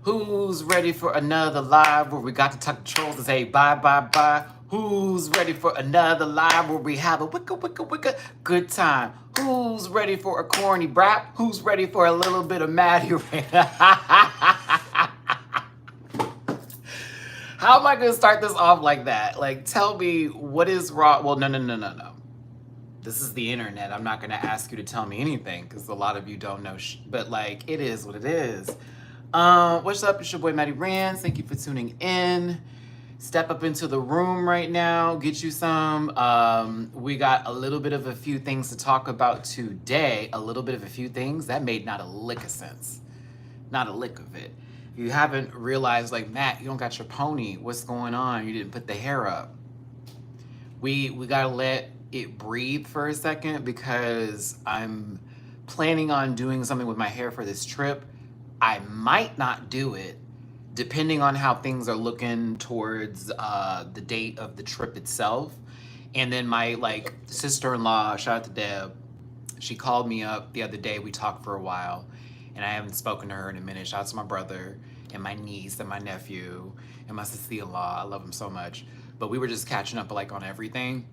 Who's ready for another live where we got to tuck the trolls and say bye, bye, bye? Who's ready for another live where we have a wicka good time? Who's ready for a corny brap? Who's ready for a little bit of Matty-Rants? How am I going to start this off like that? Like, tell me what is wrong. Well, no. This is the internet. I'm not going to ask you to tell me anything because a lot of you don't know. But, like, it is what it is. What's up? It's your boy, Matty-Rants. Thank you for tuning in. Step up into the room right now. Get you some. We got a little bit of a few things to talk about today. A little bit of a few things. That made not a lick of sense. Not a lick of it. If you haven't realized, like, Matt, you don't got your pony. What's going on? You didn't put the hair up. We gotta let it breathe for a second because I'm planning on doing something with my hair for this trip. I might not do it depending on how things are looking towards the date of the trip itself. And then my sister-in-law, shout out to Deb, she called me up the other day. We talked for a while and I haven't spoken to her in a minute. Shout out to my brother and my niece and my nephew and my sister-in-law. I love them so much. But we were just catching up on everything.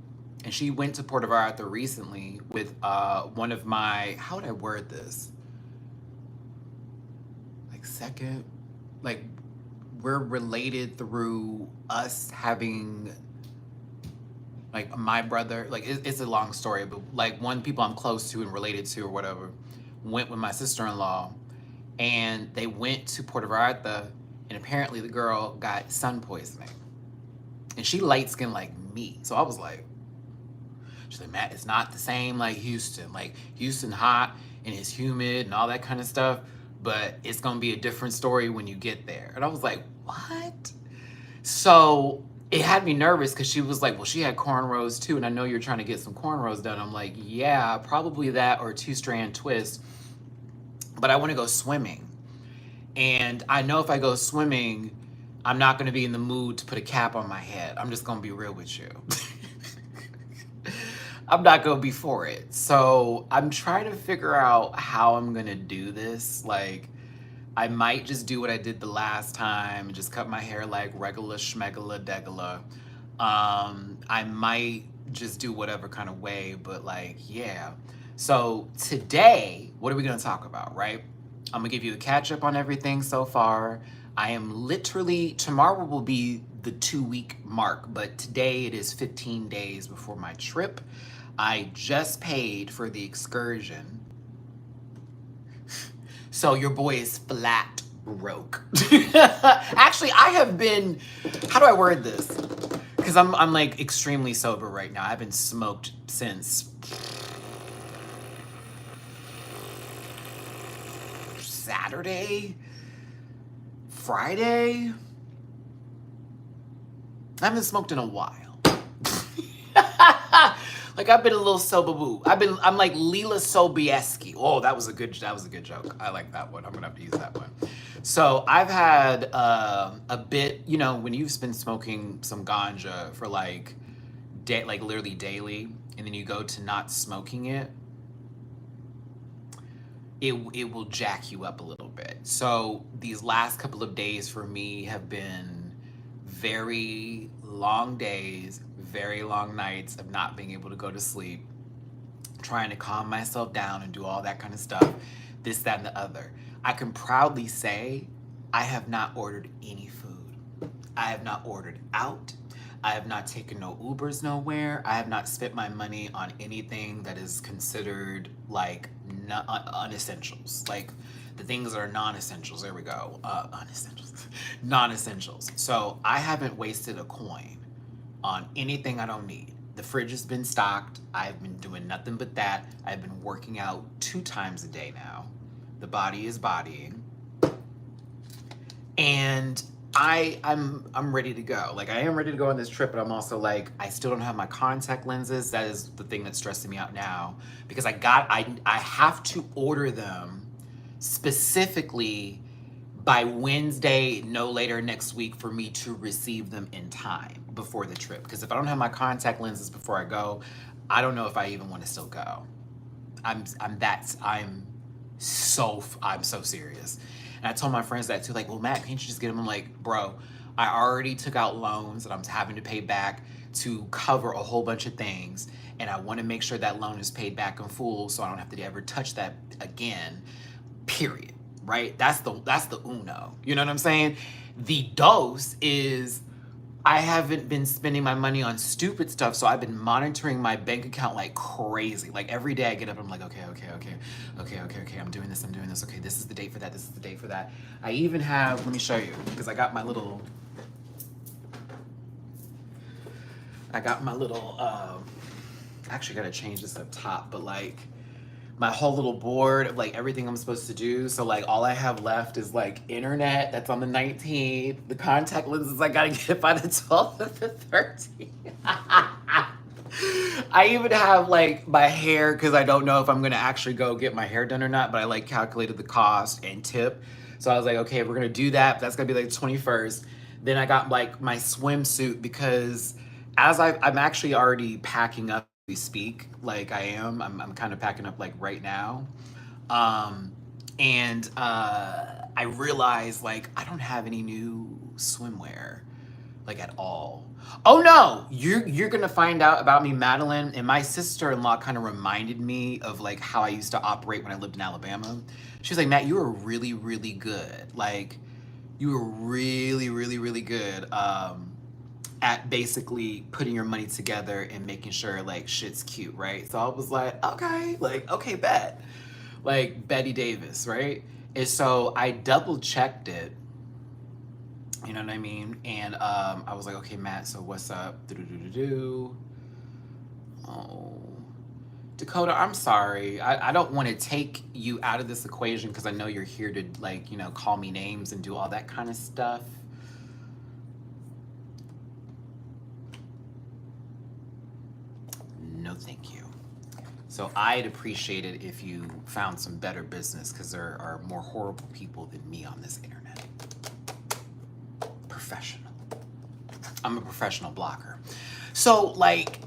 And she went to Puerto Vallarta recently with one of my, how would I word this? We're related through us having, my brother, it's a long story, but one people I'm close to and related to or whatever went with my sister-in-law and they went to Puerto Vallarta and apparently the girl got sun poisoning. And she light-skinned like me. So I was like, she's like, Matt, it's not the same like Houston. Like Houston hot and it's humid and all that kind of stuff, but it's gonna be a different story when you get there. And I was like, what? So it had me nervous because she was like, well, she had cornrows too. And I know you're trying to get some cornrows done. I'm like, yeah, probably that or a 2-strand twist. But I want to go swimming. And I know if I go swimming, I'm not going to be in the mood to put a cap on my head. I'm just going to be real with you. I'm not going to be for it. So I'm trying to figure out how I'm going to do this. I might just do what I did the last time and just cut my hair like regular schmegula degula. I might just do whatever kind of way, but yeah. So today, what are we going to talk about, right? I'm going to give you a catch up on everything so far. I am literally, tomorrow will be the 2-week mark, but today it is 15 days before my trip. I just paid for the excursion. So your boy is flat broke. Actually, I have been, how do I word this? Because I'm extremely sober right now. I haven't smoked since Saturday, Friday. I haven't smoked in a while. I've been a little sober boo. I'm like Leela Sobieski. Oh, that was a good joke. I like that one. I'm gonna have to use that one. So I've had a bit, when you've been smoking some ganja for literally daily, and then you go to not smoking it, it will jack you up a little bit. So these last couple of days for me have been very long days, very long nights of not being able to go to sleep, trying to calm myself down and do all that kind of stuff, this, that, and the other. I can proudly say I have not ordered any food. I have not ordered out. I have not taken no Ubers nowhere. I have not spent my money on anything that is considered unessentials. The things that are non-essentials. There we go. Unessentials. Non-essentials. So I haven't wasted a coin on anything I don't need. The fridge has been stocked. I've been doing nothing but that. I've been working out 2 times a day now. The body is bodying. And I'm ready to go. I am ready to go on this trip, but I'm also I still don't have my contact lenses. That is the thing that's stressing me out now because I have to order them specifically by Wednesday, no later next week, for me to receive them in time before the trip. Because if I don't have my contact lenses before I go, I don't know if I even want to still go. I'm so serious. And I told my friends that too, like, well, Matt, can't you just get them? I'm like, bro, I already took out loans that I'm having to pay back to cover a whole bunch of things. And I want to make sure that loan is paid back in full so I don't have to ever touch that again, period. Right? That's the uno. You know what I'm saying? The dos is I haven't been spending my money on stupid stuff, so I've been monitoring my bank account like crazy. Like every day I get up, I'm like, okay, I'm doing this, okay, this is the date for that, this is the date for that. I even have, let me show you, because I got my little, actually gotta change this up top, but like, my whole little board of like everything I'm supposed to do. So like all I have left is like internet, that's on the 19th. The contact lenses I gotta get by the 12th and the 13th. I even have like my hair, because I don't know if I'm gonna actually go get my hair done or not, but I like calculated the cost and tip. So I was like, okay, we're gonna do that. That's gonna be like the 21st. Then I got like my swimsuit, because as I'm actually already packing up we speak, like I'm kind of packing up like right now. And I realized like I don't have any new swimwear, like at all. Oh no, you're gonna find out about me, Madeline. And my sister-in-law kind of reminded me of like how I used to operate when I lived in Alabama. She was like, Matt, you were really, really good. Like you were really, really, really good. At basically putting your money together and making sure like shit's cute, right? So I was like, okay, bet. Like Betty Davis, right? And so I double checked it, you know what I mean? And I was like, okay, Matt, so what's up? Do-do-do-do-do. Oh, Dakota, I'm sorry. I don't want to take you out of this equation because I know you're here to like, you know, call me names and do all that kind of stuff. No, thank you. So I'd appreciate it if you found some better business, because there are more horrible people than me on this internet. Professional. I'm a professional blocker. So like,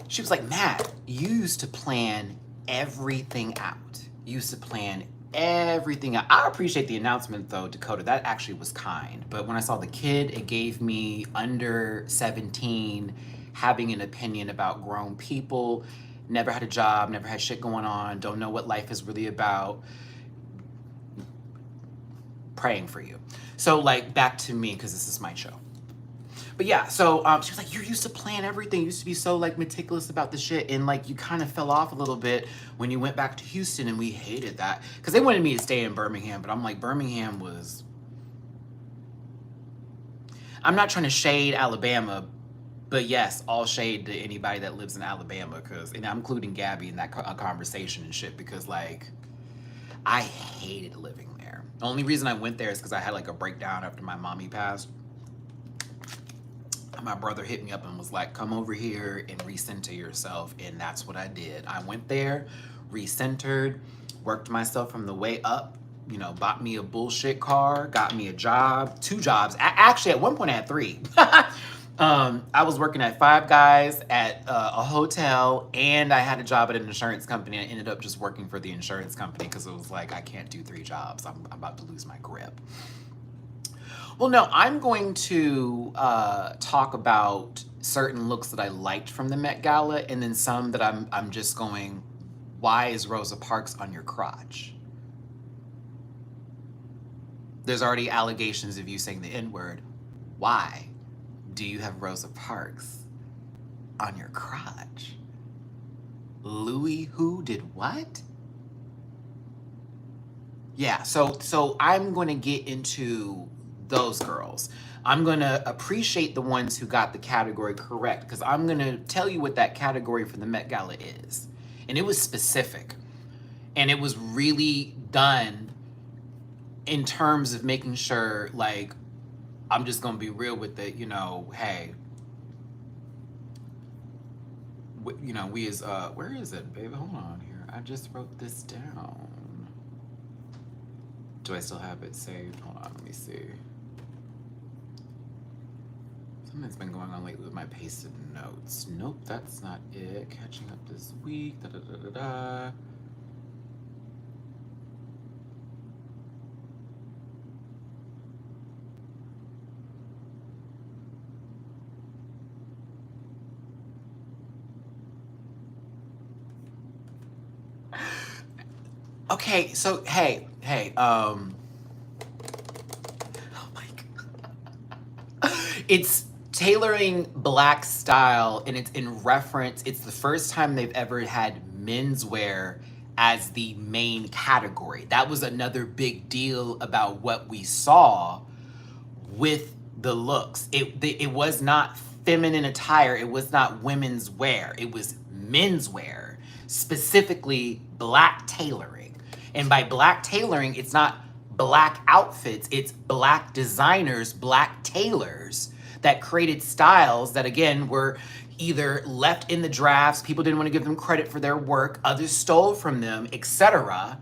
she was like, Matt, you used to plan everything out. You used to plan everything out. I appreciate the announcement though, Dakota. That actually was kind. But when I saw the kid, it gave me under 17 having an opinion about grown people, never had a job, never had shit going on, don't know what life is really about. Praying for you. So like back to me, because this is my show. But yeah, so she was like, you used to plan everything. You used to be so like meticulous about the shit. And like you kind of fell off a little bit when you went back to Houston, and we hated that. Because they wanted me to stay in Birmingham, but I'm like, Birmingham was... I'm not trying to shade Alabama, but yes, all shade to anybody that lives in Alabama, and I'm including Gabby in that conversation and shit, because like, I hated living there. The only reason I went there is because I had like a breakdown after my mommy passed. My brother hit me up and was like, come over here and recenter yourself. And that's what I did. I went there, recentered, worked myself from the way up, you know, bought me a bullshit car, got me a job, 2 jobs. Actually, at one point I had 3. I was working at Five Guys, at a hotel, and I had a job at an insurance company. I ended up just working for the insurance company because it was like, I can't do 3 jobs. I'm about to lose my grip. Well, no, I'm going to talk about certain looks that I liked from the Met Gala, and then some that I'm just going, why is Rosa Parks on your crotch? There's already allegations of you saying the N-word. Why do you have Rosa Parks on your crotch? Louis who did what? Yeah, so I'm going to get into those girls. I'm going to appreciate the ones who got the category correct, because I'm going to tell you what that category for the Met Gala is. And it was specific. And it was really done in terms of making sure, like, I'm just going to be real with it, you know, hey, you know, we as, where is it, baby? Hold on here. I just wrote this down. Do I still have it saved? Hold on, let me see. Something's been going on lately with my pasted notes. Nope, that's not it. Catching up this week. Da da da da da. Okay, so hey, oh my God. It's tailoring black style, and it's in reference, it's the first time they've ever had menswear as the main category. That was another big deal about what we saw with the looks. It was not feminine attire, it was not women's wear, it was menswear, specifically black tailoring. And by black tailoring, it's not black outfits, it's black designers, black tailors that created styles that, again, were either left in the drafts, people didn't want to give them credit for their work, others stole from them, etc.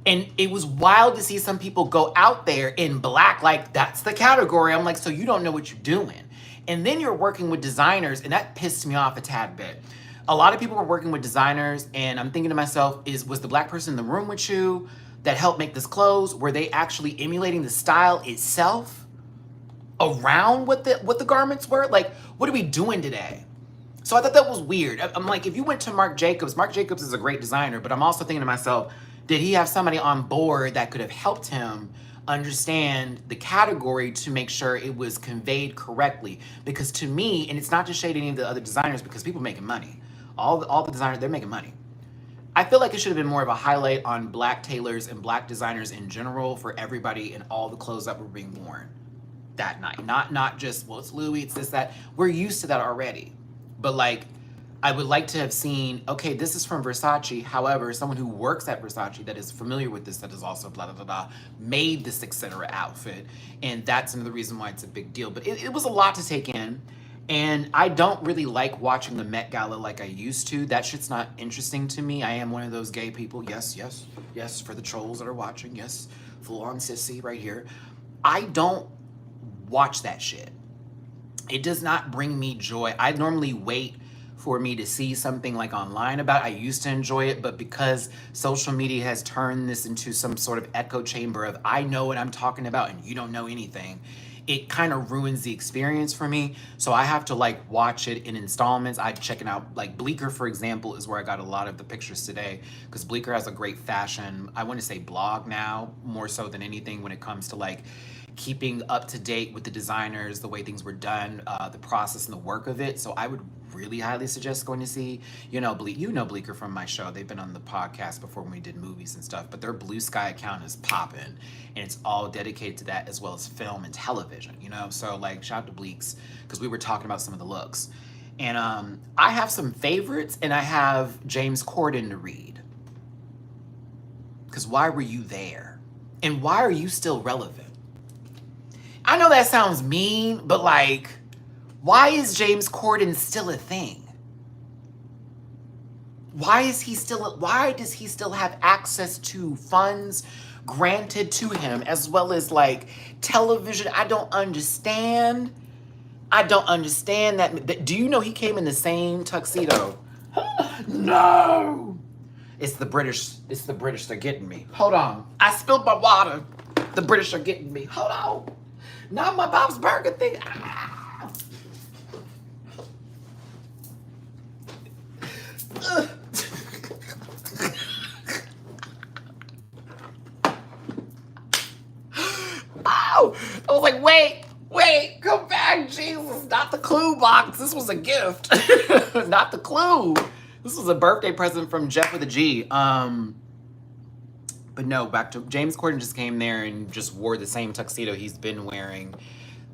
And it was wild to see some people go out there in black, like that's the category. I'm like, so you don't know what you're doing. And then you're working with designers, and that pissed me off a tad bit. A lot of people were working with designers, and I'm thinking to myself, was the black person in the room with you that helped make this clothes? Were they actually emulating the style itself around what the garments were? Like, what are we doing today? So I thought that was weird. I'm like, if you went to Marc Jacobs is a great designer, but I'm also thinking to myself, did he have somebody on board that could have helped him understand the category to make sure it was conveyed correctly? Because to me, and it's not to shade any of the other designers, because people making money. All the designers, they're making money. I feel like it should have been more of a highlight on black tailors and black designers in general for everybody and all the clothes that were being worn that night. Not just, well, it's Louis, it's this, that. We're used to that already. But like, I would like to have seen, okay, this is from Versace. However, someone who works at Versace that is familiar with this, that is also blah, blah, blah, blah, made this etc. outfit. And that's another reason why it's a big deal. But it was a lot to take in. And I don't really like watching the Met Gala like I used to. That shit's not interesting to me. I am one of those gay people. Yes, yes, yes, for the trolls that are watching. Yes, full on sissy right here. I don't watch that shit. It does not bring me joy. I normally wait for me to see something like online about it. I used to enjoy it, but because social media has turned this into some sort of echo chamber of I know what I'm talking about and you don't know anything, it kind of ruins the experience for me. So I have to like watch it in installments. I'm checking out like Bleecker, for example, is where I got a lot of the pictures today, because Bleecker has a great fashion, I want to say blog now, more so than anything when it comes to like keeping up to date with the designers, the way things were done, the process and the work of it. So I would really highly suggest going to see, Bleecker from my show. They've been on the podcast before when we did movies and stuff, but their Blue Sky account is popping, and it's all dedicated to that as well as film and television, So like, shout out to Bleeks, because we were talking about some of the looks. And I have some favorites, and I have James Corden to read. Because why were you there? And why are you still relevant? I know that sounds mean, but like, why is James Corden still a thing? Why does he still have access to funds granted to him, as well as like television? I don't understand that. Do you know he came in the same tuxedo? No. It's the British. They're getting me. Hold on. I spilled my water. The British are getting me. Hold on. Not my Bob's Burger thing. Ah. Ow! I was like, wait, come back, Jesus. Not the Clue box. This was a gift. Not the Clue. This was a birthday present from Jeff with a G. But no, back to James Corden just came there and just wore the same tuxedo he's been wearing.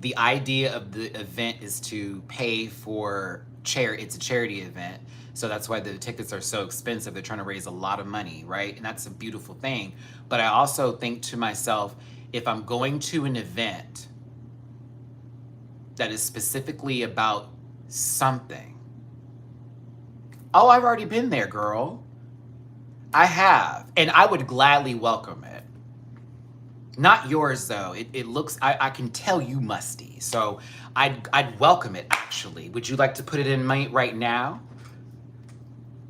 The idea of the event is to pay for it's a charity event. So that's why the tickets are so expensive. They're trying to raise a lot of money, right? And that's a beautiful thing. But I also think to myself, if I'm going to an event that is specifically about something, oh, I've already been there, girl. I have, and I would gladly welcome it. Not yours, though. It looks, I can tell you musty, so I'd welcome it, actually. Would you like to put it in right now?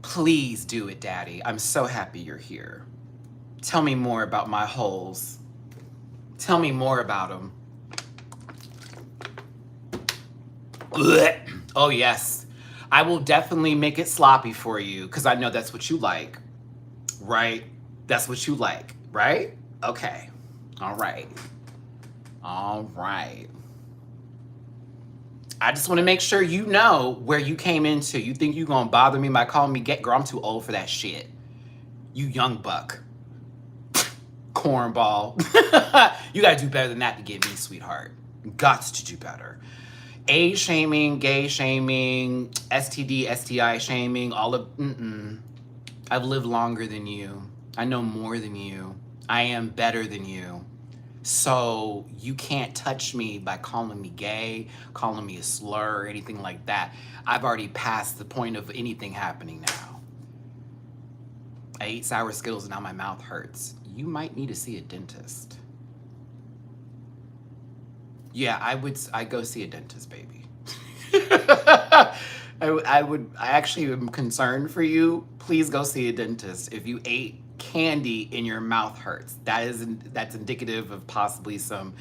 Please do it, Daddy. I'm so happy you're here. Tell me more about my holes. Tell me more about them. Oh, yes. I will definitely make it sloppy for you because I know that's what you like, right? That's what you like, right? Okay. All right. All right. I just want to make sure you know where you came into. You think you're going to bother me by calling me gay? Girl, I'm too old for that shit. You young buck. Cornball. You got to do better than that to get me, sweetheart. Got to do better. Age shaming, gay shaming, STD, STI shaming, all of, I've lived longer than you. I know more than you. I am better than you. So you can't touch me by calling me gay, calling me a slur, or anything like that. I've already passed the point of anything happening now. I ate sour Skittles and now my mouth hurts. You might need to see a dentist. Yeah, I go see a dentist, baby. I actually am concerned for you. Please go see a dentist. If you ate candy and your mouth hurts, that's indicative of possibly some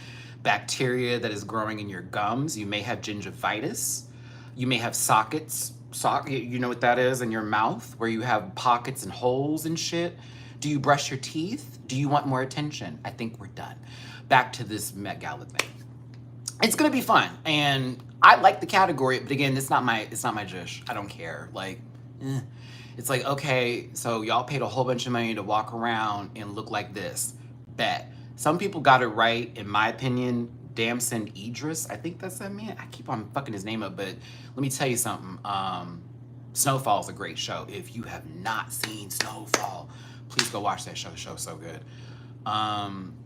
bacteria that is growing in your gums. You may have gingivitis. You may have sockets. You know what that is in your mouth, where you have pockets and holes and shit. Do you brush your teeth? Do you want more attention? I think we're done. Back to this Met Gala thing. It's gonna be fun, and I like the category, but again, it's not my dish. I don't care. Like, it's like, okay, so y'all paid a whole bunch of money to walk around and look like this. Bet. Some people got it right, in my opinion. Damson Idris, I think that's that man. I keep on fucking his name up, but let me tell you something. Snowfall's a great show. If you have not seen Snowfall, please go watch that show. The show's so good.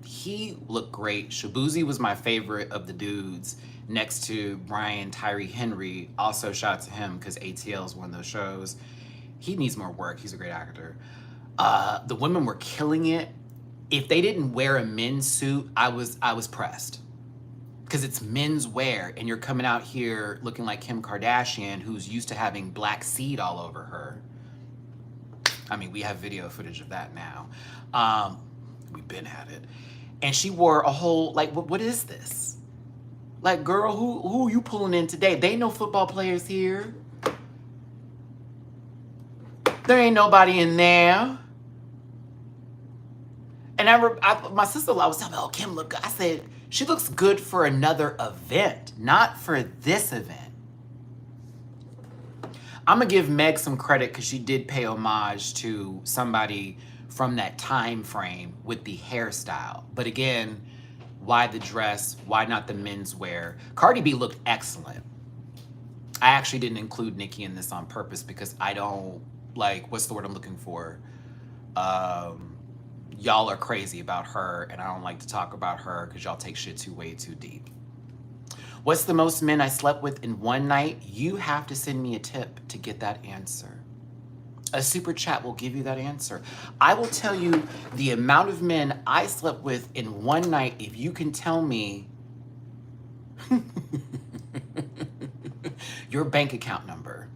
He looked great. Shabuzi was my favorite of the dudes next to Brian Tyree Henry. Also shout out to him because ATL is one of those shows. He needs more work. He's a great actor. The women were killing it. If they didn't wear a men's suit, I was pressed. Because it's men's wear and you're coming out here looking like Kim Kardashian, who's used to having black seed all over her. I mean, we have video footage of that now. We've been at it. And she wore a whole, like, what is this? Like, girl, who are you pulling in today? They ain't no football players here. There ain't nobody in there. And my sister-in-law was telling me, oh, Kim look good. I said, she looks good for another event, not for this event. I'm gonna give Meg some credit because she did pay homage to somebody from that time frame with the hairstyle. But again, why the dress? Why not the menswear? Cardi B looked excellent. I actually didn't include Nicki in this on purpose because I don't, like, what's the word I'm looking for? Y'all are crazy about her, and I don't like to talk about her because y'all take shit way too deep. What's the most men I slept with in one night? You have to send me a tip to get that answer. A super chat will give you that answer. I will tell you the amount of men I slept with in one night if you can tell me your bank account number,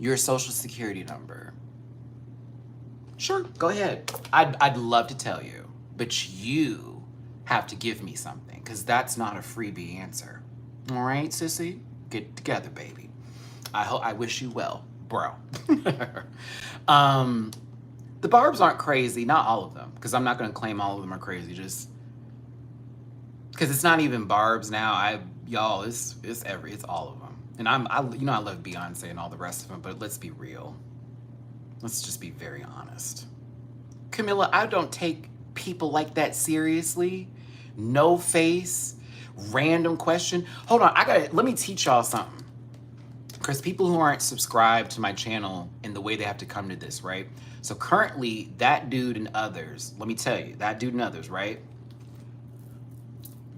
your social security number. Sure, go ahead. I'd love to tell you, but you have to give me something because that's not a freebie answer. All right, sissy? Get together, baby. I wish you well, bro. The Barbs aren't crazy, not all of them, because I'm not going to claim all of them are crazy, just because it's not even Barbs now. Y'all, it's all of them. And I love Beyonce and all the rest of them, but let's be real. Let's just be very honest. Camilla, I don't take people like that seriously. No face, random question. Hold on, let me teach y'all something. Because people who aren't subscribed to my channel and the way they have to come to this, right? So currently, that dude and others, let me tell you, that dude and others, right?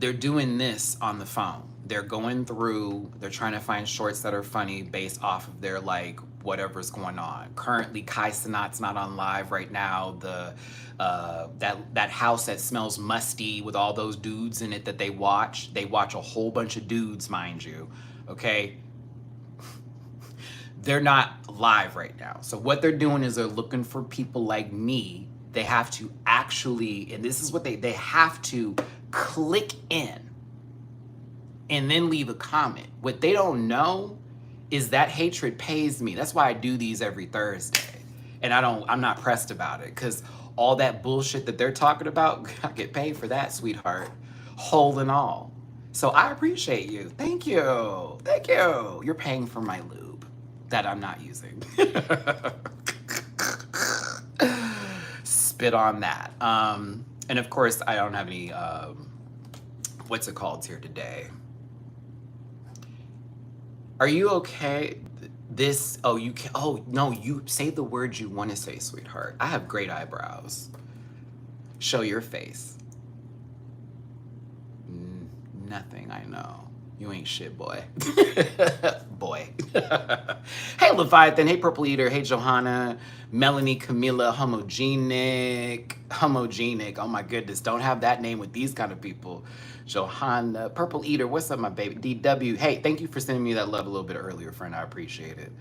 They're doing this on the phone. They're going through, they're trying to find shorts that are funny based off of their, like, whatever's going on. Currently, Kai Cenat's not on live right now. That house that smells musty with all those dudes in it that they watch a whole bunch of dudes, mind you, okay? They're not live right now. So what they're doing is they're looking for people like me. They have to actually, and this is what they have to click in and then leave a comment. What they don't know is that hatred pays me. That's why I do these every Thursday. And I'm not pressed about it, because all that bullshit that they're talking about, I get paid for that, sweetheart. Whole and all. So I appreciate you. Thank you. Thank you. You're paying for my lube that I'm not using. Spit on that. And of course, I don't have any, what's it called here today? Are you okay? This, oh, you can, oh, no, you say the words you want to say, sweetheart. I have great eyebrows. Show your face. Nothing, I know. You ain't shit, boy. Boy. Hey, Leviathan. Hey, Purple Eater. Hey, Johanna. Melanie, Camilla, Homogenic. Oh, my goodness. Don't have that name with these kind of people. Johanna. Purple Eater. What's up, my baby? DW. Hey, thank you for sending me that love a little bit earlier, friend. I appreciate it.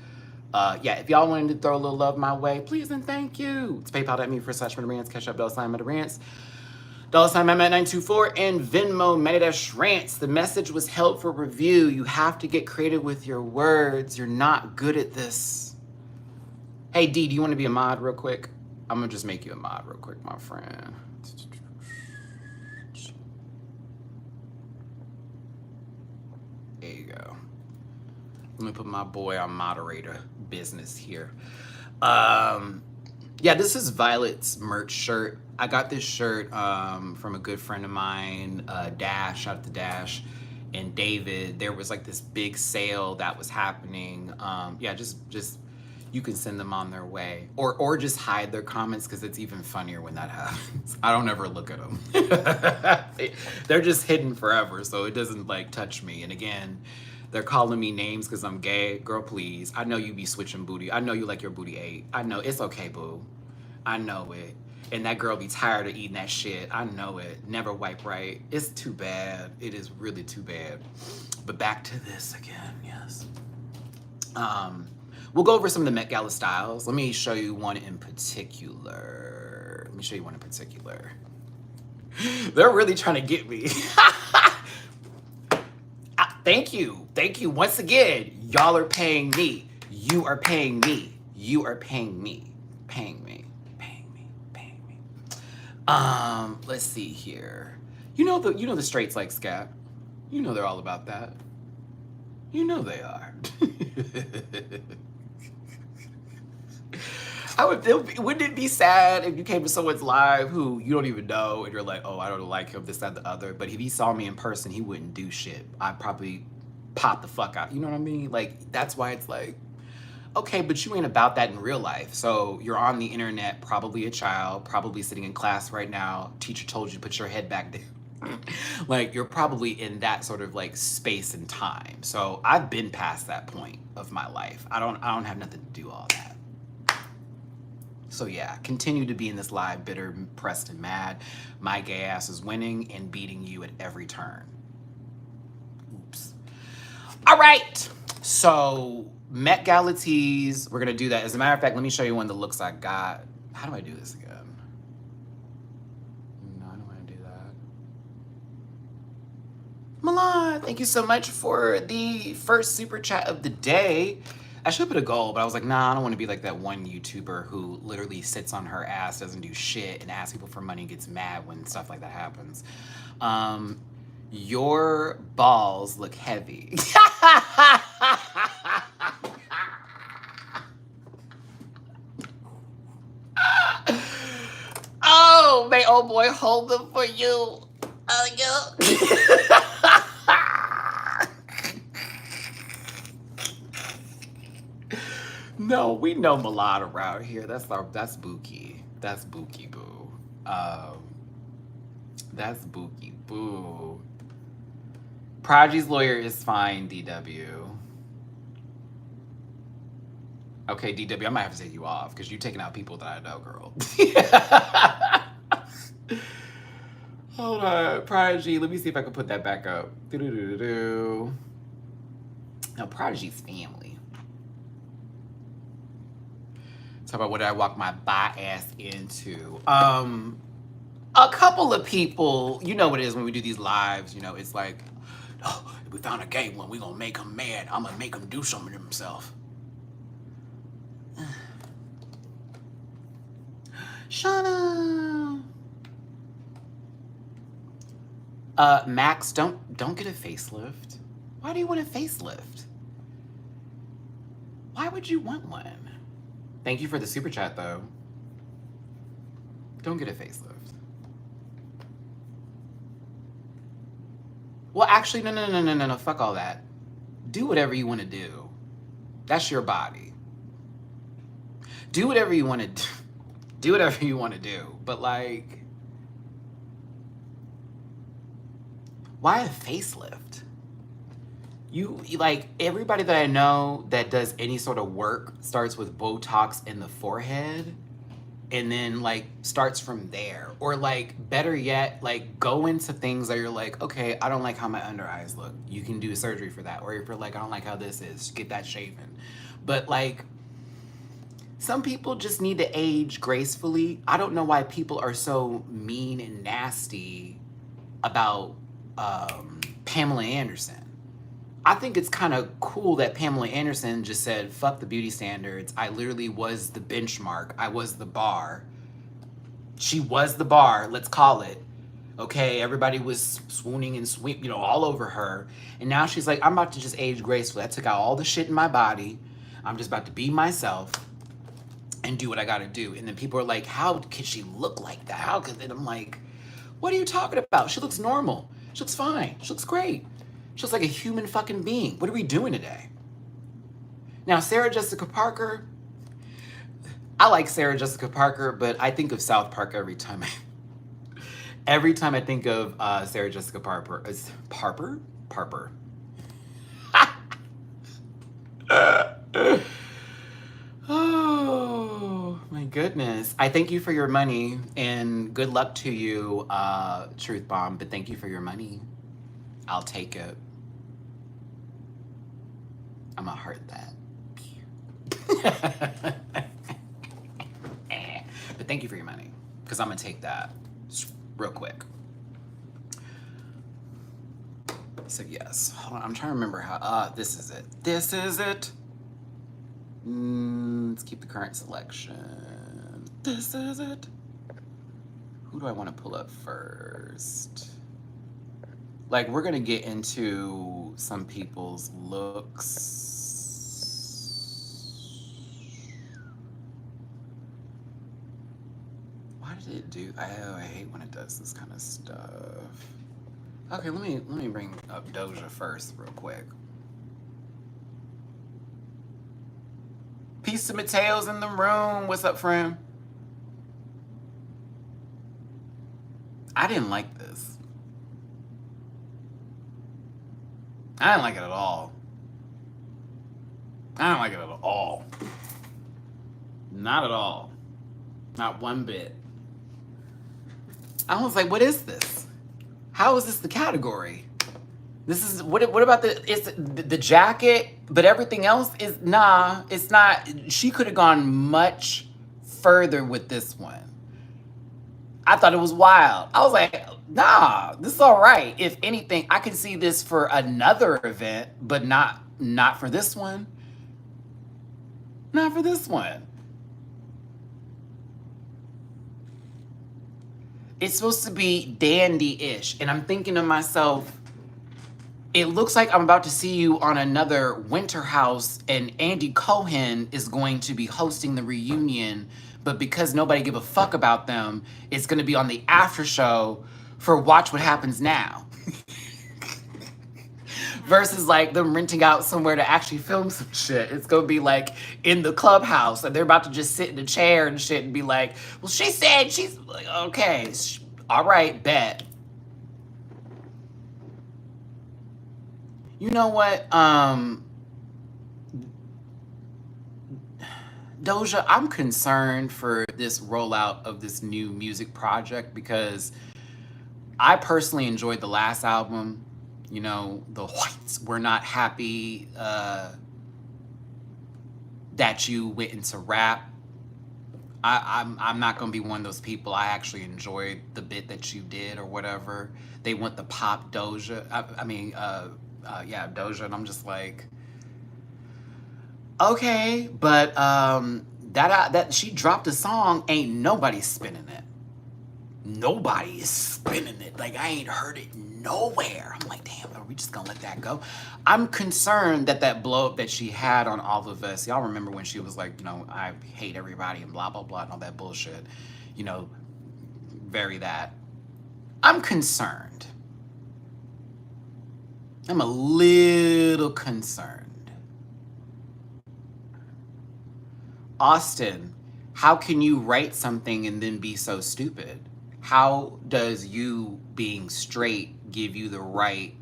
Yeah, if y'all wanted to throw a little love my way, please and thank you. It's PayPal.me/MattyRants. Cash App $MattyRants. $Matt924 and Venmo Matty-Rants. The message was held for review. You have to get creative with your words. You're not good at this. Hey, D, do you want to be a mod real quick? I'm going to just make you a mod real quick, my friend. There you go. Let me put my boy on moderator business here. Yeah, this is Violet's merch shirt. I got this shirt from a good friend of mine, Dash, shout out to Dash, and David. There was like this big sale that was happening. Yeah, just you can send them on their way, or just hide their comments, because it's even funnier when that happens. I don't ever look at them. They're just hidden forever, so it doesn't like touch me. And again, they're calling me names because I'm gay. Girl, please. I know you be switching booty. I know you like your booty ate. I know. It's okay, boo. I know it. And that girl be tired of eating that shit. I know it. Never wipe right. It's too bad. It is really too bad. But back to this again, yes. We'll go over some of the Met Gala styles. Let me show you one in particular. They're really trying to get me. Thank you. Thank you. Once again, y'all are paying me. You are paying me. You are paying me. Paying me. Let's see here. You know the straights like scat. You know they're all about that. You know they are. Wouldn't it be sad if you came to someone's live who you don't even know and you're like, oh, I don't like him, this, that, the other. But if he saw me in person, he wouldn't do shit. I'd probably pop the fuck out. You know what I mean? Like, that's why it's like, okay, but you ain't about that in real life. So you're on the internet, probably a child, probably sitting in class right now. Teacher told you to put your head back down. Like, you're probably in that sort of like space and time. So I've been past that point of my life. I don't have nothing to do all that. So yeah, continue to be in this live, bitter, pressed, and mad. My gay ass is winning and beating you at every turn. Oops. All right. So Met Gala tees, we're gonna do that. As a matter of fact, let me show you one of the looks I got. How do I do this again? No, I don't want to do that. Milan, thank you so much for the first super chat of the day. I should put a goal, but I was like, nah, I don't want to be like that one YouTuber who literally sits on her ass, doesn't do shit, and asks people for money and gets mad when stuff like that happens. Your balls look heavy. Oh, may old boy hold them for you. Oh, yeah. No, we know Milan around here. That's Buki. That's Buki boo. That's Buki boo. Prodigy's lawyer is fine, DW. Okay, DW, I might have to take you off because you're taking out people that I know, girl. Hold on, Prodigy. Let me see if I can put that back up. Now, Prodigy's family. Talk about what did I walk my bi-ass into. A couple of people, you know what it is when we do these lives, you know, it's like, Oh, we found a gay one. We gonna make him mad. I'm gonna make him do something to himself. Shauna. Max, don't get a facelift. Why do you want a facelift? Why would you want one? Thank you for the super chat, though. Don't get a facelift. Well, actually, no. Fuck all that. Do whatever you want to do. That's your body. Do whatever you want to do. Do whatever you want to do. But, like, why a facelift? You, like, everybody that I know that does any sort of work starts with Botox in the forehead and then, like, starts from there. Or, like, better yet, like, go into things that you're like, okay, I don't like how my under eyes look. You can do surgery for that. Or if you're like, I don't like how this is, get that shaven. But, like, some people just need to age gracefully. I don't know why people are so mean and nasty about Pamela Anderson. I think it's kind of cool that Pamela Anderson just said, fuck the beauty standards. I literally was the benchmark. I was the bar. She was the bar, let's call it. Okay, everybody was swooning and all over her. And now she's like, I'm about to just age gracefully. I took out all the shit in my body. I'm just about to be myself and do what I gotta do. And then people are like, how could she look like that? How could, and I'm like, what are you talking about? She looks normal. She looks fine. She looks great. She looks like a human fucking being. What are we doing today? Now, Sarah Jessica Parker, I like Sarah Jessica Parker, but I think of South Park every time I think of Sarah Jessica Parker. Is Parper? Parper. Oh, my goodness. I thank you for your money, and good luck to you, Truth Bomb, but thank you for your money. I'll take it. I'm gonna heart that. But thank you for your money, because I'm gonna take that real quick. So yes, hold on, I'm trying to remember how, this is it. This is it. Let's keep the current selection. This is it. Who do I want to pull up first? Like, we're gonna get into some people's looks. Why did it do? Oh, I hate when it does this kind of stuff. Okay, let me bring up Doja first, real quick. Peace to Mateo's in the room. What's up, friend? I didn't like this. I didn't like it at all. I don't like it at all. Not at all. Not one bit. I was like, what is this? How is this the category? This is, what about it's the jacket, but everything else is, nah, it's not. She could have gone much further with this one. I thought it was wild. I was like, nah, this is all right. If anything, I can see this for another event, but not for this one. Not for this one. It's supposed to be dandy-ish. And I'm thinking to myself, it looks like I'm about to see you on another Winter House, and Andy Cohen is going to be hosting the reunion, but because nobody give a fuck about them, it's going to be on the after show for Watch What Happens Now. Versus like them renting out somewhere to actually film some shit. It's going to be like in the clubhouse, and they're about to just sit in a chair and shit and be like, well, she said she's like, okay, all right, bet. You know what, Doja, I'm concerned for this rollout of this new music project because I personally enjoyed the last album. You know, the whites were not happy that you went into rap. I'm not gonna be one of those people. I actually enjoyed the bit that you did or whatever. They want the pop Doja. Yeah, Doja, and I'm just like, okay, but that she dropped a song, ain't nobody spinning it. Nobody is spinning it. Like, I ain't heard it nowhere. I'm like, damn, are we just gonna let that go? I'm concerned that that blow up that she had on all of us, y'all remember when she was like, I hate everybody and blah, blah, blah, and all that bullshit, you know, very that. I'm concerned. I'm a little concerned. Austin, how can you write something and then be so stupid? How does you being straight give you the right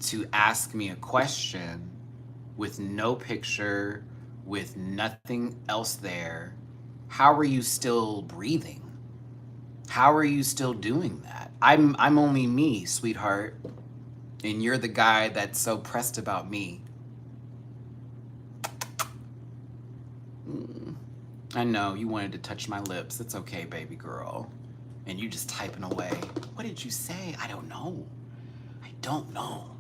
to ask me a question with no picture, with nothing else there? How are you still breathing? How are you still doing that? I'm only me, sweetheart, and you're the guy that's so pressed about me. I know you wanted to touch my lips. It's okay, baby girl. And you just typing away. What did you say? I don't know. I don't know.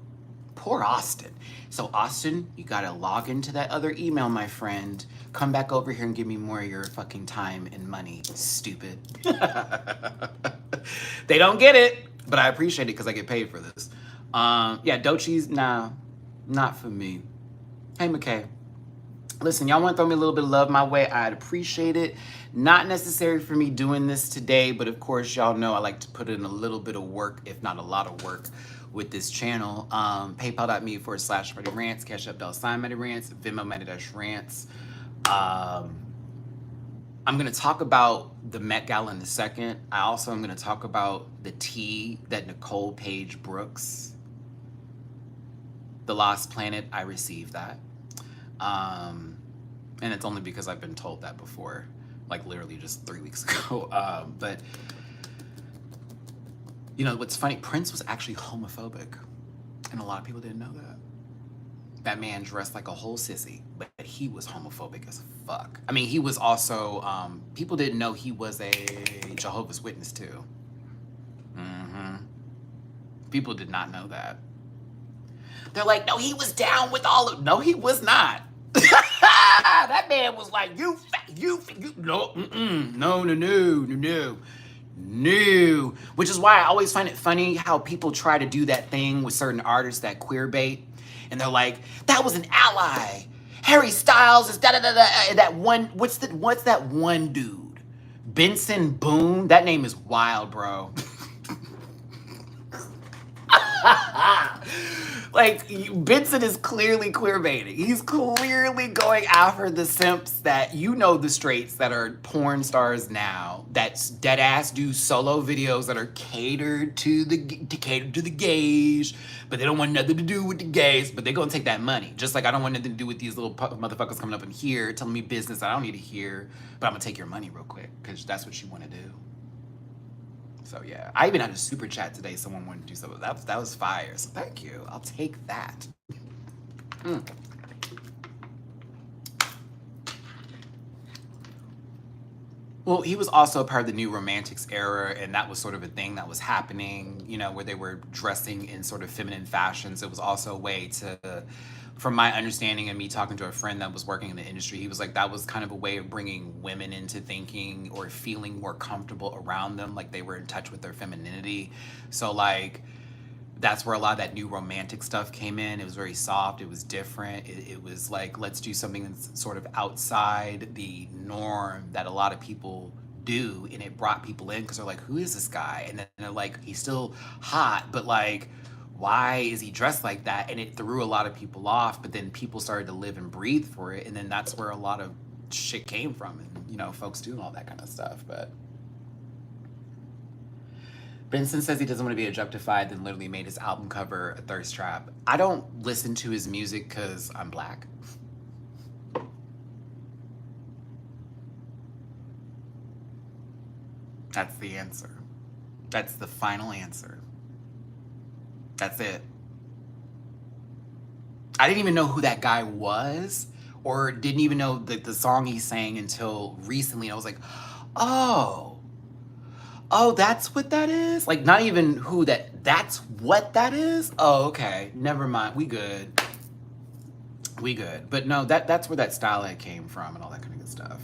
Poor Austin. So Austin, you gotta log into that other email, my friend. Come back over here and give me more of your fucking time and money, stupid. They don't get it, but I appreciate it because I get paid for this. Yeah, Dochi's, nah, not for me. Hey, McKay. Listen, y'all want to throw me a little bit of love my way, I'd appreciate it. Not necessary for me doing this today, but of course, y'all know I like to put in a little bit of work, if not a lot of work, with this channel. PayPal.me/MattyRants, Cash App $MattyRants, Venmo Matty-Rants. I'm going to talk about the Met Gala in a second. I also am going to talk about the tea that Nicole Paige Brooks, The Lost Planet, I received that. And it's only because I've been told that before, like literally just 3 weeks ago. But you know, what's funny, Prince was actually homophobic, and a lot of people didn't know that. That man dressed like a whole sissy, but he was homophobic as fuck. I mean, he was also, people didn't know he was a Jehovah's Witness too. People did not know that. They're like, no, he was down with all of, no, he was not. That man was like, you, no, no. Which is why I always find it funny how people try to do that thing with certain artists that queerbait, and they're like, that was an ally. Harry Styles is da-da-da-da, that one, what's that one dude? Benson Boone? That name is wild, bro. Like, Benson is clearly queerbaiting. He's clearly going after the simps that, the straights that are porn stars now, that's dead ass do solo videos that are catered to the gays, but they don't want nothing to do with the gays, but they're gonna take that money. Just like I don't want nothing to do with these little motherfuckers coming up in here telling me business I don't need to hear, but I'm gonna take your money real quick because that's what you want to do. So yeah, I even had a super chat today. Someone wanted to do something. That was fire. So thank you. I'll take that. Well, he was also a part of the New Romantics era, and that was sort of a thing that was happening, where they were dressing in sort of feminine fashions. It was also a way to, from my understanding and me talking to a friend that was working in the industry, he was like, that was kind of a way of bringing women into thinking or feeling more comfortable around them, like they were in touch with their femininity. So like, that's where a lot of that new romantic stuff came in. It was very soft. It was different. It was like, let's do something that's sort of outside the norm that a lot of people do. And it brought people in because they're like, who is this guy? And then they're like, he's still hot, but like, why is he dressed like that? And it threw a lot of people off, but then people started to live and breathe for it. And then that's where a lot of shit came from, and folks doing all that kind of stuff. But Benson says he doesn't want to be objectified, then literally made his album cover a thirst trap. I don't listen to his music because I'm black. That's the answer. That's the final answer. That's it. I didn't even know who that guy was or didn't even know the song he sang until recently. I was like, oh, that's what that is? Like, not even who that's what that is? Oh, okay, never mind, we good. We good. But no, that's where that style head came from and all that kind of good stuff.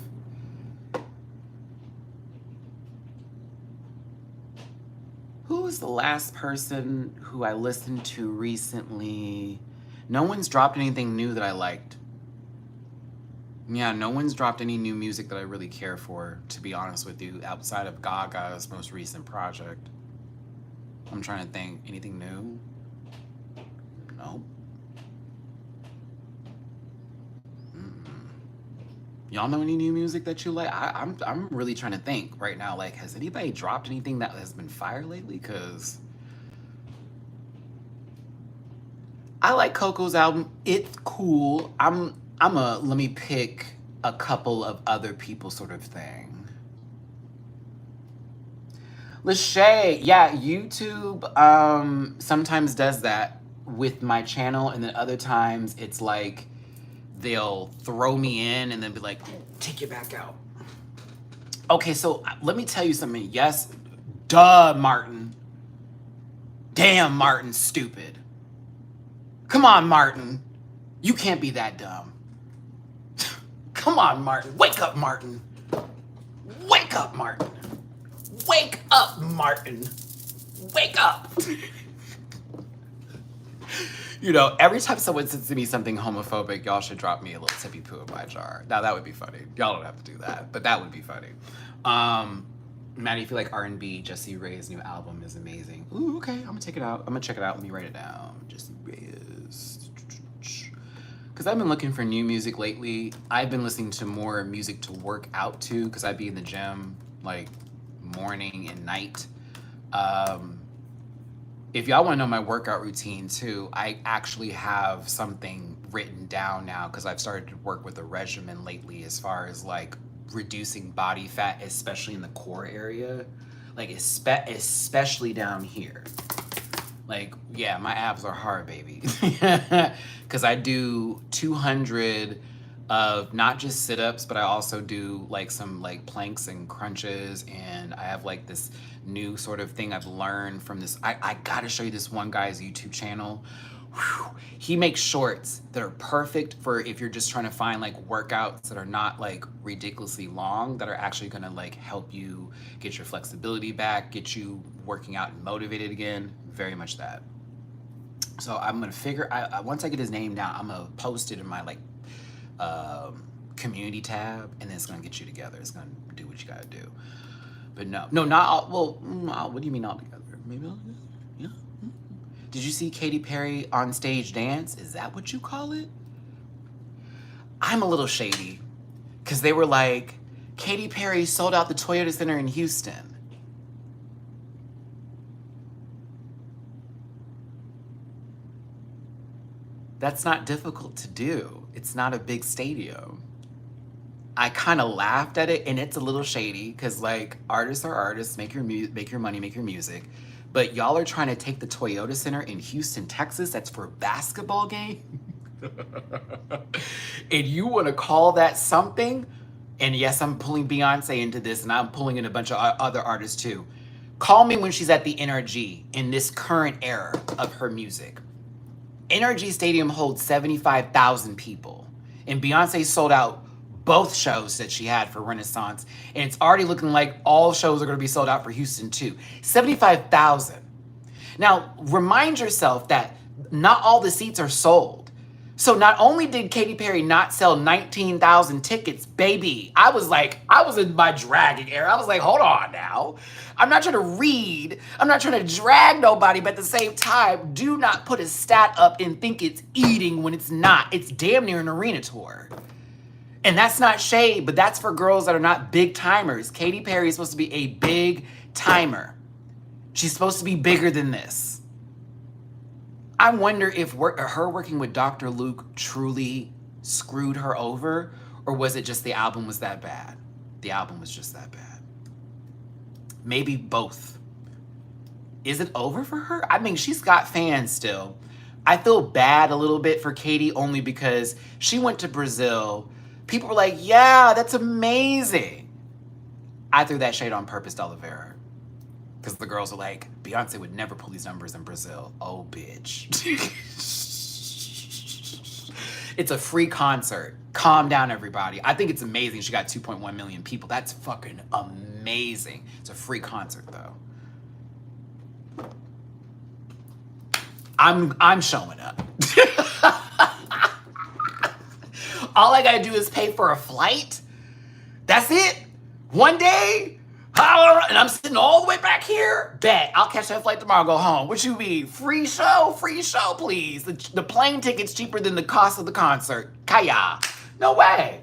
Who was the last person who I listened to recently? No one's dropped anything new that I liked. Yeah, no one's dropped any new music that I really care for, to be honest with you, outside of Gaga's most recent project. I'm trying to think. Anything new? No. Y'all know any new music that you like? I'm really trying to think right now. Like, has anybody dropped anything that has been fire lately? Cause I like Coco's album. It's cool. Let me pick a couple of other people sort of thing. Lachey, yeah, YouTube sometimes does that with my channel, and then other times it's like they'll throw me in and then be like, take you back out. Okay, so let me tell you something. Yes, duh, Martin. Damn, Martin, stupid. Come on, Martin. You can't be that dumb. Come on, Martin. Wake up, Martin. Wake up, Martin. Wake up, Martin. Wake up. You know, every time someone says to me something homophobic, y'all should drop me a little tippy poo in my jar. Now, that would be funny. Y'all don't have to do that, but that would be funny. Maddie, if you like R&B, Jessie Reyes' new album is amazing. Ooh, okay, I'm gonna check it out. Let me write it down. Jessie Reyes. Because I've been looking for new music lately. I've been listening to more music to work out to, because I'd be in the gym, like, morning and night. If y'all want to know my workout routine too, I actually have something written down now because I've started to work with a regimen lately as far as like reducing body fat, especially in the core area, like especially down here. Like, yeah, my abs are hard, baby. Because I do 200 of not just sit-ups, but I also do like some like planks and crunches, and I have like this new sort of thing I've learned from this. I gotta show you this one guy's YouTube channel. Whew. He makes shorts that are perfect for if you're just trying to find like workouts that are not like ridiculously long, that are actually gonna like help you get your flexibility back, get you working out and motivated again. Very much that. So I'm gonna figure, once I get his name down, I'm gonna post it in my like community tab, and then it's gonna get you together. It's gonna do what you gotta do. But no, not all. Well, what do you mean all together? Maybe all together. Yeah. Did you see Katy Perry on stage dance? Is that what you call it? I'm a little shady, because they were like, Katy Perry sold out the Toyota Center in Houston. That's not difficult to do. It's not a big stadium. I kind of laughed at it, and it's a little shady because like artists are artists, make your money, make your music. But y'all are trying to take the Toyota Center in Houston, Texas, that's for a basketball game. And you want to call that something? And yes, I'm pulling Beyonce into this, and I'm pulling in a bunch of other artists too. Call me when she's at the NRG in this current era of her music. NRG Stadium holds 75,000 people, and Beyonce sold out both shows that she had for Renaissance, and it's already looking like all shows are going to be sold out for Houston too. 75,000. Now, remind yourself that not all the seats are sold. So not only did Katy Perry not sell 19,000 tickets, baby, I was in my dragging era. I was like, hold on now. I'm not trying to read. I'm not trying to drag nobody, but at the same time, do not put a stat up and think it's eating when it's not. It's damn near an arena tour. And that's not shade, but that's for girls that are not big timers. Katy Perry is supposed to be a big timer. She's supposed to be bigger than this. I wonder if her working with Dr. Luke truly screwed her over, or was it just the album was that bad? The album was just that bad. Maybe both. Is it over for her? I mean, she's got fans still. I feel bad a little bit for Katie only because she went to Brazil. People were like, yeah, that's amazing. I threw that shade on purpose to Oliveira. Because the girls were like, Beyonce would never pull these numbers in Brazil. Oh, bitch. It's a free concert. Calm down, everybody. I think it's amazing she got 2.1 million people. That's fucking amazing. It's a free concert, though. I'm showing up. All I gotta do is pay for a flight. That's it. One day, and I'm sitting all the way back here. Bet I'll catch that flight tomorrow. Go home. What you be? Free show, please. The plane ticket's cheaper than the cost of the concert. Kaya, no way.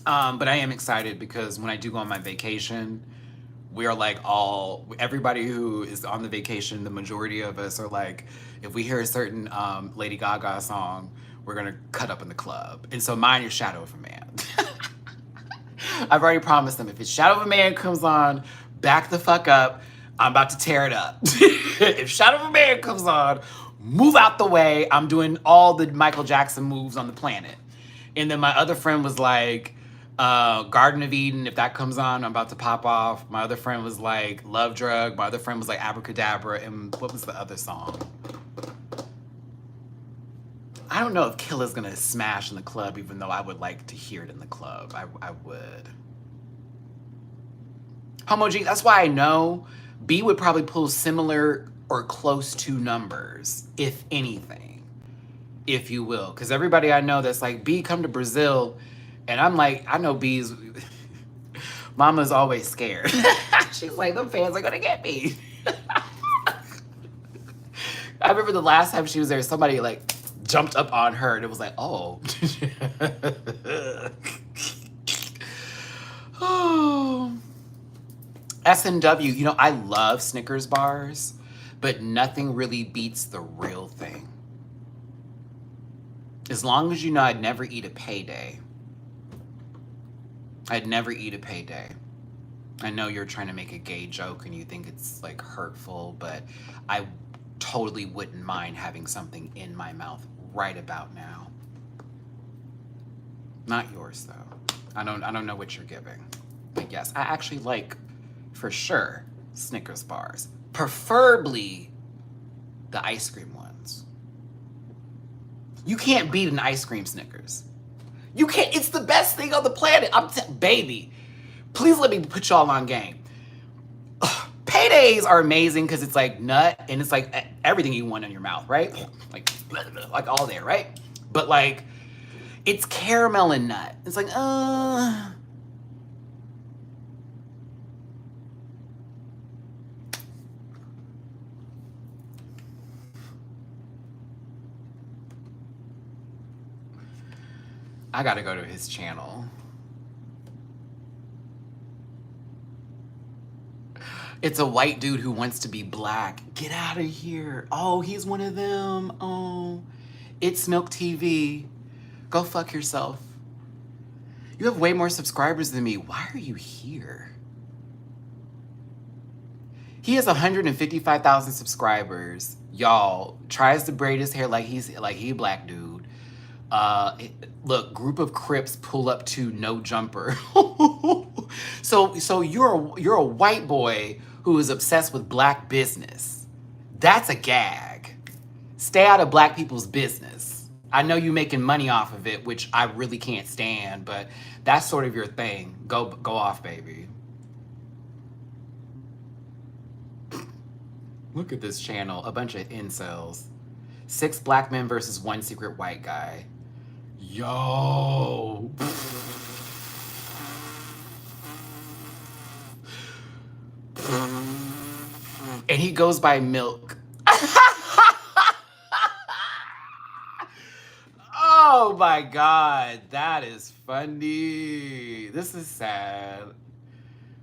But I am excited because when I do go on my vacation, we are like everybody who is on the vacation, the majority of us are like, if we hear a certain Lady Gaga song, we're gonna cut up in the club. And so mine is Shadow of a Man. I've already promised them, if it's Shadow of a Man comes on, back the fuck up. I'm about to tear it up. If Shadow of a Man comes on, move out the way. I'm doing all the Michael Jackson moves on the planet. And then my other friend was like, Garden of Eden, if that comes on, I'm about to pop off. My other friend was like, Love Drug. My other friend was like, Abracadabra. And what was the other song? I don't know if Killa's gonna smash in the club, even though I would like to hear it in the club. I would. Homo G, that's why I know B would probably pull similar or close to numbers, if anything, if you will. Because everybody I know that's like, B, come to Brazil. And I'm like, I know B's, mama's always scared. She's like, them fans are gonna get me. I remember the last time she was there, somebody like jumped up on her and it was like, oh. Oh. S&W, you know, I love Snickers bars, but nothing really beats the real thing. As long as you know I'd never eat a Payday. I'd never eat a Payday. I know you're trying to make a gay joke and you think it's like hurtful, but I totally wouldn't mind having something in my mouth right about now. Not yours though. I don't know what you're giving. But yes, I actually like, for sure, Snickers bars. Preferably the ice cream ones. You can't beat an ice cream Snickers. You can't, it's the best thing on the planet. Baby, please let me put y'all on game. Ugh, Paydays are amazing because it's like nut and it's like everything you want in your mouth, right? Like all there, right? But like, it's caramel and nut. It's like, I gotta go to his channel. It's a white dude who wants to be black. Get out of here. Oh, he's one of them. Oh, it's Milk TV. Go fuck yourself. You have way more subscribers than me. Why are you here? He has 155,000 subscribers. Y'all, tries to braid his hair like he a black dude. Look, group of Crips pull up to no jumper. So you're a white boy who is obsessed with black business. That's a gag. Stay out of black people's business. I know you're making money off of it, which I really can't stand, but that's sort of your thing. Go off, baby. Look at this channel, a bunch of incels. 6 black men versus 1 secret white guy. Yo. And he goes by Milk. Oh my God, that is funny. This is sad.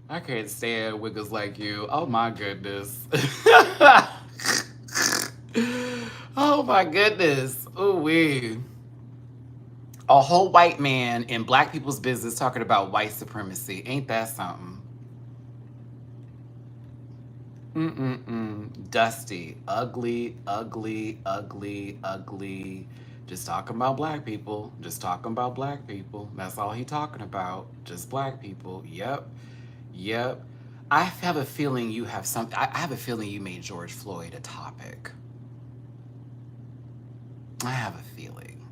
I can't stand wiggles like you. Oh my goodness. Oh my goodness. Ooh wee. A whole white man in black people's business talking about white supremacy. Ain't that something? Dusty. Ugly, ugly, ugly, ugly. Just talking about black people. Just talking about black people. That's all he talking about. Just black people. Yep. Yep. I have a feeling you have something. I have a feeling you made George Floyd a topic. I have a feeling.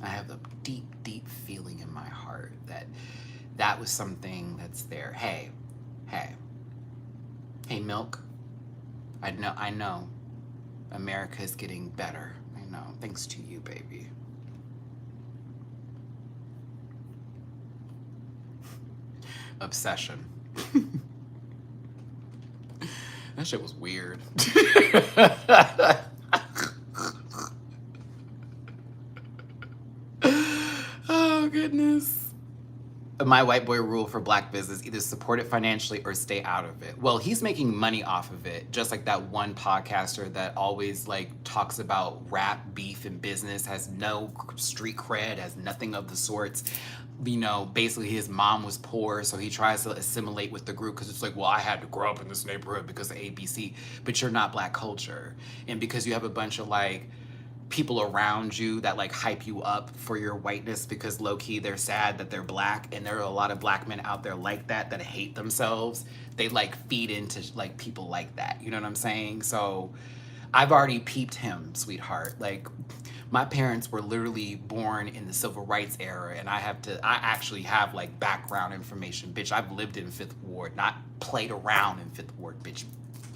I have a deep, deep feeling in my heart that that was something that's there. Hey, hey, hey, Milk. I know. America is getting better. I know. Thanks to you, baby. Obsession. That shit was weird. Oh, goodness. My white boy rule for black business: either support it financially or stay out of it. Well, he's making money off of it, just like that one podcaster that always like talks about rap, beef, and business, has no street cred, has nothing of the sorts. You know, basically his mom was poor, so he tries to assimilate with the group because it's like, well, I had to grow up in this neighborhood because of ABC, but you're not black culture. And because you have a bunch of like people around you that like hype you up for your whiteness because low-key they're sad that they're black, and there are a lot of black men out there like that hate themselves. They like feed into like people like that, you know what I'm saying? So I've already peeped him, sweetheart. Like, my parents were literally born in the civil rights era, and I actually have like background information. Bitch, I've lived in Fifth Ward, not played around in Fifth Ward, bitch.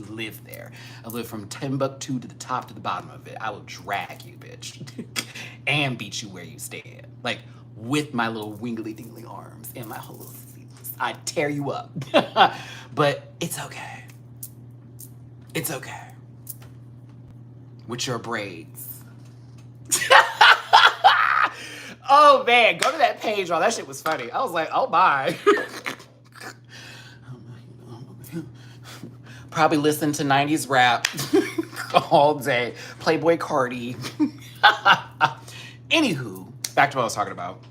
Live there. I live from Timbuktu to the top to the bottom of it. I will drag you, bitch. And beat you where you stand. Like, with my little wingly dingly arms and my whole little sleeves. I'd tear you up. But it's okay. It's okay. With your braids. Oh man, go to that page. Oh, that shit was funny. I was like, oh my. Probably listen to 90s rap all day. Playboy Cardi. Anywho, back to what I was talking about.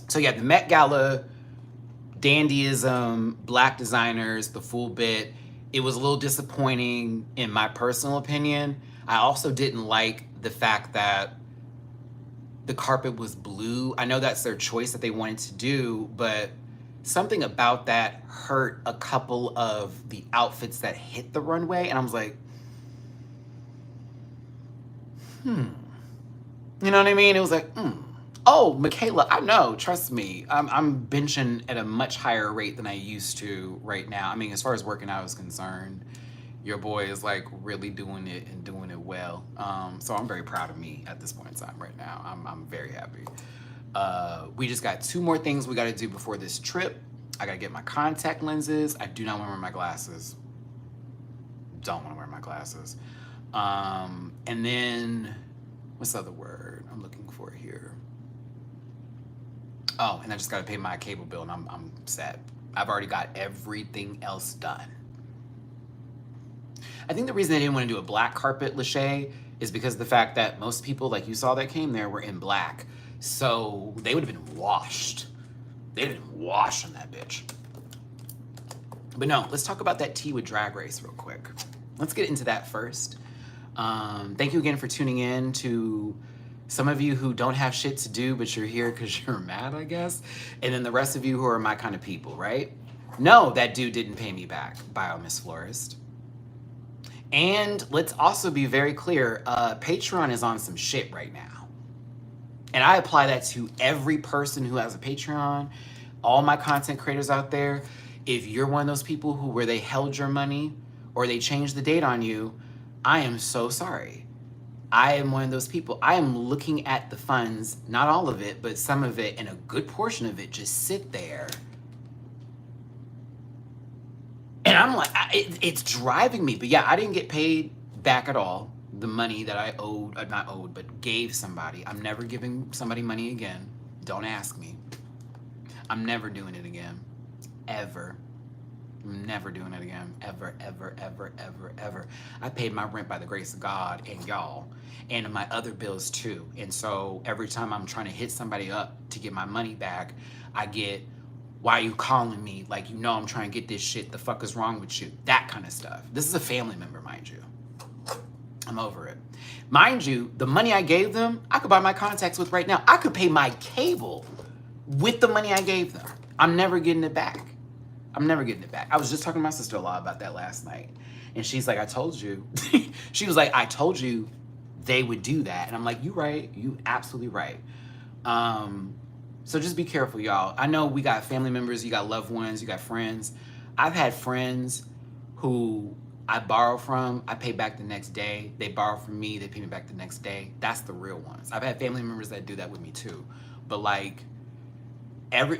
So yeah, the Met Gala, dandyism, black designers, the full bit. It was a little disappointing in my personal opinion. I also didn't like the fact that the carpet was blue. I know that's their choice that they wanted to do, but something about that hurt a couple of the outfits that hit the runway. And I was like, You know what I mean? It was like, Oh, Michaela, I know, trust me. I'm benching at a much higher rate than I used to right now. I mean, as far as working out is concerned, your boy is like really doing it and doing it well. So I'm very proud of me at this point in time right now. I'm very happy. We just got 2 more things we got to do before this trip. I got to get my contact lenses. I do not want to wear my glasses. Don't want to wear my glasses. And then, what's the other word I'm looking for here? Oh, and I just got to pay my cable bill, and I'm set. I've already got everything else done. I think the reason they didn't want to do a black carpet lache is because of the fact that most people, like you saw that came there, were in black. So they would have been washed. They'd have been washed on that bitch. But no, let's talk about that tea with Drag Race real quick. Let's get into that first. Thank you again for tuning in. To some of you who don't have shit to do, but you're here because you're mad, I guess. And then the rest of you who are my kind of people, right? No, that dude didn't pay me back, Bio Miss Florist. And let's also be very clear, Patreon is on some shit right now. And I apply that to every person who has a Patreon, all my content creators out there. If you're one of those people where they held your money or they changed the date on you, I am so sorry. I am one of those people. I am looking at the funds, not all of it, but some of it, and a good portion of it just sit there. And I'm like, it's driving me. But yeah, I didn't get paid back at all. The money that I owed, not owed, but gave somebody. I'm never giving somebody money again. Don't ask me. I'm never doing it again. Ever. I'm never doing it again. Ever, ever, ever, ever, ever. I paid my rent by the grace of God and y'all, and my other bills too. And so every time I'm trying to hit somebody up to get my money back, I get Why are you calling me? Like, you know I'm trying to get this shit. The fuck is wrong with you? That kind of stuff. This is a family member, mind you. I'm over it. Mind you, the money I gave them, I could buy my contacts with right now. I could pay my cable with the money I gave them. I'm never getting it back. I'm never getting it back. I was just talking to my sister-in-law about that last night. And she's like, I told you. She was like, I told you they would do that. And I'm like, you right. You absolutely right. So just be careful, y'all. I know we got family members, you got loved ones, you got friends. I've had friends who I borrow from, I pay back the next day. They borrow from me, they pay me back the next day. That's the real ones. I've had family members that do that with me too. But like,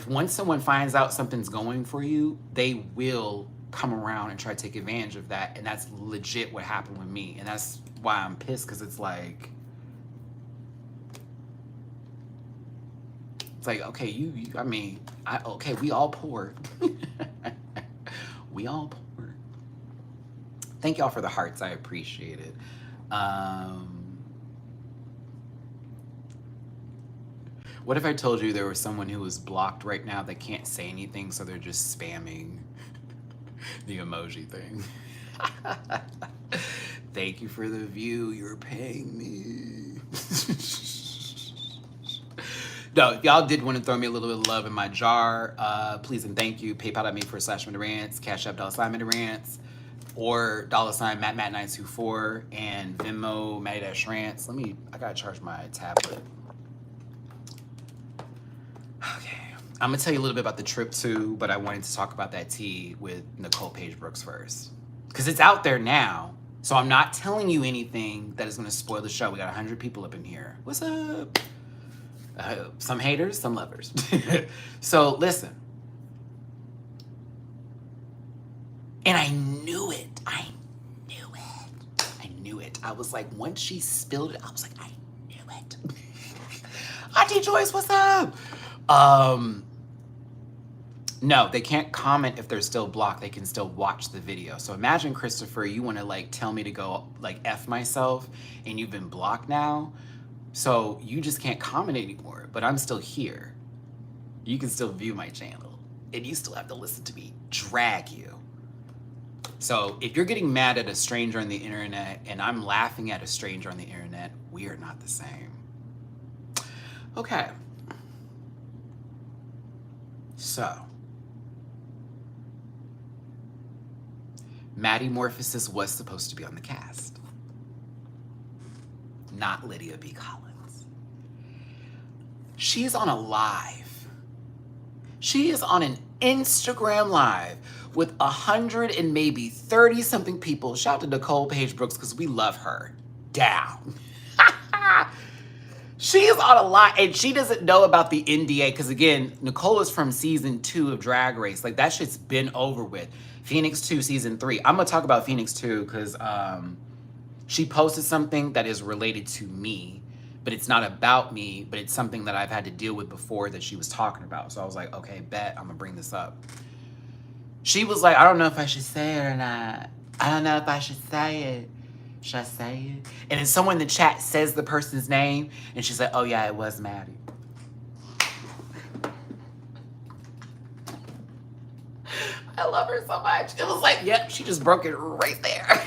once someone finds out something's going for you, they will come around and try to take advantage of that. And that's legit what happened with me. And that's why I'm pissed, because it's like, okay, okay, we all poor. We all poor. Thank y'all for the hearts. I appreciate it. What if I told you there was someone who was blocked right now that can't say anything, so they're just spamming the emoji thing? Thank you for the view. You're paying me. No, if y'all did want to throw me a little bit of love in my jar, please and thank you. PayPal.me/MattyRants, Cash App $MattyRants, or $Matt924, and Venmo Matty-Rants. I gotta charge my tablet. Okay, I'm gonna tell you a little bit about the trip too, but I wanted to talk about that tea with Nicole Paige Brooks first, because it's out there now. So I'm not telling you anything that is gonna spoil the show. We got 100 people up in here. What's up? Some haters, some lovers. So listen. And I knew it. I knew it. I was like, once she spilled it, I was like, I knew it. Auntie Joyce, what's up? No, they can't comment if they're still blocked. They can still watch the video. So imagine, Christopher, you want to like tell me to go like F myself, and you've been blocked now. So you just can't comment anymore, but I'm still here. You can still view my channel, and you still have to listen to me drag you. So if you're getting mad at a stranger on the internet and I'm laughing at a stranger on the internet, we are not the same. Okay. So, Matty-Morphosis was supposed to be on the cast. Not Lydia B. Collins. She's on a live. She is on an Instagram live with 100 and maybe 30 something people. Shout out to Nicole Paige Brooks, because we love her. Down. She is on a live, and she doesn't know about the NDA, because again, Nicole is from season 2 of Drag Race. Like, that shit's been over with. Phoenix 2 season 3. I'm gonna talk about Phoenix 2 because she posted something that is related to me, but it's not about me, but it's something that I've had to deal with before that she was talking about. So I was like, okay, bet, I'm gonna bring this up. She was like, I don't know if I should say it or not. I don't know if I should say it. Should I say it? And then someone in the chat says the person's name, and she's like, oh yeah, it was Maddie. I love her so much. It was like, yep, she just broke it right there.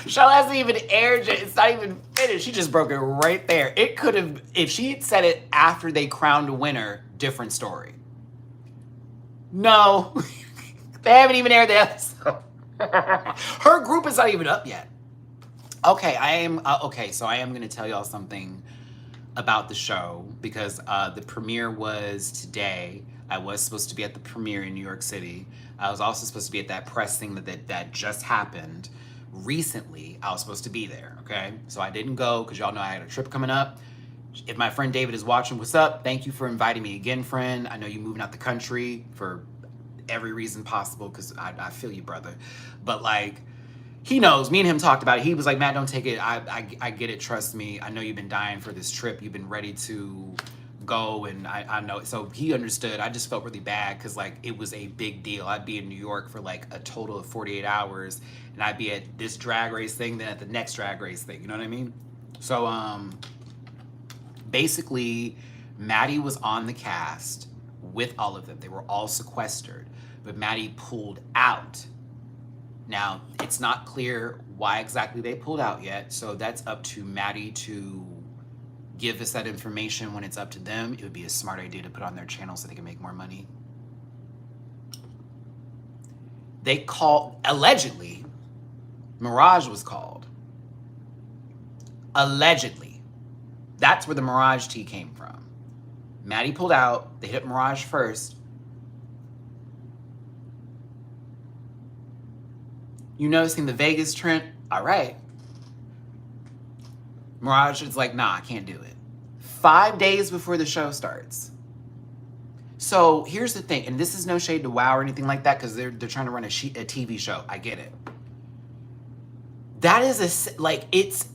Show hasn't even aired yet. It's not even finished. She just broke it right there. It could have, if she had said it after they crowned a winner, different story. No, they haven't even aired the episode. Her group is not even up yet. Okay, so I am going to tell y'all something about the show, because the premiere was today. I was supposed to be at the premiere in New York City. I was also supposed to be at that press thing that just happened recently. I was supposed to be there, okay? So I didn't go because y'all know I had a trip coming up. If my friend David is watching, what's up? Thank you for inviting me again, friend. I know you're moving out the country for every reason possible, because I feel you, brother. But like, he knows. Me and him talked about it. He was like, Matt, don't take it. I get it. Trust me. I know you've been dying for this trip. You've been ready to go, and I know. So he understood. I just felt really bad because like it was a big deal. I'd be in New York for like a total of 48 hours, and I'd be at this drag race thing, then at the next drag race thing. You know what I mean? So basically, Maddie was on the cast with all of them. They were all sequestered, but Matty pulled out. Now, it's not clear why exactly they pulled out yet, so that's up to Matty to give us that information when it's up to them. It would be a smart idea to put on their channel so they can make more money. They called, allegedly, Mirage was called. Allegedly. That's where the Mirage tea came from. Matty pulled out. They hit Mirage first. You noticing the Vegas trend? All right. Mirage is like, nah, I can't do it. 5 days before the show starts. So here's the thing, and this is no shade to WoW or anything like that, because they're trying to run a TV show. I get it. That is it's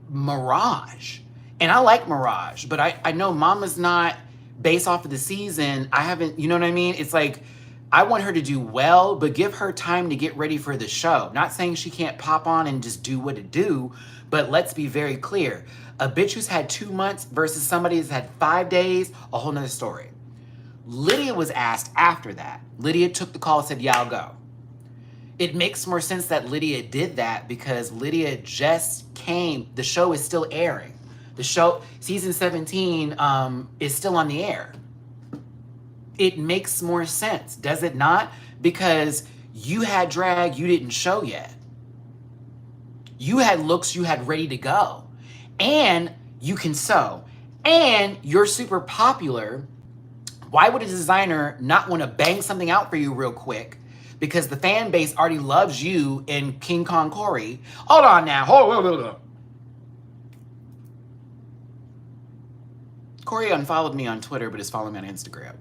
Mirage. And I like Mirage, but I know Mama's not based off of the season. I haven't, you know what I mean? It's like, I want her to do well, but give her time to get ready for the show. Not saying she can't pop on and just do what it do, but let's be very clear. A bitch who's had 2 months versus somebody who's had 5 days, a whole nother story. Lydia was asked after that. Lydia took the call and said, yeah, I'll go. It makes more sense that Lydia did that because Lydia just came. The show is still airing. The show, season 17, is still on the air. It makes more sense, does it not? Because you had drag you didn't show yet. You had looks you had ready to go. And you can sew. And you're super popular. Why would a designer not want to bang something out for you real quick? Because the fan base already loves you and King Kong Corey. Hold on now. Hold on. Corey unfollowed me on Twitter, but is following me on Instagram.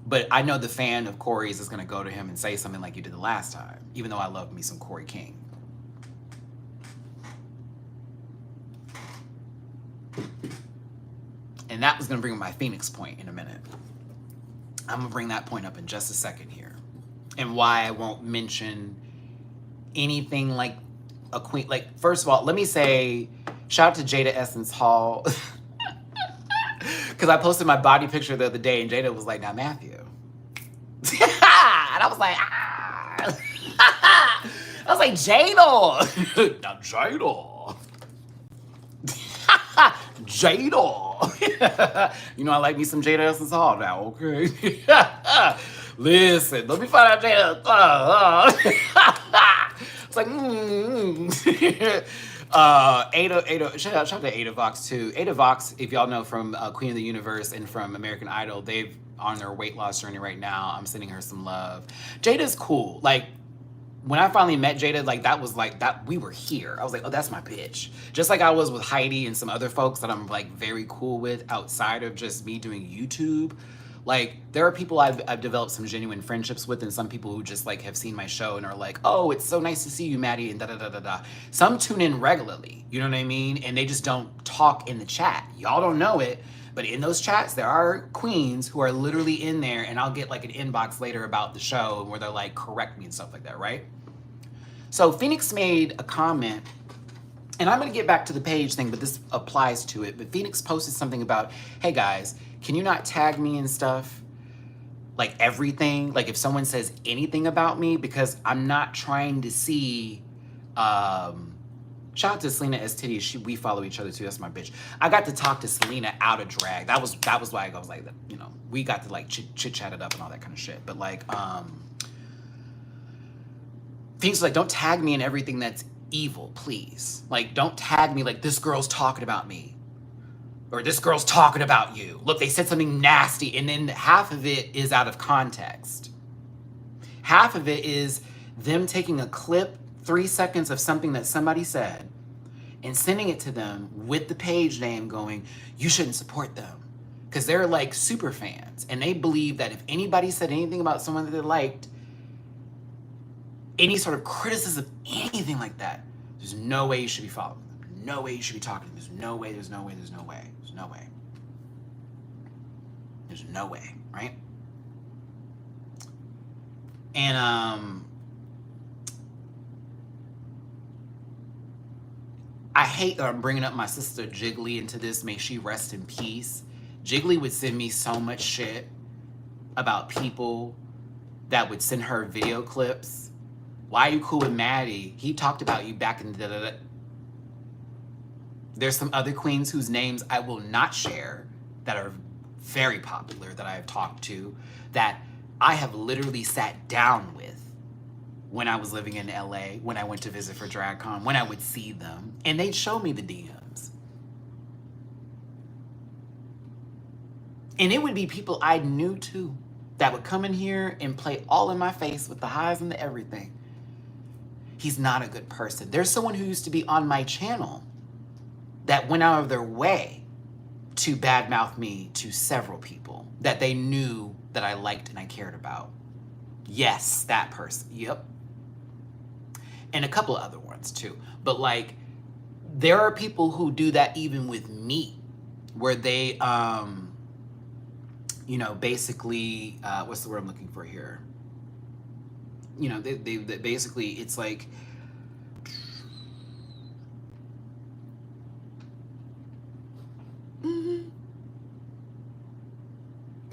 But I know the fan of Corey's is going to go to him and say something like you did the last time, even though I love me some Corey King. And that was going to bring up my Phoenix point in a minute. I'm going to bring that point up in just a second here. And why I won't mention anything like a queen. Like, first of all, let me say, shout out to Jada Essence Hall. Because I posted my body picture the other day and Jada was like, now Matthew. And I was like, ah. I was like, Jada. Now Jada. Jada. You know, I like me some Jada Essence Hall now, okay? Listen, let me find out Jada. It's like, Ada, shout out to Ada Vox too. Ada Vox, if y'all know from Queen of the Universe and from American Idol, they've on their weight loss journey right now. I'm sending her some love. Jada's cool. Like, when I finally met Jada, like that was like that we were here. I was like, oh, that's my bitch. Just like I was with Heidi and some other folks that I'm like very cool with outside of just me doing YouTube. Like, there are people I've developed some genuine friendships with, and some people who just like have seen my show and are like, oh, it's so nice to see you, Matty, and da-da-da-da-da. Some tune in regularly, you know what I mean? And they just don't talk in the chat. Y'all don't know it, but in those chats, there are queens who are literally in there, and I'll get like an inbox later about the show where they're like, correct me and stuff like that, right? So Phoenix made a comment, and I'm gonna get back to the page thing, but this applies to it. But Phoenix posted something about, hey guys, can you not tag me and stuff? Like everything, like if someone says anything about me, because I'm not trying to see, shout out to Selena S. Titty, we follow each other too, that's my bitch. I got to talk to Selena out of drag. That was why I was like, you know, we got to like chit chat it up and all that kind of shit. But like, Phoenix was like, don't tag me in everything that's evil, please. Like, don't tag me like this girl's talking about me. Or this girl's talking about you. Look, they said something nasty, and then half of it is out of context. Half of it is them taking a clip, 3 seconds of something that somebody said, and sending it to them with the page name going, you shouldn't support them. Because they're like super fans, and they believe that if anybody said anything about someone that they liked, any sort of criticism, anything like that, there's no way you should be following them. No way you should be talking to them. There's no way, there's no way, there's no way. There's no way. There's no way, right? And I hate that I'm bringing up my sister Jiggly into this. May she rest in peace. Jiggly would send me so much shit. about people that would send her video clips. Why are you cool with Matty? He talked about you back in the... There's some other queens whose names I will not share that are very popular that I have talked to, that I have literally sat down with when I was living in LA, when I went to visit for DragCon, when I would see them, and they'd show me the DMs. And it would be people I knew too, that would come in here and play all in my face with the highs and the everything. He's not a good person. There's someone who used to be on my channel that went out of their way to badmouth me to several people that they knew that I liked and I cared about. Yes, that person. Yep. And a couple of other ones too. But like, there are people who do that even with me, where they, you know, basically, what's the word I'm looking for here? You know, they basically, it's like,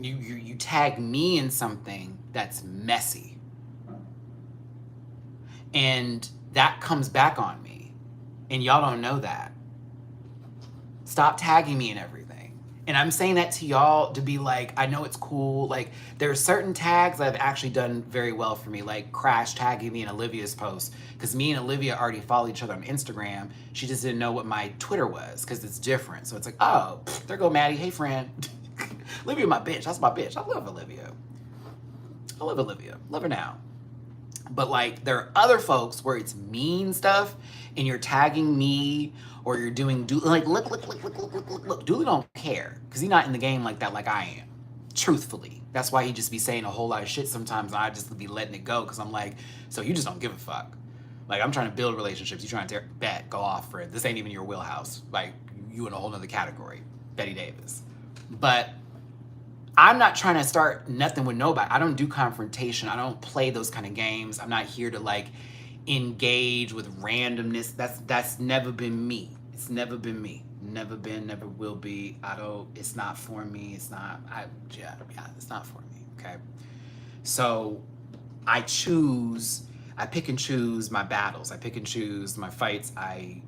you tag me in something that's messy, and that comes back on me, and y'all don't know that. Stop tagging me in everything. And I'm saying that to y'all to be like, I know it's cool. Like, there are certain tags that have actually done very well for me, like Crash tagging me in Olivia's post, because me and Olivia already follow each other on Instagram. She just didn't know what my Twitter was, because it's different. So it's like, oh, there go Matty. Hey, friend. Olivia, my bitch. That's my bitch. I love Olivia. I love Olivia. Love her now. But like, there are other folks where it's mean stuff and you're tagging me, or you're doing, like, look. Dooley don't care, because he's not in the game like that like I am. Truthfully. That's why he just be saying a whole lot of shit sometimes, and I just be letting it go, because I'm like, so you just don't give a fuck. Like, I'm trying to build relationships. You trying to bet, go off for it. This ain't even your wheelhouse. Like, you in a whole nother category. Betty Davis. But I'm not trying to start nothing with nobody. I don't do confrontation. I don't play those kind of games. I'm not here to like engage with randomness. That's never been me. It's never been me. Never been, never will be. It's not for me. It's not, yeah, it's not for me, okay? So I pick and choose my battles. I pick and choose my fights. I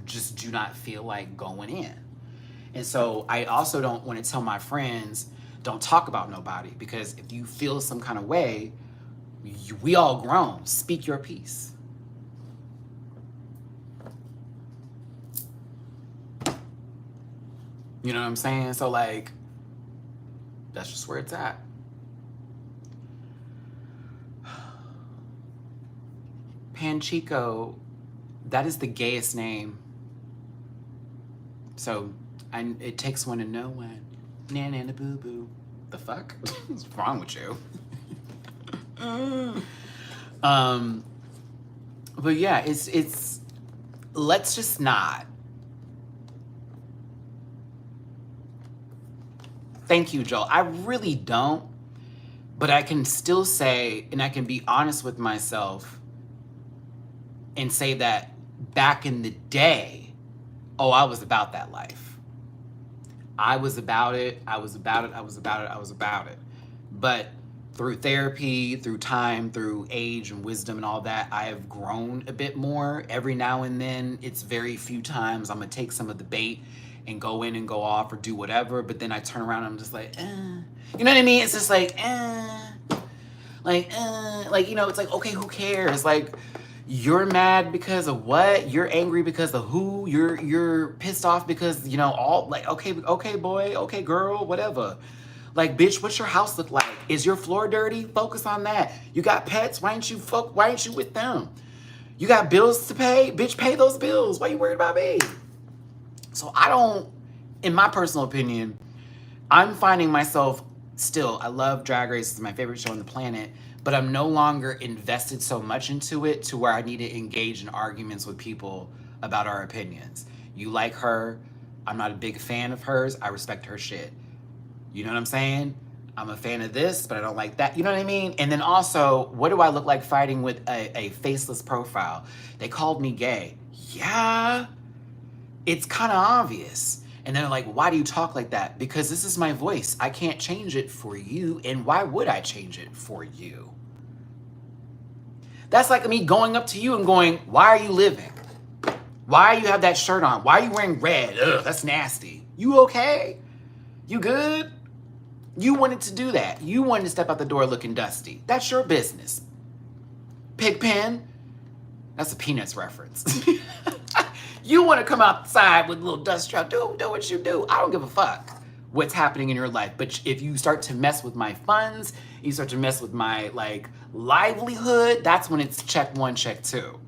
just do not feel like going in. And so I also don't want to tell my friends, don't talk about nobody, because if you feel some kind of way, we all grown. Speak your piece. You know what I'm saying? So like, that's just where it's at. Panchico, that is the gayest name. So it takes one to know one. Nana boo boo. The fuck? What's wrong with you? But yeah, it's let's just not. Thank you, Joel. I really don't, but I can still say, and I can be honest with myself and say that back in the day, oh, I was about that life. I was about it. But through therapy, through time, through age and wisdom and all that, I have grown a bit more. Every now and then, it's very few times I'm gonna take some of the bait and go in and go off or do whatever, but then I turn around and I'm just like, You know what I mean? It's just like, like, you know, it's like, okay, who cares? Like, you're mad because of what? You're angry because of who? You're pissed off because, you know, all, like, okay boy, okay girl, whatever. Like, bitch, what's your house look like? Is your floor dirty? Focus on that. You got pets? Why ain't you with them? You got bills to pay? Bitch, pay those bills. Why you worried about me? So I don't, in my personal opinion, I'm finding myself still, I love Drag Race, it's my favorite show on the planet, but I'm no longer invested so much into it to where I need to engage in arguments with people about our opinions. You like her, I'm not a big fan of hers, I respect her shit. You know what I'm saying? I'm a fan of this, but I don't like that. You know what I mean? And then also, what do I look like fighting with a faceless profile? They called me gay. Yeah, it's kind of obvious. And they're like, why do you talk like that? Because this is my voice. I can't change it for you. And why would I change it for you? That's like me going up to you and going, why are you living? Why you have that shirt on? Why are you wearing red? Ugh, that's nasty. You okay? You good? You wanted to do that. You wanted to step out the door looking dusty. That's your business. Pigpen. That's a Peanuts reference. You want to come outside with a little dust trap, do what you do. I don't give a fuck what's happening in your life. But if you start to mess with my funds, you start to mess with my like livelihood, that's when it's check one, check two.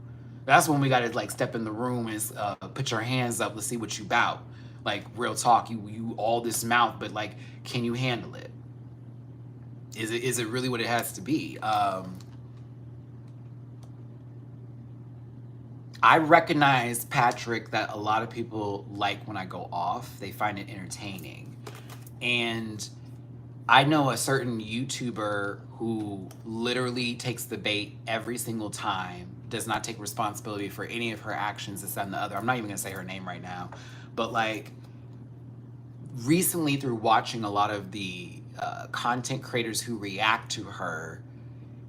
That's when we got to like step in the room and put your hands up. Let's see what you bout. Like real talk, you all this mouth, but like, can you handle it? Is it really what it has to be? I recognize, Patrick, that a lot of people like when I go off. They find it entertaining. And I know a certain YouTuber who literally takes the bait every single time, does not take responsibility for any of her actions, this, that, and the other. I'm not even gonna say her name right now. But like, recently through watching a lot of the content creators who react to her,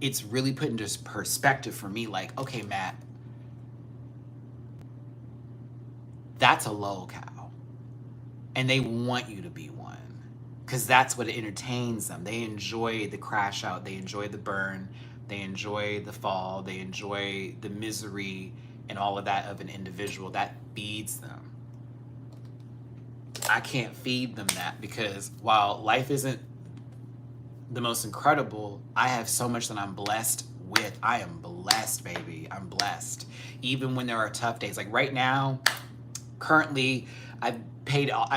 it's really put into perspective for me, like, okay, Matt, that's a lol cow. And they want you to be one. Because that's what entertains them. They enjoy the crash out. They enjoy the burn. They enjoy the fall. They enjoy the misery and all of that of an individual. That feeds them. I can't feed them that because while life isn't the most incredible, I have so much that I'm blessed with. I am blessed, baby. I'm blessed. Even when there are tough days. Like right now, currently, I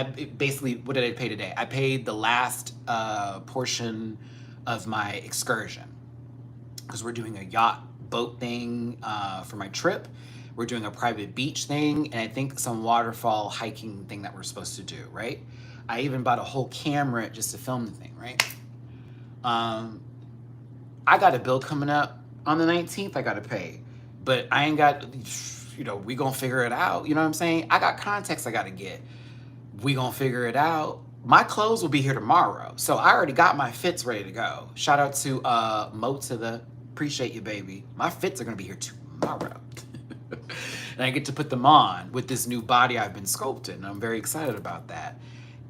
basically, what did I pay today? I paid the last portion of my excursion because we're doing a yacht boat thing for my trip. We're doing a private beach thing, and I think some waterfall hiking thing that we're supposed to do, right? I even bought a whole camera just to film the thing, right? I got a bill coming up on the 19th I got to pay, but I ain't got, you know, we gonna figure it out. You know what I'm saying? I got contacts I got to get. We gonna figure it out. My clothes will be here tomorrow, so I already got my fits ready to go. Shout out to Mo to the, appreciate you, baby. My fits are gonna be here tomorrow. And I get to put them on with this new body I've been sculpting. And I'm very excited about that.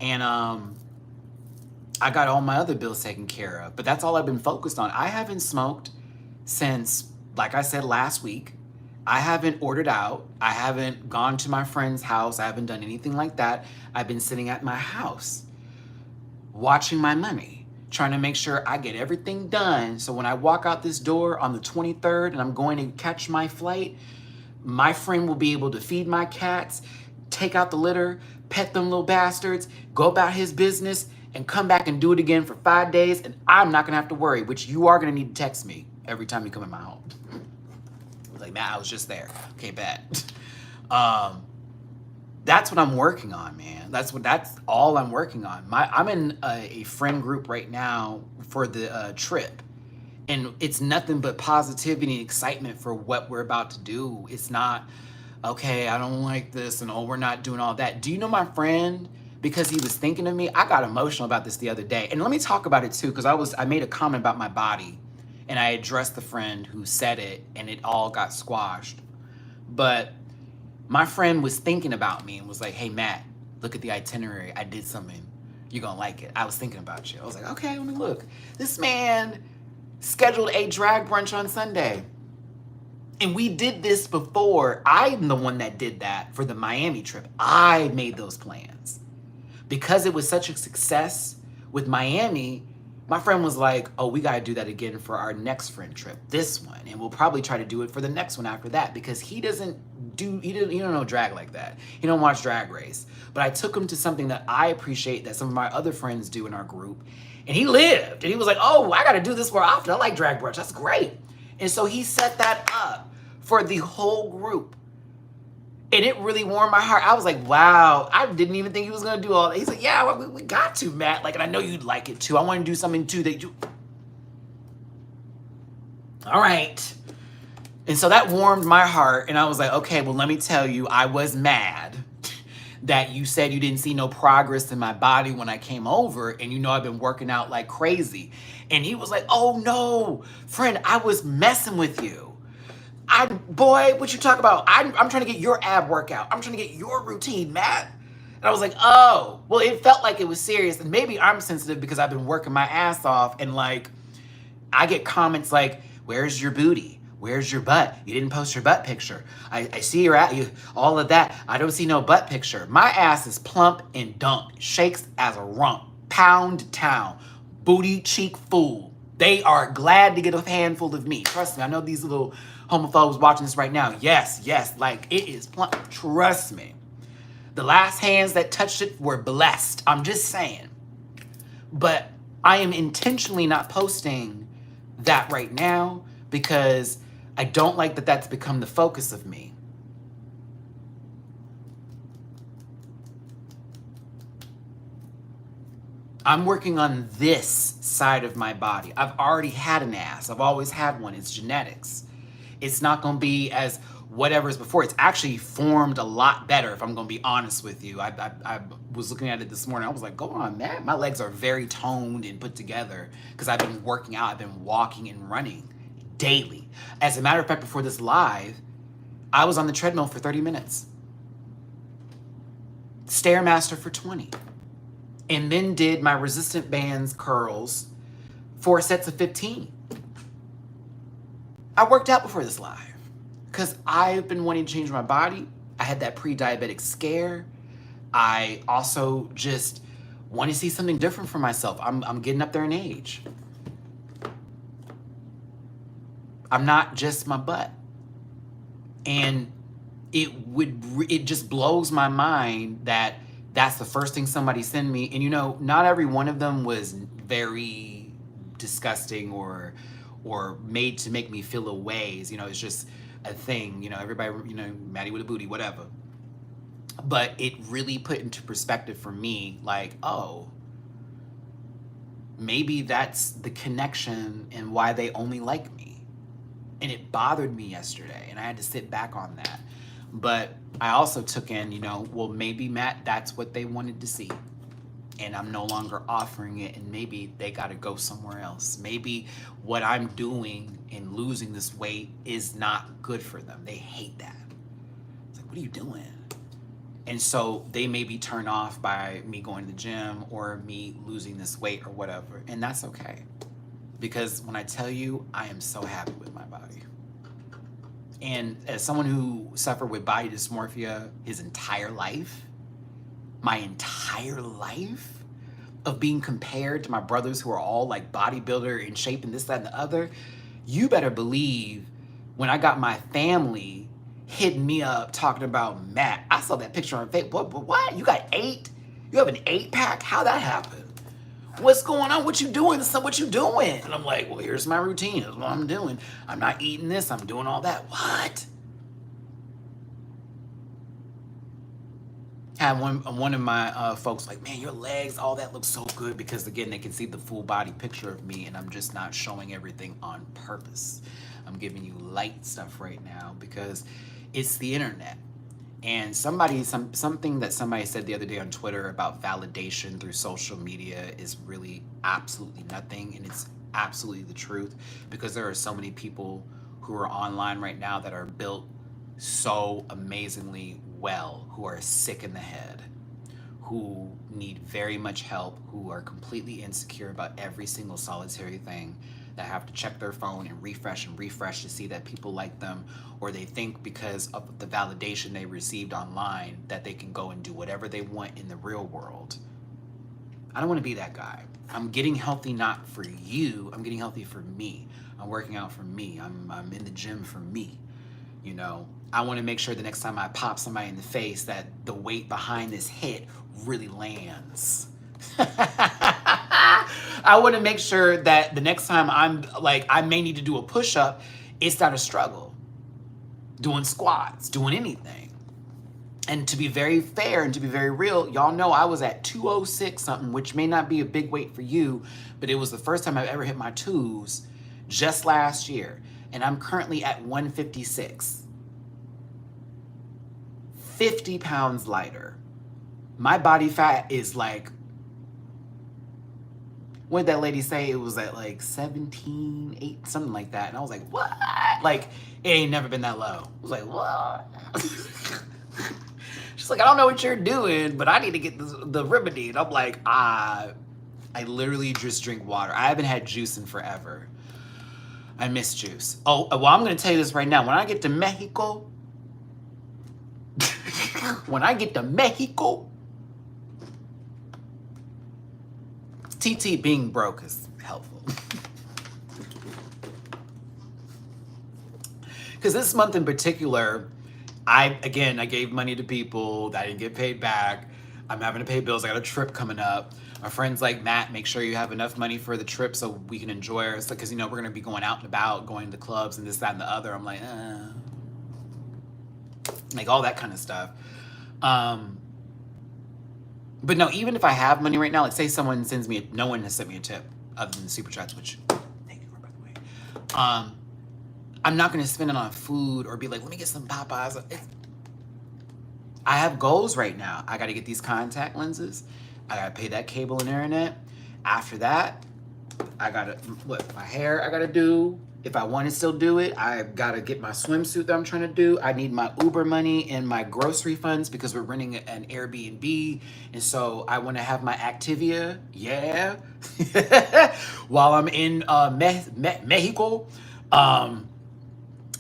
And I got all my other bills taken care of, but that's all I've been focused on. I haven't smoked since, like I said, last week. I haven't ordered out. I haven't gone to my friend's house. I haven't done anything like that. I've been sitting at my house, watching my money, trying to make sure I get everything done. So when I walk out this door on the 23rd and I'm going to catch my flight, my friend will be able to feed my cats, take out the litter, pet them little bastards, go about his business, and come back and do it again for 5 days, and I'm not gonna have to worry, which you are gonna need to text me every time you come in my home. Like, Matt, I was just there. Okay, bet. That's what I'm working on, man. That's all I'm working on. I'm in a friend group right now for the trip. And it's nothing but positivity and excitement for what we're about to do. It's not, okay, I don't like this, and oh, we're not doing all that. Do you know my friend, because he was thinking of me, I got emotional about this the other day. And let me talk about it too, because I made a comment about my body, and I addressed the friend who said it, and it all got squashed. But my friend was thinking about me and was like, hey, Matt, look at the itinerary. I did something. You're going to like it. I was thinking about you. I was like, okay, let me look. This man scheduled a drag brunch on Sunday. And we did this before. I'm the one that did that for the Miami trip. I made those plans. Because it was such a success with Miami, my friend was like, oh, we got to do that again for our next friend trip, this one. And we'll probably try to do it for the next one after that, because he don't know drag like that. He don't watch Drag Race. But I took him to something that I appreciate that some of my other friends do in our group. And he lived, and he was like, oh, I got to do this more often. I like drag brunch. That's great. And so he set that up for the whole group. And it really warmed my heart. I was like, wow, I didn't even think he was going to do all that. He's like, yeah, we got to, Matt. Like, and I know you'd like it too. I want to do something too that you... All right. And so that warmed my heart. And I was like, okay, well, let me tell you, I was mad that you said you didn't see no progress in my body when I came over, and you know I've been working out like crazy. And he was like, oh no, friend, I was messing with you. Boy, what you talk about? I'm trying to get your ab workout. I'm trying to get your routine, Matt. And I was like, oh, well, it felt like it was serious. And maybe I'm sensitive because I've been working my ass off. And like, I get comments like, where's your booty? Where's your butt? You didn't post your butt picture. I see you're at you, all of that. I don't see no butt picture. My ass is plump and dumped, shakes as a rump, pound town, booty cheek fool. They are glad to get a handful of me. Trust me, I know these little homophobes watching this right now. Yes, like it is plump. Trust me. The last hands that touched it were blessed. I'm just saying. But I am intentionally not posting that right now because I don't like that that's become the focus of me. I'm working on this side of my body. I've already had an ass. I've always had one. It's genetics. It's not going to be as whatever's before. It's actually formed a lot better, if I'm going to be honest with you. I was looking at it this morning. I was like, go on, man. My legs are very toned and put together because I've been working out. I've been walking and running daily. As a matter of fact, before this live, I was on the treadmill for 30 minutes. Stairmaster for 20. And then did my resistant bands curls 4 sets of 15. I worked out before this live because I've been wanting to change my body. I had that pre-diabetic scare. I also just want to see something different for myself. I'm getting up there in age. I'm not just my butt. And it just blows my mind that that's the first thing somebody sent me. And you know, not every one of them was very disgusting or made to make me feel a ways. You know, it's just a thing. You know, everybody, you know, Matty with a booty, whatever. But it really put into perspective for me, like, oh, maybe that's the connection and why they only like me. And it bothered me yesterday, and I had to sit back on that. But I also took in, you know, well, maybe, Matt, that's what they wanted to see. And I'm no longer offering it, and maybe they got to go somewhere else. Maybe what I'm doing in losing this weight is not good for them. They hate that. It's like, what are you doing? And so they may be turned off by me going to the gym or me losing this weight or whatever. And that's okay. Because when I tell you, I am so happy with my body. And as someone who suffered with body dysmorphia his entire life, my entire life of being compared to my brothers who are all like bodybuilder in shape and this, that, and the other, you better believe when I got my family hitting me up talking about Matt, I saw that picture on Facebook. What? You got 8? You have an 8-pack? How that happened? What's going on? What you doing? What you doing? And I'm like, well, here's my routine. Here's what I'm doing. I'm not eating this. I'm doing all that. What? Had one of my folks like, man, your legs, all that looks so good, because again, they can see the full body picture of me, and I'm just not showing everything on purpose. I'm giving you light stuff right now because it's the internet. And something that somebody said the other day on Twitter about validation through social media is really absolutely nothing, and it's absolutely the truth, because there are so many people who are online right now that are built so amazingly well, who are sick in the head, who need very much help, who are completely insecure about every single solitary thing, that have to check their phone and refresh to see that people like them, or they think because of the validation they received online that they can go and do whatever they want in the real world. I don't want to be that guy. I'm getting healthy not for you. I'm getting healthy for me. I'm working out for me. I'm in the gym for me. You know, I want to make sure the next time I pop somebody in the face that the weight behind this hit really lands. I want to make sure that the next time I'm like, I may need to do a push-up, it's not a struggle. Doing squats, doing anything. And to be very fair and to be very real, y'all know I was at 206 something, which may not be a big weight for you, but it was the first time I've ever hit my twos just last year. And I'm currently at 156. 50 pounds lighter. My body fat is like, what did that lady say? It was at like 17, 8, something like that. And I was like, what? Like, it ain't never been that low. I was like, what? She's like, I don't know what you're doing, but I need to get the remedy. And I'm like, I literally just drink water. I haven't had juice in forever. I miss juice. Oh, well, I'm going to tell you this right now. When I get to Mexico, TT being broke is helpful. Because this month in particular, I gave money to people that I didn't get paid back. I'm having to pay bills. I got a trip coming up. My friend's like, Matt, make sure you have enough money for the trip so we can enjoy ourselves. Because, you know, we're going to be going out and about, going to the clubs and this, that, and the other. I'm like, like all that kind of stuff. But no, even if I have money right now, like say someone sends me, no one has sent me a tip other than the super chats, which thank you for, by the way. I'm not going to spend it on food or be like, let me get some Popeyes. I have goals right now. I got to get these contact lenses. I got to pay that cable and internet. After that, I got to, my hair I got to do. If I want to still do it, I got to get my swimsuit that I'm trying to do. I need my Uber money and my grocery funds because we're renting an Airbnb. And so I want to have my Activia, yeah, while I'm in Mexico.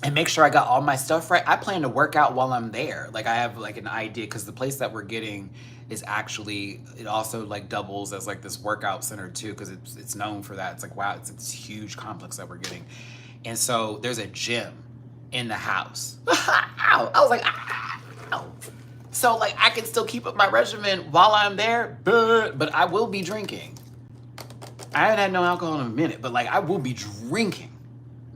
And make sure I got all my stuff right. I plan to work out while I'm there. Like I have like an idea because the place that we're getting is actually, it also like doubles as like this workout center too because it's known for that. It's like, wow, it's this huge complex that we're getting. And so there's a gym in the house. Ow. I was like, ow. So like I can still keep up my regimen while I'm there, but I will be drinking. I haven't had no alcohol in a minute, but like I will be drinking.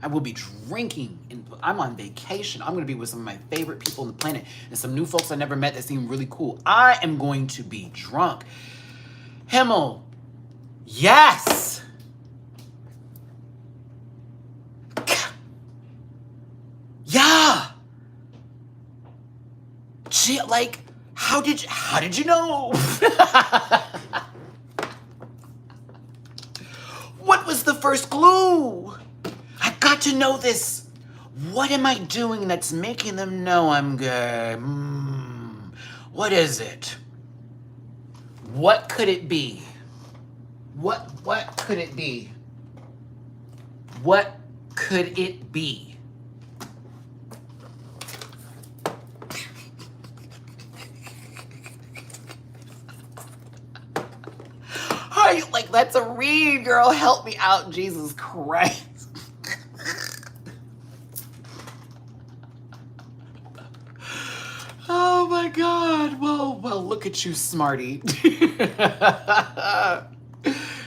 And I'm on vacation. I'm going to be with some of my favorite people on the planet and some new folks I never met that seem really cool. I am going to be drunk. Himmel. Yes. Yeah. Gee, like, how did you know? What was the first clue? I got to know this. What am I doing that's making them know I'm good? What is it? What could it be? What could it be? What could it be? Are you like, that's a read, girl. Help me out, Jesus Christ. Oh my God. Well, look at you, smarty.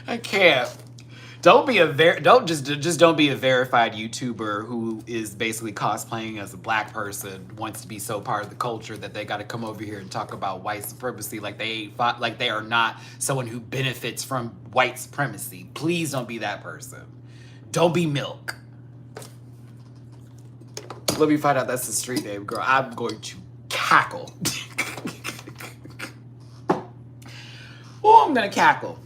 I can't. Don't be don't be a verified YouTuber who is basically cosplaying as a black person, wants to be so part of the culture that they got to come over here and talk about white supremacy like they are not someone who benefits from white supremacy. Please don't be that person. Don't be Milk. Let me find out that's the street name, girl. I'm going to cackle. Oh, I'm gonna cackle.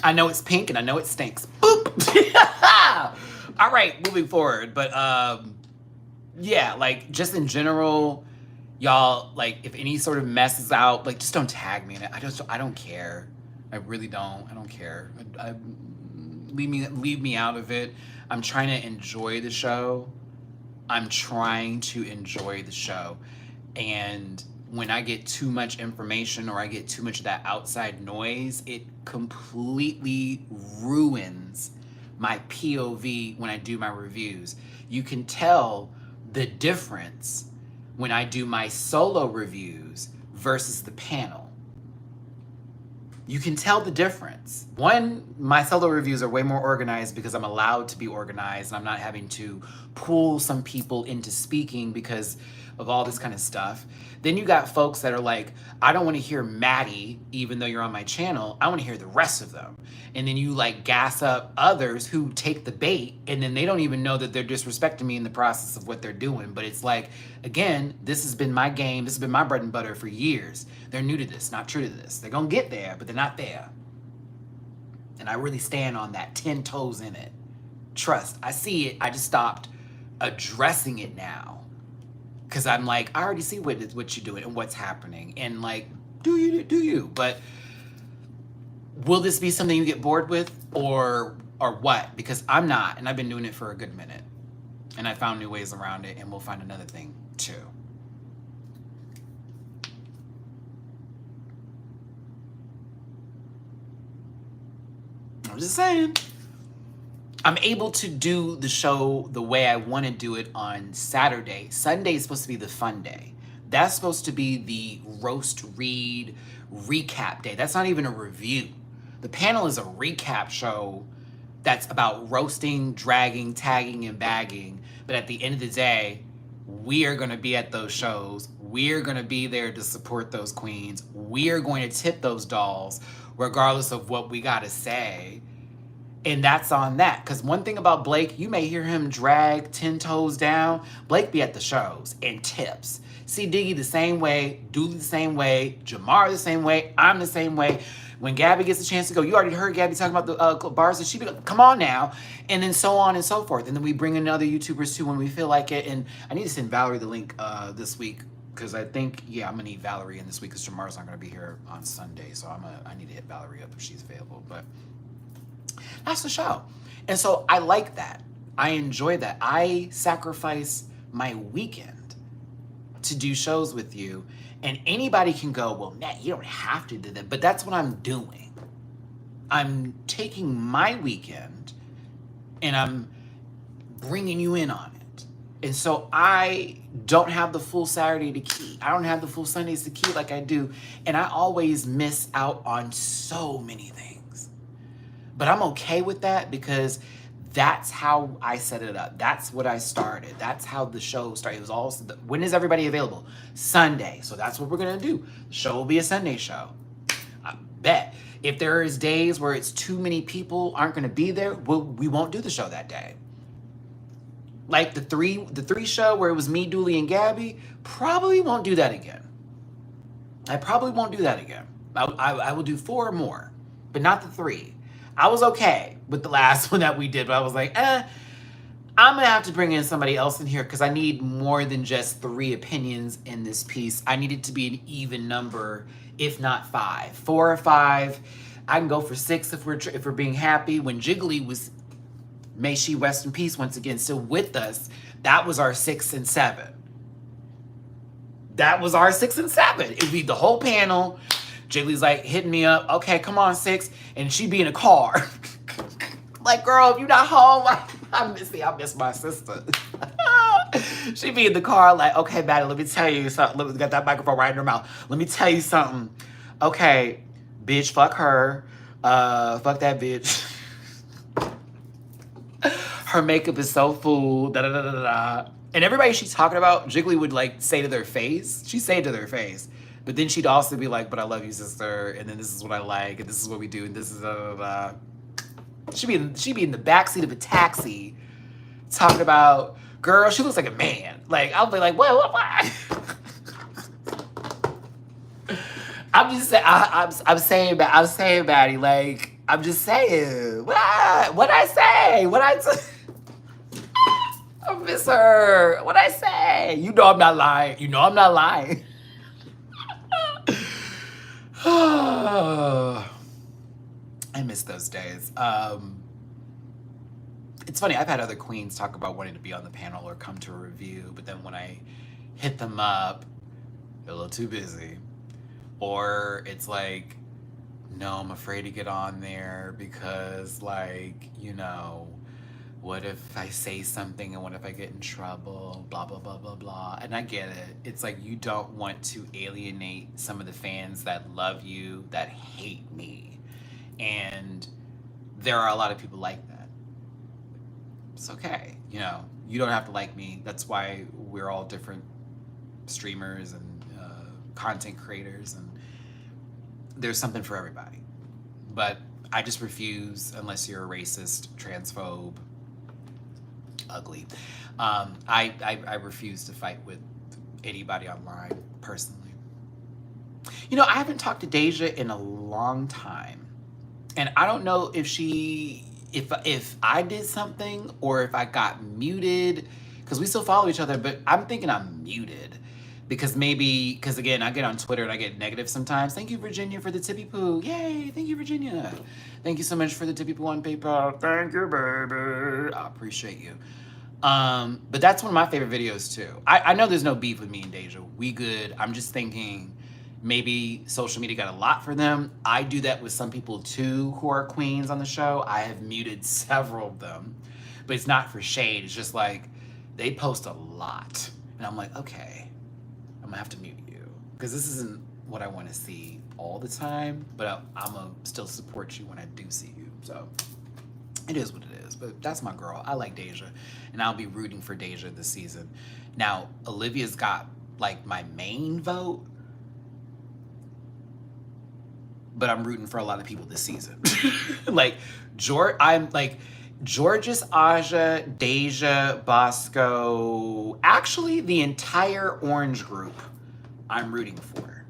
I know it's pink and I know it stinks. Boop. All right, moving forward. But yeah, like just in general, y'all, like if any sort of messes out, like just don't tag me in it. I don't care. I really don't. I don't care. Leave me out of it. I'm trying to enjoy the show. And when I get too much information or I get too much of that outside noise, it completely ruins my POV when I do my reviews. You can tell the difference when I do my solo reviews versus the panel. You can tell the difference. One, my solo reviews are way more organized because I'm allowed to be organized and I'm not having to pull some people into speaking because of all this kind of stuff. Then you got folks that are like, I don't want to hear Matty, even though you're on my channel. I want to hear the rest of them. And then you like gas up others who take the bait, and then they don't even know that they're disrespecting me in the process of what they're doing. But it's like, again, this has been my game. This has been my bread and butter for years. They're new to this, not true to this. They're going to get there, but they're not there. And I really stand on that, 10 toes in it. Trust, I see it. I just stopped addressing it now. Because I'm like, I already see what you're doing and what's happening. And like, do you? But will this be something you get bored with or what? Because I'm not, and I've been doing it for a good minute. And I found new ways around it, and we'll find another thing too. I'm just saying. I'm able to do the show the way I want to do it on Saturday. Sunday is supposed to be the fun day. That's supposed to be the roast read recap day. That's not even a review. The panel is a recap show that's about roasting, dragging, tagging, and bagging. But at the end of the day, we are going to be at those shows. We're going to be there to support those queens. We are going to tip those dolls, regardless of what we got to say. And that's on that. Because one thing about Blake, you may hear him drag 10 toes down. Blake be at the shows and tips. See Diggy the same way, Dooley the same way, Jamar the same way, I'm the same way. When Gabby gets a chance to go, you already heard Gabby talking about the bars that she be like, come on now. And then so on and so forth. And then we bring in other YouTubers too when we feel like it. And I need to send Valerie the link this week. Because I think, yeah, I'm going to need Valerie in this week because Jamar's not going to be here on Sunday. So I need to hit Valerie up if she's available. But that's the show. And so I like that. I enjoy that. I sacrifice my weekend to do shows with you. And anybody can go, well, Nat, you don't have to do that. But that's what I'm doing. I'm taking my weekend and I'm bringing you in on it. And so I don't have the full Saturday to key. I don't have the full Sundays to key like I do. And I always miss out on so many things. But I'm okay with that because that's how I set it up. That's what I started. That's how the show started. It was all, when is everybody available? Sunday. So that's what we're going to do. The show will be a Sunday show. I bet. If there is days where it's too many people aren't going to be there, we won't do the show that day. Like the three show where it was me, Dooley, and Gabby, probably won't do that again. I probably won't do that again. I will do 4 or more, but not the 3. I was okay with the last one that we did, but I was like, I'm going to have to bring in somebody else in here because I need more than just 3 opinions in this piece. I need it to be an even number, if not 5. 4 or 5. I can go for 6 if we're being happy. When Jiggly was, may she rest in peace once again, still with us, that was our 6 and 7. That was our 6 and 7. It'd be the whole panel. Jiggly's like hitting me up. Okay, come on, 6. And she'd be in a car. Like, girl, if you're not home, I miss my sister. She'd be in the car like, okay, Matty, let me tell you something. Look, got that microphone right in her mouth. Let me tell you something. Okay, bitch, fuck her. Fuck that bitch. Her makeup is so full. Da da da da da. And everybody she's talking about, Jiggly would like say to their face. She'd say it to their face. But then she'd also be like, but I love you, sister. And then this is what I like. And this is what we do. And this is da da da. She'd be in the backseat of a taxi talking about, girl, she looks like a man. Like, I'll be like, what? I'm just saying, I'm saying, Matty, like, I'm just saying, what I say? I miss her. What I say? You know I'm not lying. I miss those days. It's funny, I've had other queens talk about wanting to be on the panel or come to a review, but then when I hit them up, they're a little too busy. Or it's like, no, I'm afraid to get on there because, like, you know, what if I say something and what if I get in trouble, blah, blah, blah, blah, blah. And I get it. It's like you don't want to alienate some of the fans that love you, that hate me. And there are a lot of people like that. It's okay. You know, you don't have to like me. That's why we're all different streamers and content creators, and there's something for everybody. But I just refuse, unless you're a racist, transphobe, ugly. I refuse to fight with anybody online personally. You know, I haven't talked to Deja in a long time, and I don't know if if I did something or if I got muted, because we still follow each other, but I'm thinking I'm muted. Because again, I get on Twitter and I get negative sometimes. Thank you, Virginia, for the tippy poo. Yay, thank you, Virginia. Thank you so much for the tippy poo on PayPal. Thank you, baby. I appreciate you. But that's one of my favorite videos too. I know there's no beef with me and Deja. We good. I'm just thinking maybe social media got a lot for them. I do that with some people too who are queens on the show. I have muted several of them, but it's not for shade. It's just like they post a lot. And I'm like, okay, I'm gonna have to mute you because this isn't what I want to see all the time, but I'm gonna still support you when I do see you. So it is what it is, but that's my girl. I like Deja, and I'll be rooting for Deja this season. Now, Olivia's got like my main vote, but I'm rooting for a lot of people this season. Like I'm like Georges, Aja, Deja, Bosco, actually the entire Orange group I'm rooting for.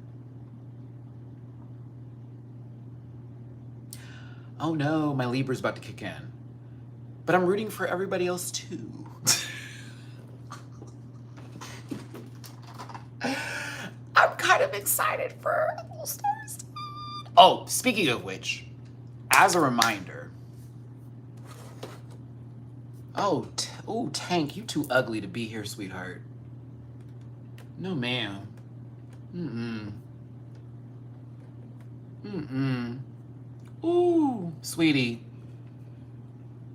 Oh no, my Libra's about to kick in. But I'm rooting for everybody else too. I'm kind of excited for All Stars. Oh, speaking of which, as a reminder, oh, Tank, you too ugly to be here, sweetheart. No, ma'am. Ooh, sweetie.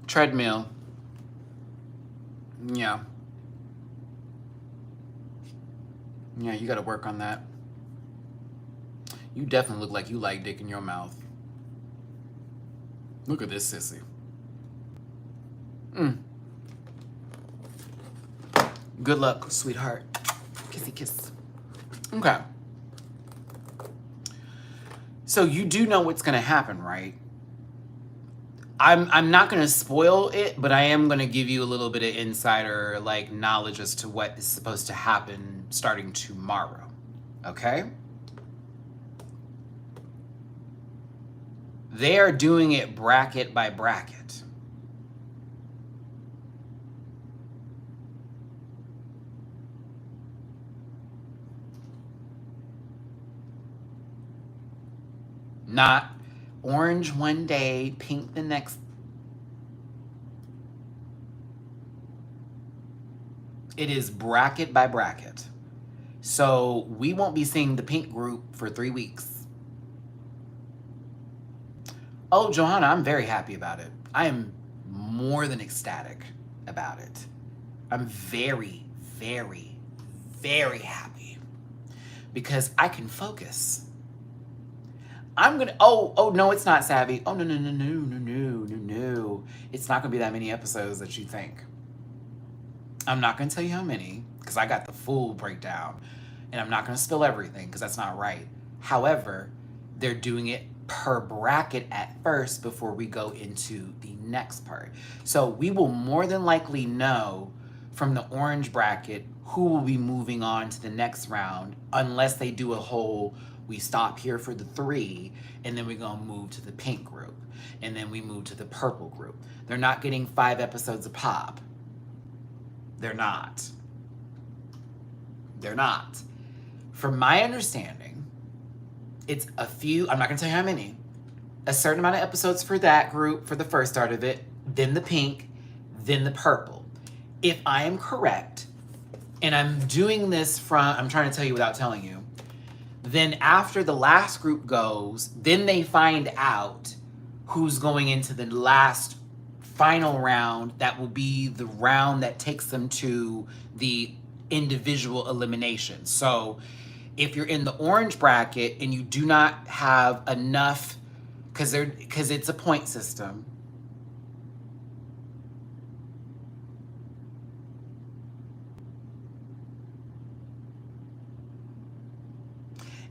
Treadmill. Yeah. Yeah, you gotta work on that. You definitely look like you like dick in your mouth. Look at this sissy. Good luck, sweetheart. Kissy kiss. Okay. So you do know what's gonna happen, right? I'm not gonna spoil it, but I am gonna give you a little bit of insider like knowledge as to what is supposed to happen starting tomorrow. Okay? They are doing it bracket by bracket. Not orange one day, pink the next. It is bracket by bracket. So we won't be seeing the pink group for 3 weeks. Oh, Johanna, I'm very happy about it. I am more than ecstatic about it. I'm very, very, very happy because I can focus. I'm gonna, oh, no, it's not, Savvy. Oh, no. It's not gonna be that many episodes that you think. I'm not gonna tell you how many because I got the full breakdown, and I'm not gonna spill everything because that's not right. However, they're doing it per bracket at first before we go into the next part. So we will more than likely know from the orange bracket who will be moving on to the next round, unless they do a whole, we stop here for the 3, and then we're gonna move to the pink group, and then we move to the purple group. They're not getting 5 episodes a pop. They're not. They're not. From my understanding, it's a few, I'm not gonna tell you how many, a certain amount of episodes for that group for the first start of it, then the pink, then the purple. If I am correct, and I'm doing this from, I'm trying to tell you without telling you, then after the last group goes, then they find out who's going into the last final round. That will be the round that takes them to the individual elimination. So if you're in the orange bracket and you do not have enough, because it's a point system.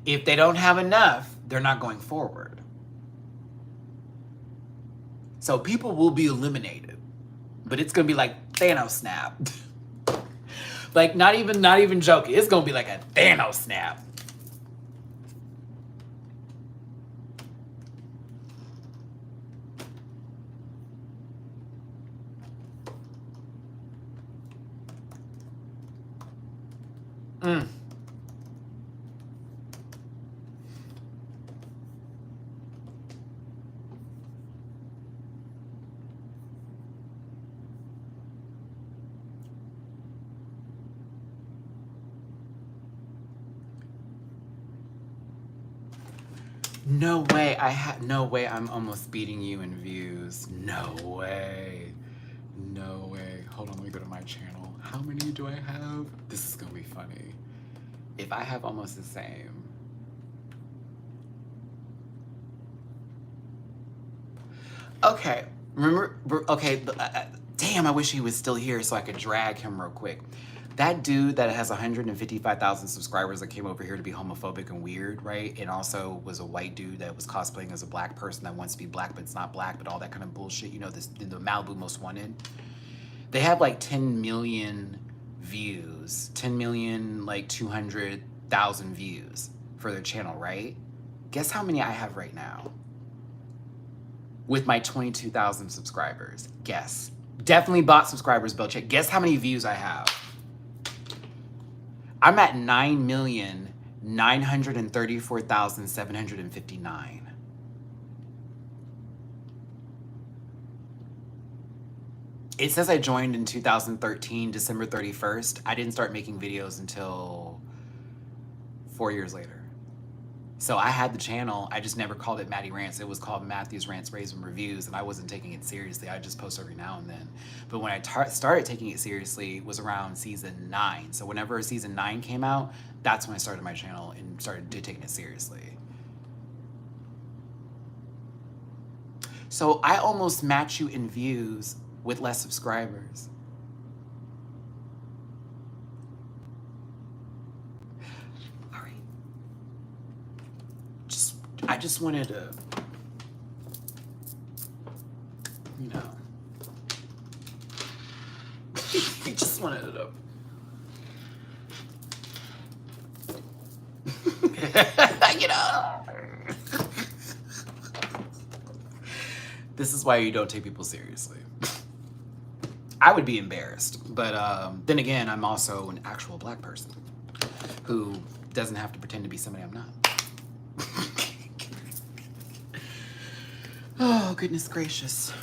If they don't have enough, they're not going forward. So people will be eliminated, but it's gonna be like Thanos snap. Like not even joking. It's gonna be like a Thanos snap. No way. No way. I'm almost beating you in views. No way. No way. Hold on, let me go to my channel. How many do I have? This is gonna be funny. If I have almost the same. Okay. Remember? Okay. Damn, I wish he was still here so I could drag him real quick. That dude that has 155,000 subscribers that came over here to be homophobic and weird, right? And also was a white dude that was cosplaying as a black person that wants to be black but it's not black, but all that kind of bullshit. You know, the Malibu Most Wanted. They have like 10 million views, 10 million, like 200,000 views for their channel, right? Guess how many I have right now? With my 22,000 subscribers. Guess. Definitely bought subscribers, Bell Check. Guess how many views I have? I'm at 9,934,759. It says I joined in 2013, December 31st. I didn't start making videos until 4 years later. So I had the channel, I just never called it Matty-Rants. It was called Matthew's Rants, Raves, and Reviews, and I wasn't taking it seriously. I just post every now and then. But when I started taking it seriously was around season 9. So whenever season 9 came out, that's when I started my channel and started taking it seriously. So I almost match you in views with less subscribers. All right. I just wanted to, you know, I just wanted to, you know. This is why you don't take people seriously. I would be embarrassed, but then again, I'm also an actual black person who doesn't have to pretend to be somebody I'm not. Oh, goodness gracious.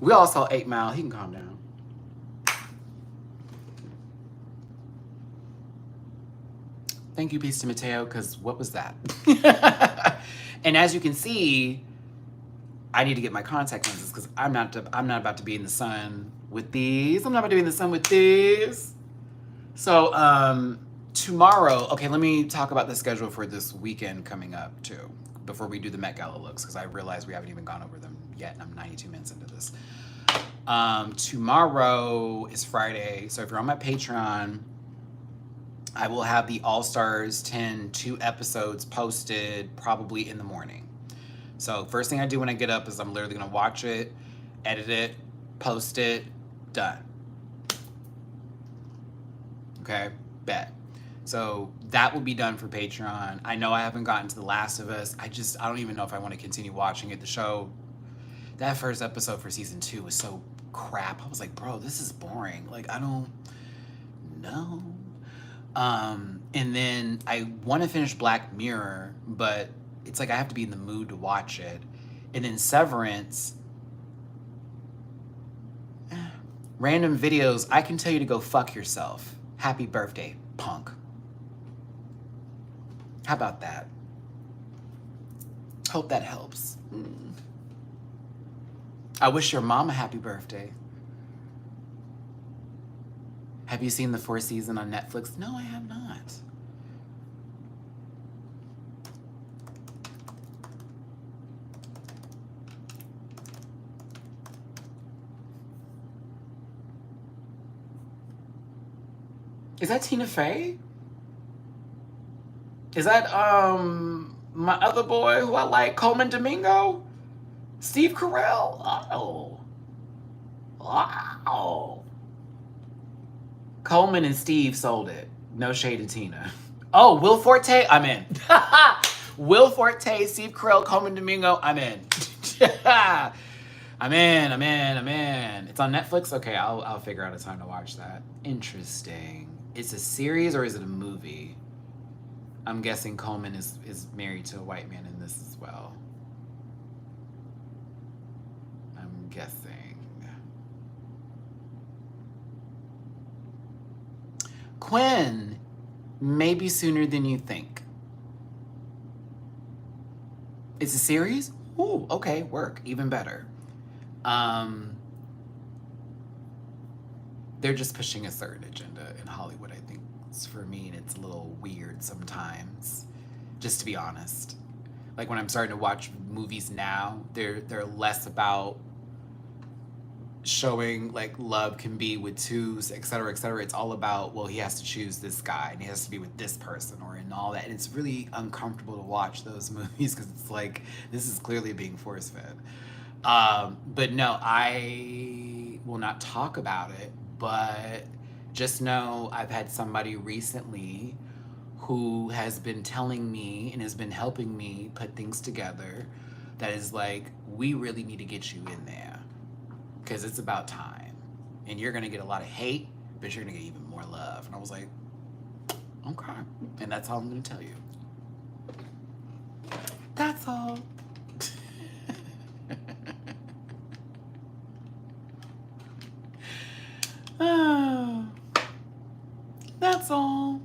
We all saw 8 Mile. He can calm down. Thank you, Peace to Mateo, because what was that? And as you can see, I need to get my contact lenses because I'm not about to be in the sun with these. I'm not about to be in the sun with these. So tomorrow, okay, let me talk about the schedule for this weekend coming up too, before we do the Met Gala looks, because I realize we haven't even gone over them yet, and I'm 92 minutes into this. Tomorrow is Friday, so if you're on my Patreon, I will have the All Stars 10 2 episodes posted probably in the morning. So first thing I do when I get up is I'm literally gonna watch it, edit it, post it, done. Okay, bet. So that will be done for Patreon. I know I haven't gotten to The Last of Us. I don't even know if I want to continue watching it. The show, that first episode for season 2 was so crap. I was like, bro, this is boring. Like, I don't know. And then I want to finish Black Mirror, but it's like I have to be in the mood to watch it. And then Severance, random videos, I can tell you to go fuck yourself. Happy birthday, punk. How about that? Hope that helps. I wish your mom a happy birthday. Have you seen the 4th season on Netflix? No, I have not. Is that Tina Fey? Is that my other boy who I like, Coleman Domingo? Steve Carell? Oh. Wow. Coleman and Steve sold it. No shade to Tina. Oh, Will Forte? I'm in. Will Forte, Steve Carell, Coleman Domingo? I'm in. I'm in. It's on Netflix? Okay, I'll figure out a time to watch that. Interesting. It's a series or is it a movie? I'm guessing Coleman is married to a white man in this as well. I'm guessing. Quinn, maybe sooner than you think. It's a series? Ooh, okay, work, even better. They're just pushing a certain agenda in Hollywood, I think. For me, and it's a little weird sometimes, just to be honest. Like when I'm starting to watch movies now, they're less about showing like love can be with twos, et cetera, et cetera. It's all about, well, he has to choose this guy and he has to be with this person or in all that. And it's really uncomfortable to watch those movies because it's like, this is clearly being force fed. But no, I will not talk about it, but just know I've had somebody recently who has been telling me and has been helping me put things together that is like, we really need to get you in there because it's about time. And you're going to get a lot of hate, but you're going to get even more love. And I was like, okay. And that's all I'm going to tell you. That's all. That's all.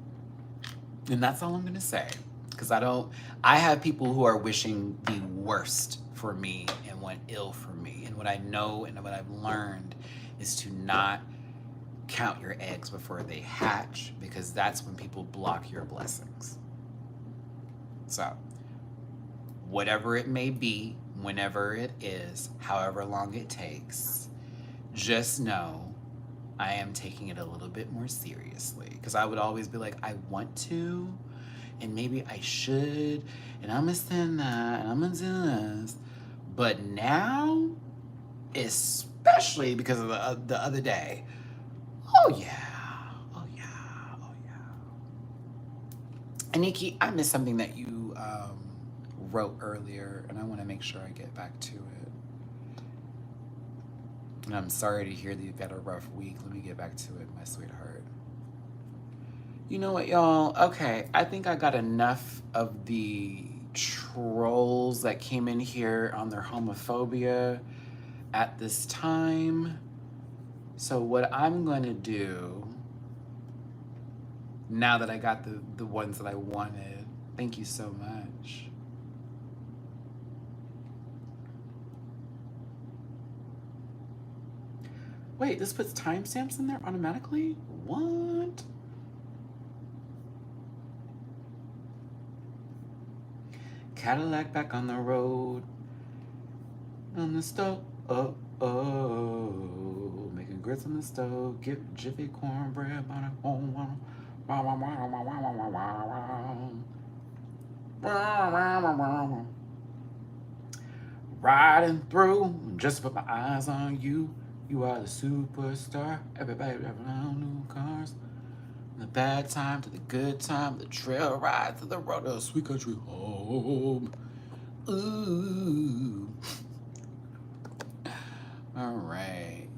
And that's all I'm going to say. Because I have people who are wishing the worst for me and want ill for me. And what I know and what I've learned is to not count your eggs before they hatch, because that's when people block your blessings. So, whatever it may be, whenever it is, however long it takes, just know I am taking it a little bit more seriously. Because I would always be like, I want to, and maybe I should, and I'm gonna send that, and I'm gonna do this. But now, especially because of the other day, oh yeah. Aniki, I missed something that you wrote earlier, and I want to make sure I get back to it. And I'm sorry to hear that you've had a rough week. Let me get back to it, my sweetheart. You know what, y'all? Okay, I think I got enough of the trolls that came in here on their homophobia at this time. So what I'm going to do, now that I got the ones that I wanted, thank you so much. Wait, this puts timestamps in there automatically? What? Cadillac back on the road. On the stove. Making grits on the stove. Get jiffy cornbread on a home. Riding through, just put my eyes on you. You are the superstar. Everybody driving on new cars. From the bad time to the good time, the trail ride to the road to the sweet country home. Ooh. All right.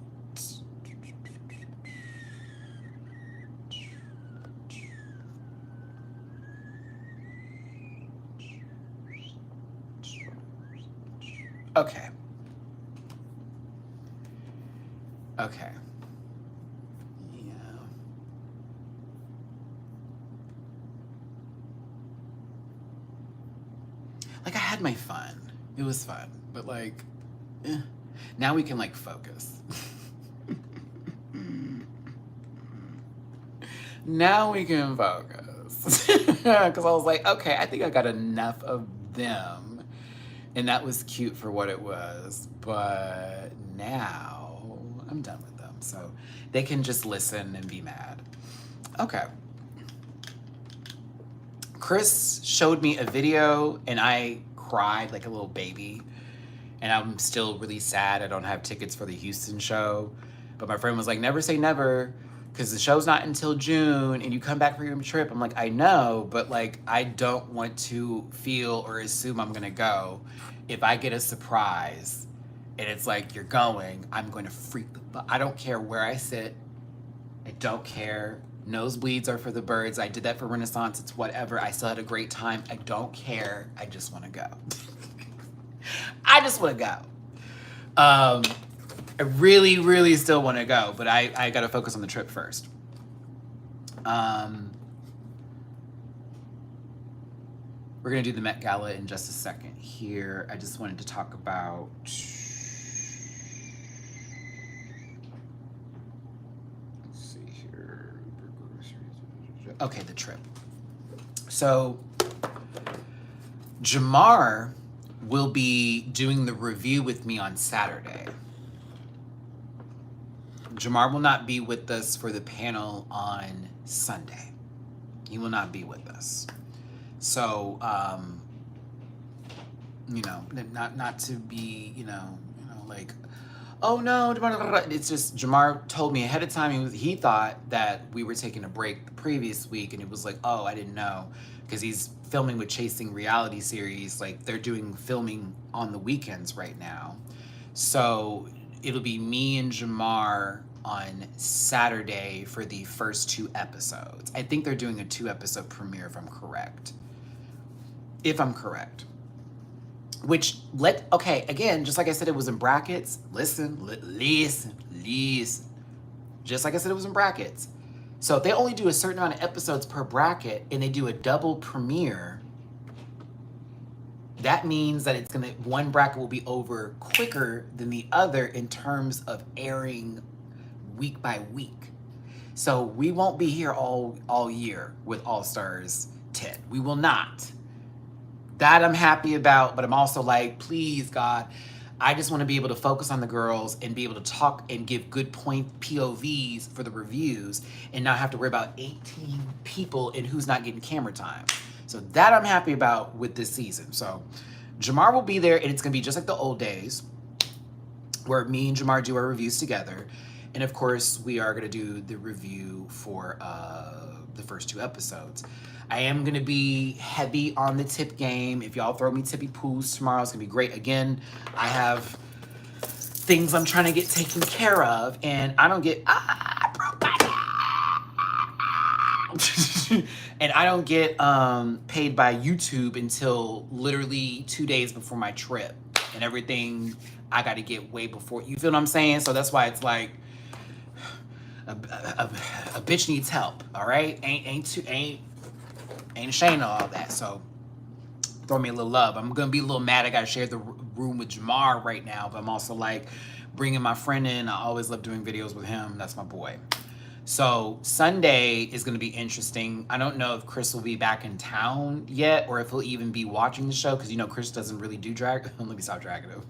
Okay. Okay. Yeah. Like, I had my fun. It was fun. But, like, now we can, like, focus. Now we can focus. Because I was like, okay, I think I got enough of them. And that was cute for what it was. But now I'm done with them. So they can just listen and be mad. Okay. Chris showed me a video and I cried like a little baby. And I'm still really sad I don't have tickets for the Houston show. But my friend was like, never say never, because the show's not until June and you come back for your trip. I'm like, I know, but like, I don't want to feel or assume I'm gonna go. If I get a surprise and it's like, you're going, I'm going to freak I don't care where I sit. I don't care. Nosebleeds are for the birds. I did that for Renaissance. It's whatever. I still had a great time. I don't care. I just want to go. I just want to go. I really, really still want to go, but I got to focus on the trip first. We're going to do the Met Gala in just a second here. I just wanted to talk about... Okay, the trip. So Jamar will be doing the review with me on Saturday. Jamar will not be with us for the panel on Sunday. He will not be with us. So, you know, not to be, you know, like, oh no, it's just Jamar told me ahead of time he thought that we were taking a break the previous week, and it was like, oh, I didn't know, because he's filming with Chasing Reality Series. Like, they're doing filming on the weekends right now. So it'll be me and Jamar on Saturday for the first 2 episodes. I think they're doing a 2-episode premiere if I'm correct. Which, okay, again, just like I said, it was in brackets. Listen. Just like I said, it was in brackets. So if they only do a certain amount of episodes per bracket and they do a double premiere, that means that one bracket will be over quicker than the other in terms of airing week by week. So we won't be here all year with All Stars 10. We will not. That I'm happy about, but I'm also like, please, God, I just want to be able to focus on the girls and be able to talk and give good point POVs for the reviews and not have to worry about 18 people and who's not getting camera time. So that I'm happy about with this season. So Jamar will be there, and it's going to be just like the old days where me and Jamar do our reviews together. And of course, we are going to do the review for the first 2 episodes. I am going to be heavy on the tip game. If y'all throw me tippy poos tomorrow, it's going to be great. Again, I have things I'm trying to get taken care of, and I don't get, I broke my neck. And I don't get paid by YouTube until literally 2 days before my trip. And everything I got to get way before. You feel what I'm saying? So that's why it's like, a bitch needs help, all right? Ain't ashamed of all that. So throw me a little love. I'm gonna be a little mad I gotta share the room with Jamar right now, but I'm also like bringing my friend in. I always love doing videos with him. That's my boy. So Sunday is gonna be interesting. I don't know if Chris will be back in town yet, or if he'll even be watching the show, because you know Chris doesn't really do drag. Let me stop dragging him.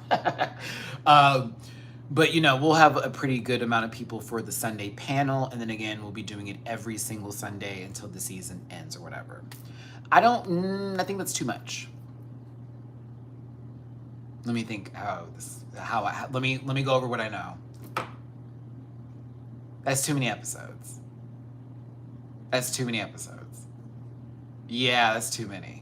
But, you know, we'll have a pretty good amount of people for the Sunday panel. And then again, we'll be doing it every single Sunday until the season ends or whatever. I think that's too much. Let me think let me go over what I know. That's too many episodes. Yeah, that's too many.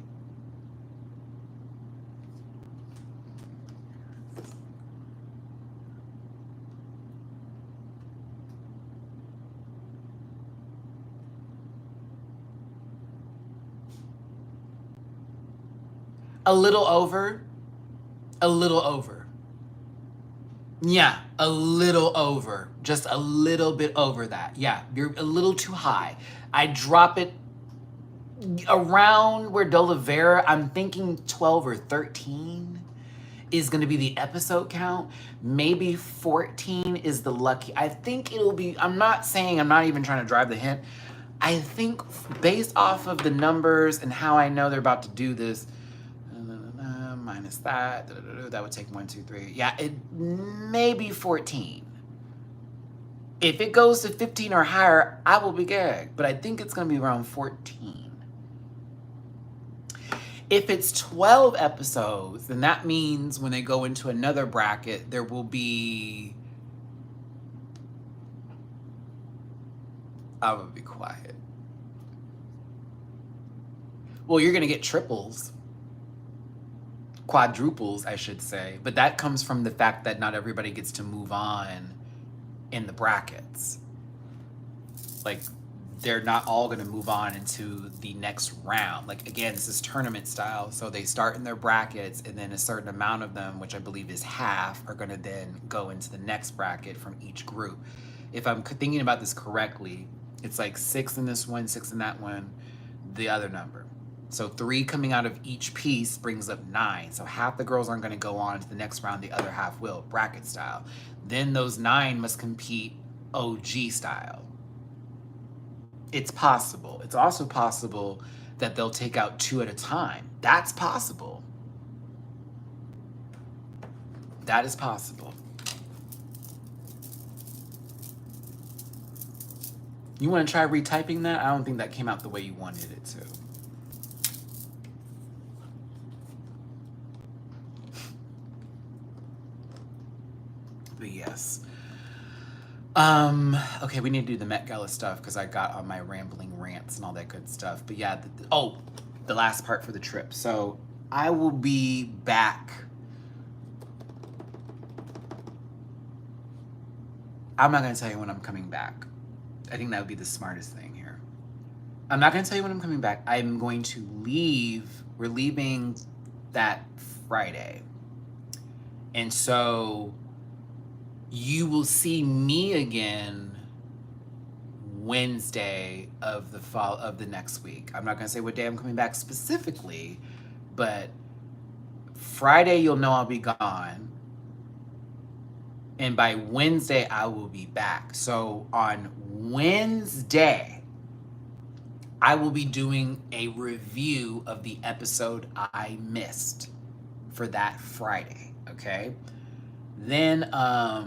A little over. Yeah, a little over. Just a little bit over that. Yeah, you're a little too high. I drop it around where Dolavera, I'm thinking 12 or 13 is going to be the episode count. Maybe 14 is the lucky. I think it'll be, I'm not even trying to drive the hint. I think based off of the numbers and how I know they're about to do this, minus that would take 1, 2, 3. Yeah, it may be 14. If it goes to 15 or higher, I will be gagged. But I think it's going to be around 14. If it's 12 episodes, then that means when they go into another bracket, there will be... I'm gonna be quiet. Well, you're gonna get triples. Quadruples, I should say. But that comes from the fact that not everybody gets to move on in the brackets. Like, they're not all going to move on into the next round. Like, again, this is tournament style. So they start in their brackets, and then a certain amount of them, which I believe is half, are going to then go into the next bracket from each group. If I'm thinking about this correctly, it's like 6 in this one, 6 in that one, the other number. So 3 coming out of each piece brings up 9. So half the girls aren't going to go on to the next round, the other half will, bracket style. Then those 9 must compete OG style. It's possible. It's also possible that they'll take out 2 at a time. That's possible. That is possible. You want to try retyping that? I don't think that came out the way you wanted it to. But yes. Okay, we need to do the Met Gala stuff because I got on my rambling rants and all that good stuff. But yeah, the last part for the trip. So I will be back. I'm not going to tell you when I'm coming back. I think that would be the smartest thing here. I'm not going to tell you when I'm coming back. I'm going to leave. We're leaving that Friday. And so you will see me again Wednesday of the next week. I'm not going to say what day I'm coming back specifically, but Friday you'll know I'll be gone. And by Wednesday I will be back. So on Wednesday I will be doing a review of the episode I missed for that Friday, okay? Then I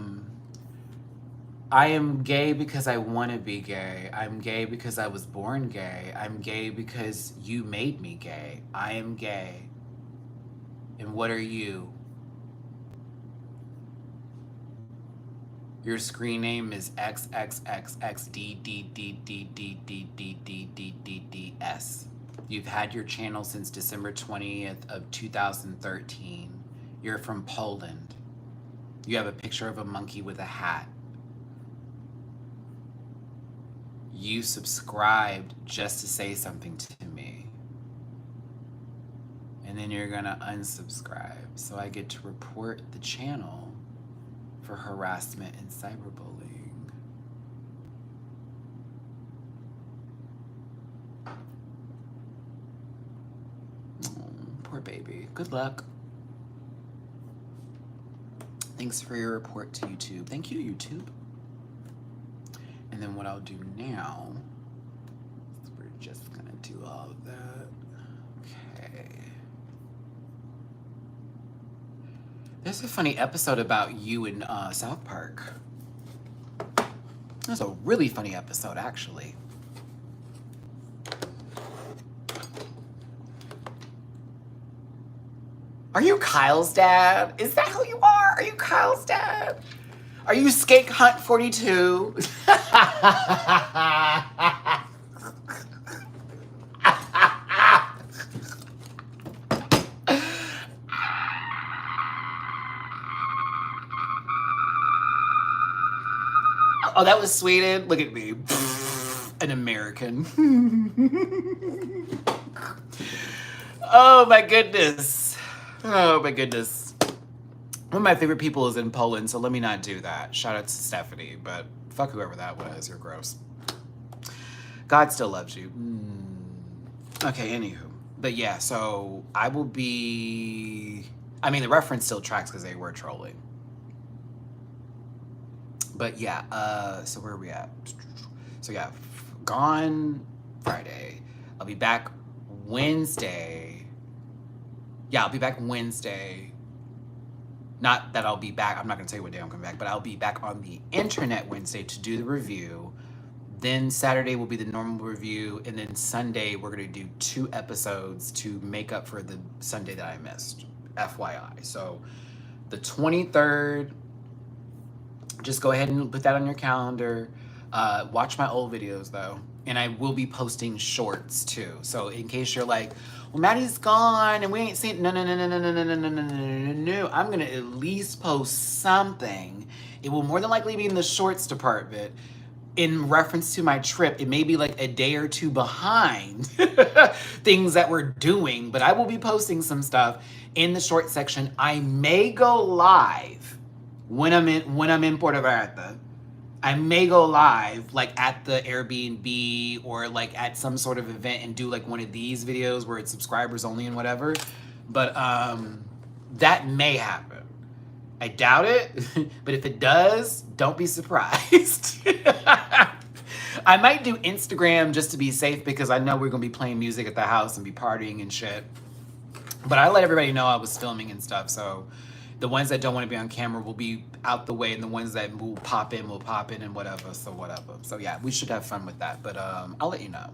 am gay because I want to be gay. I'm gay because I was born gay. I'm gay because you made me gay. I am gay. And what are you? Your screen name is XXXXDDDDDDDDDDS. You've had your channel since December 20th of 2013. You're from Poland. You have a picture of a monkey with a hat. You subscribed just to say something to me. And then you're gonna unsubscribe. So I get to report the channel for harassment and cyberbullying. Oh, poor baby. Good luck. Thanks for your report to YouTube. Thank you, YouTube. And then what I'll do now is we're just gonna do all of that. Okay. There's a funny episode about you in South Park. There's a really funny episode, actually. Are you Kyle's dad? Is that who you are? Are you Kyle's dad? Are you Skate Hunt 42? Oh, that was Sweden? Look at me. An American. Oh my goodness. Oh my goodness. One of my favorite people is in Poland, so let me not do that. Shout out to Stephanie, but fuck whoever that was. You're gross. God still loves you. Okay, anywho. But yeah, so I will be... I mean, the reference still tracks because they were trolling. But yeah, so where are we at? So yeah, gone Friday. I'll be back Wednesday. Yeah, I'll be back Wednesday. Not that I'll be back. I'm not going to tell you what day I'm coming back, but I'll be back on the internet Wednesday to do the review. Then Saturday will be the normal review, and then Sunday we're gonna do 2 episodes to make up for the Sunday that I missed, FYI. So the 23rd, just go ahead and put that on your calendar. Watch my old videos though, and I will be posting shorts too. So in case you're like, well, Maddie's gone and we ain't seen, no, I'm gonna at least post something. It will more than likely be in the shorts department in reference to my trip. It may be like a day or two behind things that we're doing, but I will be posting some stuff in the short section. I may go live when I'm in Puerto Vallarta. I may go live like at the Airbnb or like at some sort of event and do like one of these videos where it's subscribers only and whatever. But that may happen. I doubt it, but if it does, don't be surprised. I might do Instagram just to be safe because I know we're gonna be playing music at the house and be partying and shit. But I let everybody know I was filming and stuff, so the ones that don't want to be on camera will be out the way, and the ones that will pop in and whatever, so whatever. So yeah, we should have fun with that, but I'll let you know.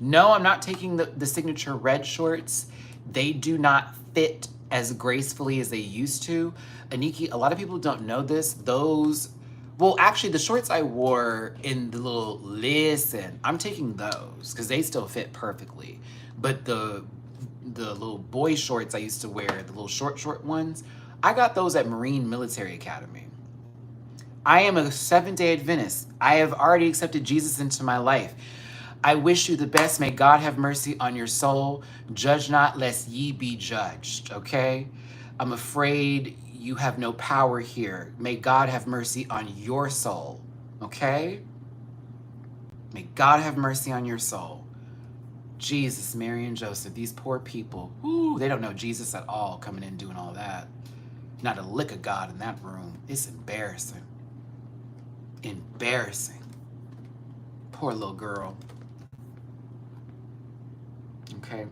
No, I'm not taking the signature red shorts. They do not fit as gracefully as they used to. Aniki, a lot of people don't know this. Those, well, actually the shorts I wore in the little, listen, I'm taking those because they still fit perfectly. But the little boy shorts I used to wear, the little short ones, I got those at Marine Military Academy. I am a Seventh-day Adventist. I have already accepted Jesus into my life. I wish you the best. May God have mercy on your soul. Judge not, lest ye be judged, okay? I'm afraid you have no power here. May God have mercy on your soul, okay? May God have mercy on your soul. Jesus, Mary, and Joseph, these poor people, ooh, they don't know Jesus at all, coming in doing all that. Not a lick of God in that room. It's embarrassing. Embarrassing. Poor little girl. Okay.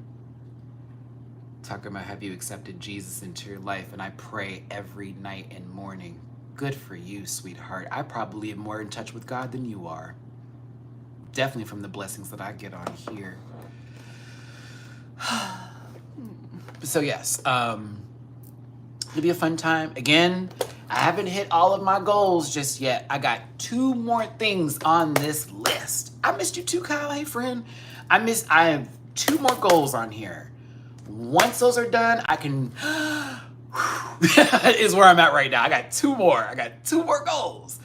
Talking about, have you accepted Jesus into your life? And I pray every night and morning. Good for you, sweetheart. I probably am more in touch with God than you are. Definitely from the blessings that I get on here. So yes, it'll be a fun time. Again, I haven't hit all of my goals just yet. I got 2 more things on this list. I missed you too, Kyle. Hey, friend. I have 2 more goals on here. Once those are done, I can, is where I'm at right now. I got 2 more. I got 2 more goals.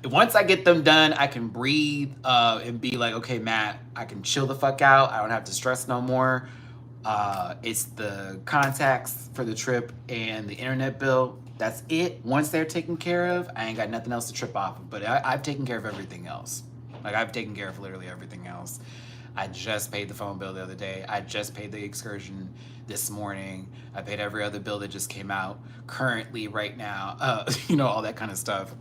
Once I get them done, I can breathe and be like, okay, Matt, I can chill the fuck out. I don't have to stress no more. It's the contacts for the trip and the internet bill. That's it. Once they're taken care of, I ain't got nothing else to trip off of. But I've taken care of everything else. Like, I've taken care of literally everything else. I just paid the phone bill the other day. I just paid the excursion this morning. I paid every other bill that just came out currently right now. You know, all that kind of stuff.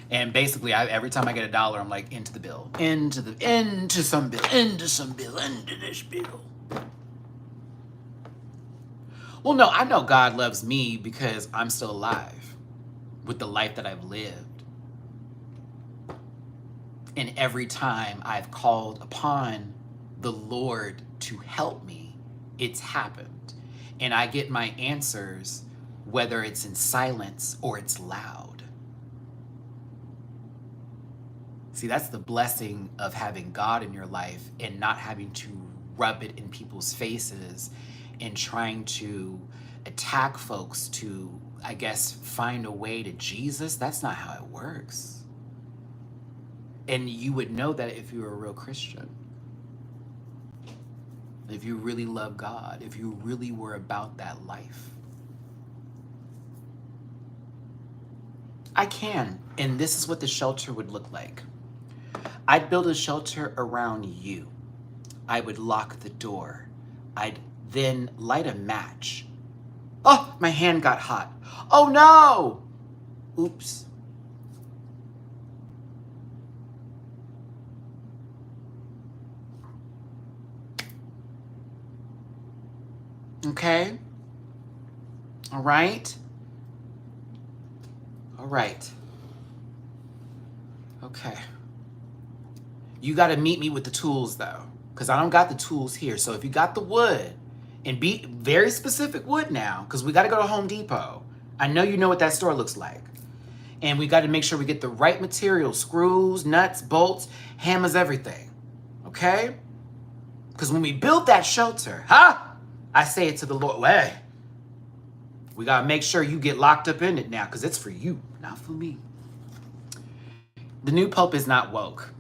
And basically, every time I get $1, I'm like, into the bill, into some bill, into this bill. Well, no, I know God loves me because I'm still alive with the life that I've lived. And every time I've called upon the Lord to help me, it's happened. And I get my answers, whether it's in silence or it's loud. See, that's the blessing of having God in your life and not having to rub it in people's faces and trying to attack folks to, I guess, find a way to Jesus. That's not how it works. And you would know that if you were a real Christian. If you really love God, if you really were about that life. I can, and this is what the shelter would look like. I'd build a shelter around you. I would lock the door. I'd then light a match. Oh, my hand got hot. Oh no! Oops. Okay? All right? All right. Okay. You got to meet me with the tools though, because I don't got the tools here. So if you got the wood, and be very specific wood now, because we got to go to Home Depot. I know you know what that store looks like. And we got to make sure we get the right material, screws, nuts, bolts, hammers, everything. Okay? Because when we build that shelter, I say it to the Lord, hey, we got to make sure you get locked up in it now, because it's for you, not for me. The new Pope is not woke.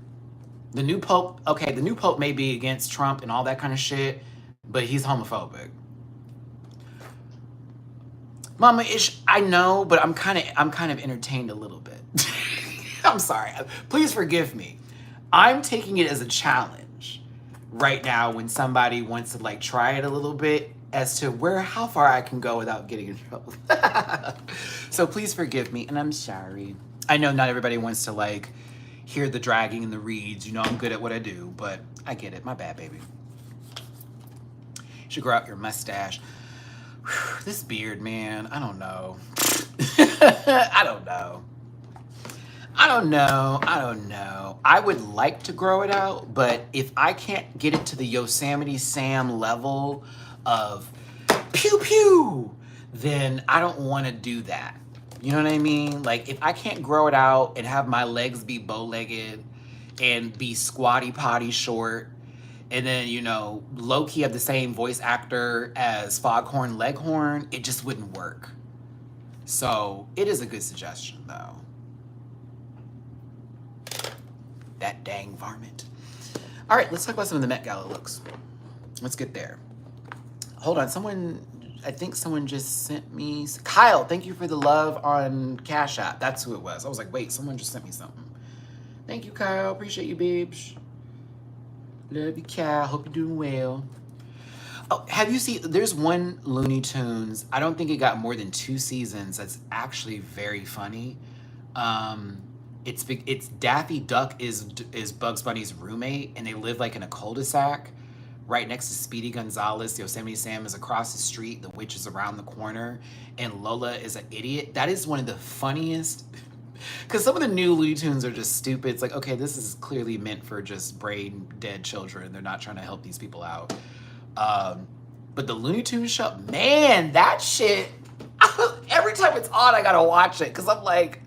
The new Pope, okay, the new Pope may be against Trump and all that kind of shit, but he's homophobic. Mama Ish, I know, but I'm kind of entertained a little bit. I'm sorry. Please forgive me. I'm taking it as a challenge right now when somebody wants to like try it a little bit as to how far I can go without getting in trouble. So please forgive me, and I'm sorry. I know not everybody wants to like hear the dragging and the reeds. You know I'm good at what I do, but I get it. My bad, baby. You should grow out your mustache. Whew, this beard, man, I don't know. I don't know. I would like to grow it out, but if I can't get it to the Yosemite Sam level of pew pew, then I don't want to do that. You know what I mean? Like, if I can't grow it out and have my legs be bow-legged and be squatty potty short, and then, you know, low-key have the same voice actor as Foghorn Leghorn, it just wouldn't work. So, it is a good suggestion, though. That dang varmint. All right, let's talk about some of the Met Gala looks. Let's get there. Hold on, I think someone just sent me... Kyle, thank you for the love on Cash App. That's who it was. I was like, wait, someone just sent me something. Thank you, Kyle. Appreciate you, babes. Love you, Kyle. Hope you're doing well. Oh, have you seen... There's one Looney Tunes. I don't think it got more than 2 seasons. That's actually very funny. It's Daffy Duck is Bugs Bunny's roommate, and they live like in a cul-de-sac right next to Speedy Gonzales. Yosemite Sam is across the street. The witch is around the corner, and Lola is an idiot. That is one of the funniest, because some of the new Looney Tunes are just stupid. It's like, okay, this is clearly meant for just brain dead children. They're not trying to help these people out. But the Looney Tunes show, man, that shit, every time it's on, I gotta watch it, because I'm like,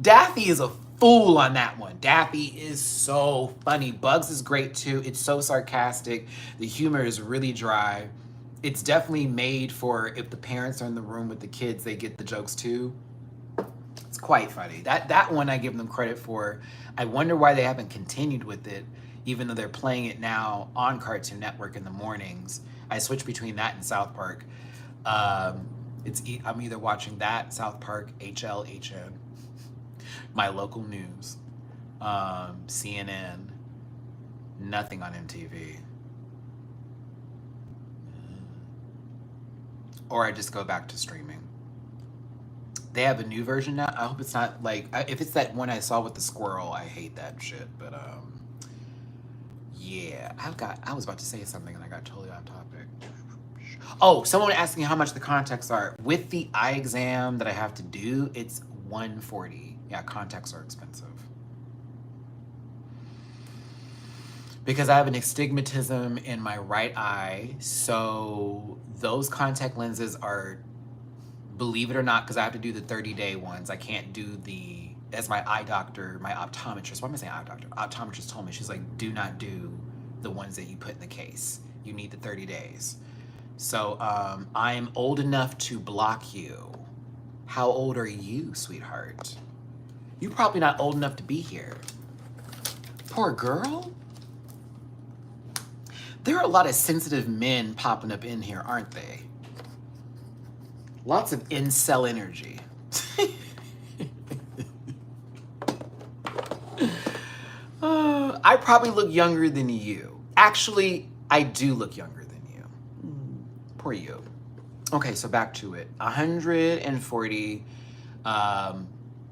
Daffy is a fool on that one. Daffy is so funny. Bugs is great too. It's so sarcastic. The humor is really dry. It's definitely made for if the parents are in the room with the kids, they get the jokes too. It's quite funny. That one I give them credit for. I wonder why they haven't continued with it, even though they're playing it now on Cartoon Network in the mornings. I switch between that and South Park. I'm either watching that, South Park, HLHN, my local news, CNN, nothing on MTV. Or I just go back to streaming. They have a new version now. I hope it's not like, if it's that one I saw with the squirrel, I hate that shit. But yeah, I was about to say something and I got totally off topic. Oh, someone asked me how much the contacts are. With the eye exam that I have to do, it's $140. Yeah, contacts are expensive. Because I have an astigmatism in my right eye, so those contact lenses are, believe it or not, because I have to do the 30-day ones. I can't do as my eye doctor, my optometrist, why am I saying eye doctor? Optometrist told me, she's like, do not do the ones that you put in the case. You need the 30 days. So I am old enough to block you. How old are you, sweetheart? You're probably not old enough to be here. Poor girl. There are a lot of sensitive men popping up in here, aren't they? Lots of incel energy. I probably look younger than you. Actually, I do look younger than you. Poor you. Okay, so back to it. 140.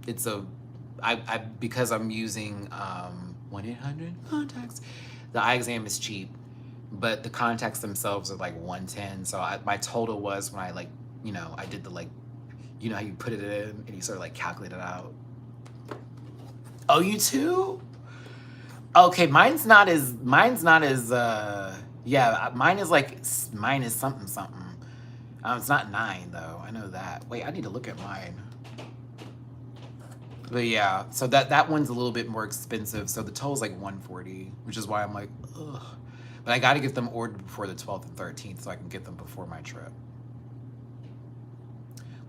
It's because I'm using 1-800 contacts. The eye exam is cheap, but the contacts themselves are like 110. So my total was when I I did the how you put it in and you sort of like calculate it out. Oh, you too? Okay, yeah, mine is something something. It's not 9 though. I know that. Wait, I need to look at mine. But yeah, so that one's a little bit more expensive. So the toll's like 140, which is why I'm like, ugh. But I got to get them ordered before the 12th and 13th so I can get them before my trip.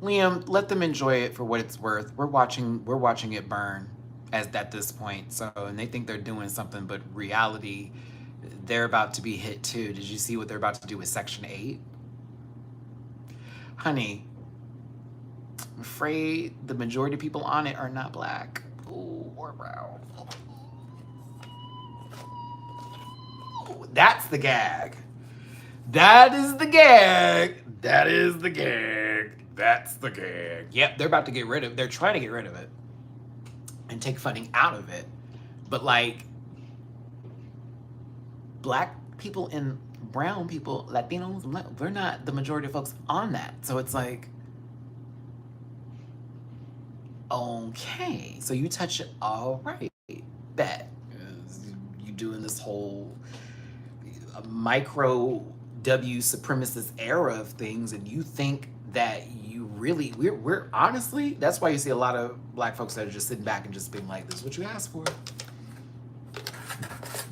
Liam, let them enjoy it for what it's worth. We're watching it burn at this point. So, and they think they're doing something, but reality, they're about to be hit too. Did you see what they're about to do with Section 8? Honey, I'm afraid the majority of people on it are not black. Ooh, or brown. Ooh, that's the gag. That is the gag. That is the gag. That's the gag. Yep, they're trying to get rid of it and take funding out of it. But like, black people and brown people, Latinos, we're not the majority of folks on that. So it's like, okay, so you touch it, all right, bet. You doing this whole micro W supremacist era of things, and you think that you really, we're honestly, that's why you see a lot of black folks that are just sitting back and just being like, this is what you asked for.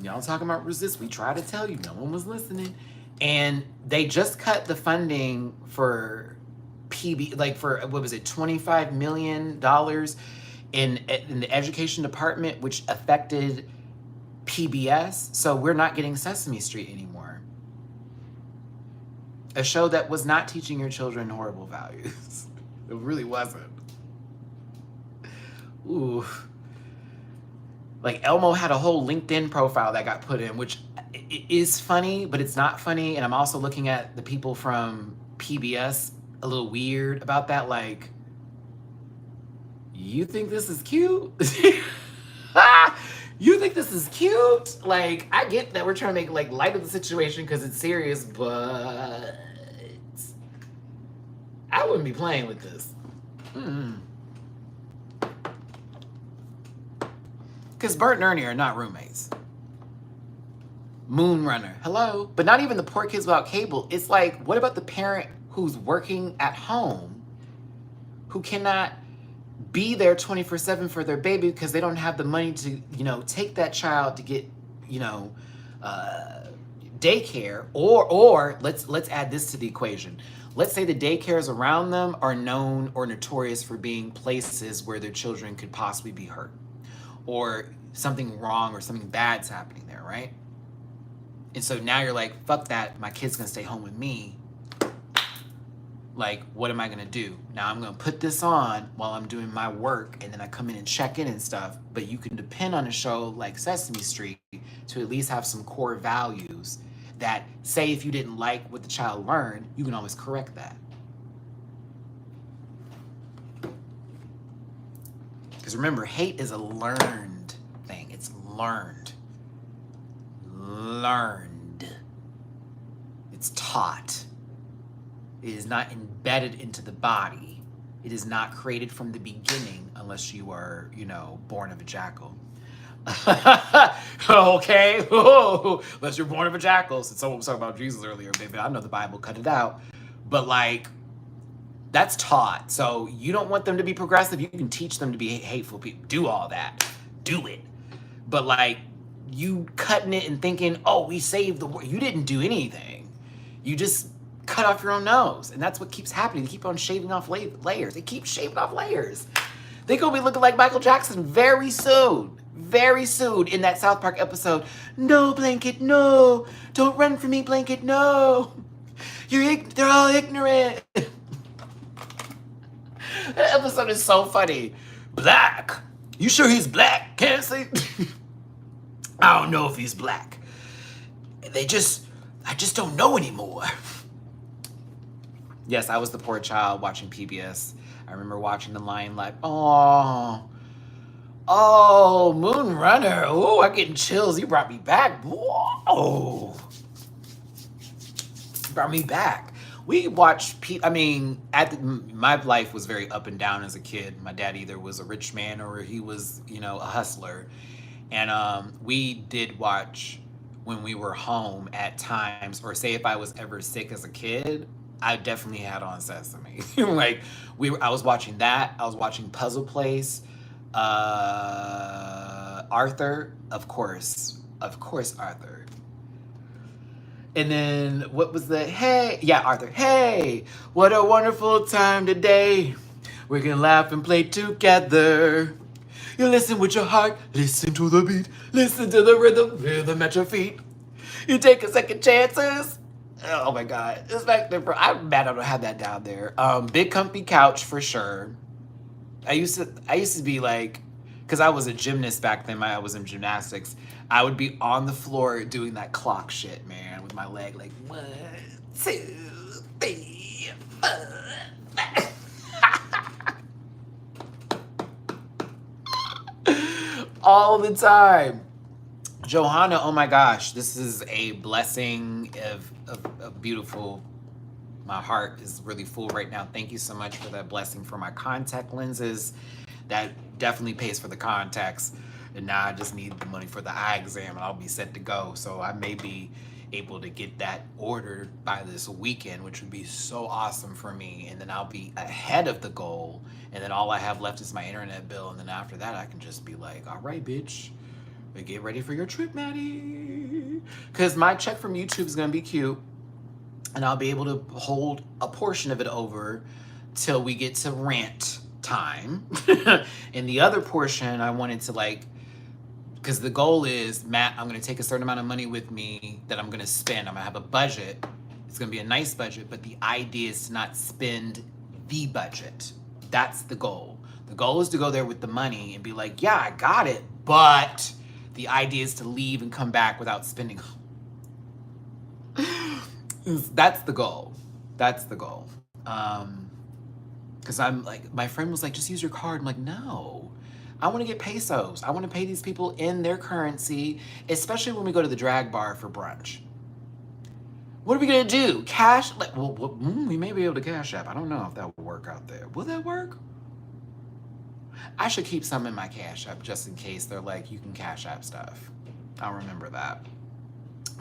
Y'all talking about resist, we tried to tell you, no one was listening. And they just cut the funding for PB, like for, what was it, $25 million in the education department, which affected PBS. So we're not getting Sesame Street anymore. A show that was not teaching your children horrible values. It really wasn't. Ooh. Like Elmo had a whole LinkedIn profile that got put in, which is funny, but it's not funny. And I'm also looking at the people from PBS a little weird about that. Like, you think this is cute? You think this is cute? Like, I get that we're trying to make like light of the situation because it's serious, but I wouldn't be playing with this. Because Bert and Ernie are not roommates. Moonrunner, hello? But not even the poor kids without cable. It's like, what about the parent who's working at home who cannot be there 24/7 for their baby because they don't have the money to, take that child to get, daycare, or let's add this to the equation. Let's say the daycares around them are known or notorious for being places where their children could possibly be hurt, or something wrong or something bad's happening there, right? And so now you're like, fuck that, my kid's gonna stay home with me. Like, what am I gonna do? Now I'm gonna put this on while I'm doing my work, and then I come in and check in and stuff. But you can depend on a show like Sesame Street to at least have some core values that, say if you didn't like what the child learned, you can always correct that. Because remember, hate is a learned thing. It's learned. Learned. It's taught. It is not embedded into the body. It is not created from the beginning unless you are, born of a jackal. Okay? Unless you're born of a jackal. Since someone was talking about Jesus earlier, baby, I know the Bible, cut it out. But like, that's taught. So you don't want them to be progressive. You can teach them to be hateful people. Do all that. Do it. But like, you cutting it and thinking, oh, we saved the world. You didn't do anything. You just cut off your own nose. And that's what keeps happening. They keep on shaving off layers. They keep shaving off layers. They gonna be looking like Michael Jackson very soon. Very soon in that South Park episode. No, Blanket, no. Don't run from me, Blanket, no. They're all ignorant. That episode is so funny. Black. You sure he's black, Cassie? I don't know if he's black. I just don't know anymore. Yes, I was the poor child watching PBS. I remember watching The Lion Live. Oh, Moonrunner. Oh, I'm getting chills. You brought me back. Whoa. You brought me back. We watched, I mean, my life was very up and down as a kid. My dad either was a rich man or he was, you know, a hustler. And we did watch when we were home at times, or say if I was ever sick as a kid, I definitely had on Sesame. Like I was watching that. I was watching Puzzle Place, Arthur, of course, Arthur. And then what was the hey? Yeah, Arthur. Hey, what a wonderful time today. We can laugh and play together. You listen with your heart, listen to the beat, listen to the rhythm at your feet. You take a second chances. Oh my God, it's like different. I'm mad I don't have that down there. Big comfy couch for sure. I used to be like, because I was a gymnast back then. I was in gymnastics. I would be on the floor doing that clock shit, man, with my leg like 1, 2, 3, 4. All the time. Johanna, oh my gosh, this is a blessing of beautiful. My heart is really full right now. Thank you so much for that blessing for my contact lenses. That definitely pays for the contacts. And now I just need the money for the eye exam and I'll be set to go. So I may be able to get that ordered by this weekend, which would be so awesome for me. And then I'll be ahead of the goal. And then all I have left is my internet bill. And then after that, I can just be like, all right, bitch, get ready for your trip, Matty. Because my check from YouTube is going to be cute. And I'll be able to hold a portion of it over till we get to rant time. And the other portion I wanted to like, because the goal is, Matt, I'm going to take a certain amount of money with me that I'm going to spend. I'm going to have a budget. It's going to be a nice budget, but the idea is to not spend the budget. That's the goal. The goal is to go there with the money and be like, yeah, I got it, but the idea is to leave and come back without spending. That's the goal. That's the goal. Because I'm like, my friend was like, just use your card. I'm like, no, I want to get pesos. I want to pay these people in their currency, especially when we go to the drag bar for brunch. What are we going to do? Cash? Like, well, we may be able to cash app. I don't know if that will work out there. Will that work? I should keep some in my cash app just in case they're like, you can cash app stuff. I'll remember that.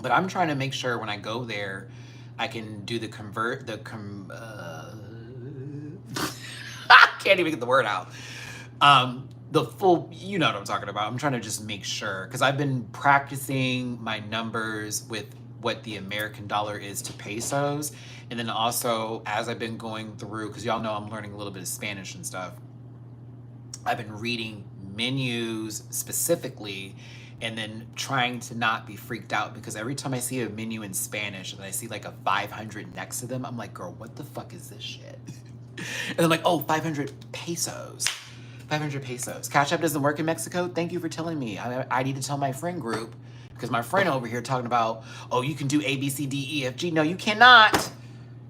But I'm trying to make sure when I go there, I can do the I can't even get the word out. The full, you know what I'm talking about. I'm trying to just make sure, because I've been practicing my numbers with what the American dollar is to pesos. And then also, as I've been going through, because y'all know I'm learning a little bit of Spanish and stuff, I've been reading menus specifically and then trying to not be freaked out, because every time I see a menu in Spanish and I see like a 500 next to them, I'm like, girl, what the fuck is this shit? And I'm like, oh, 500 pesos. 500 pesos. Cash App doesn't work in Mexico? Thank you for telling me. I need to tell my friend group, because my friend over here talking about, oh, you can do A, B, C, D, E, F, G. No, you cannot.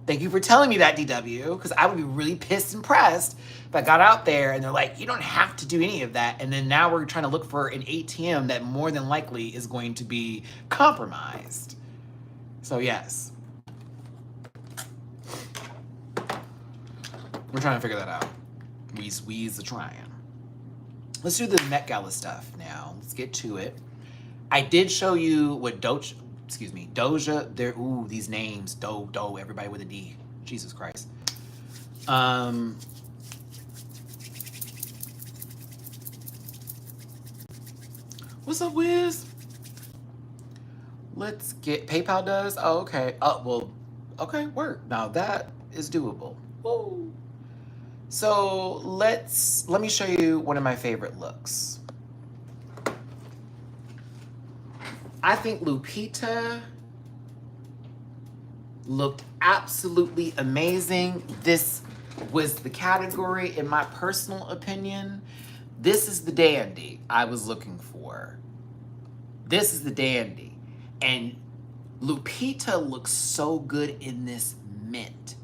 Thank you for telling me that, DW, because I would be really pissed and pressed if I got out there and they're like, you don't have to do any of that. And then now we're trying to look for an ATM that more than likely is going to be compromised. So yes. We're trying to figure that out. We's the trying. Let's do the Met Gala stuff now. Let's get to it. I did show you what Doja, there, ooh, these names, everybody with a D. Jesus Christ. What's up, Wiz? Let's get, PayPal does? Oh, okay. Oh, well, okay, work. Now that is doable. Woo. So let me show you one of my favorite looks. I think Lupita looked absolutely amazing. This was the category, in my personal opinion. This is the dandy I was looking for. This is the dandy. And Lupita looks so good in this mint.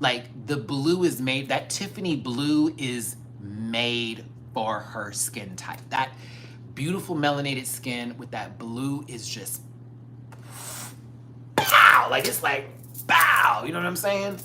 Like, the blue is made, that Tiffany blue is made for her skin type. That beautiful melanated skin with that blue is just, pow! Like, it's like, bow. You know what I'm saying?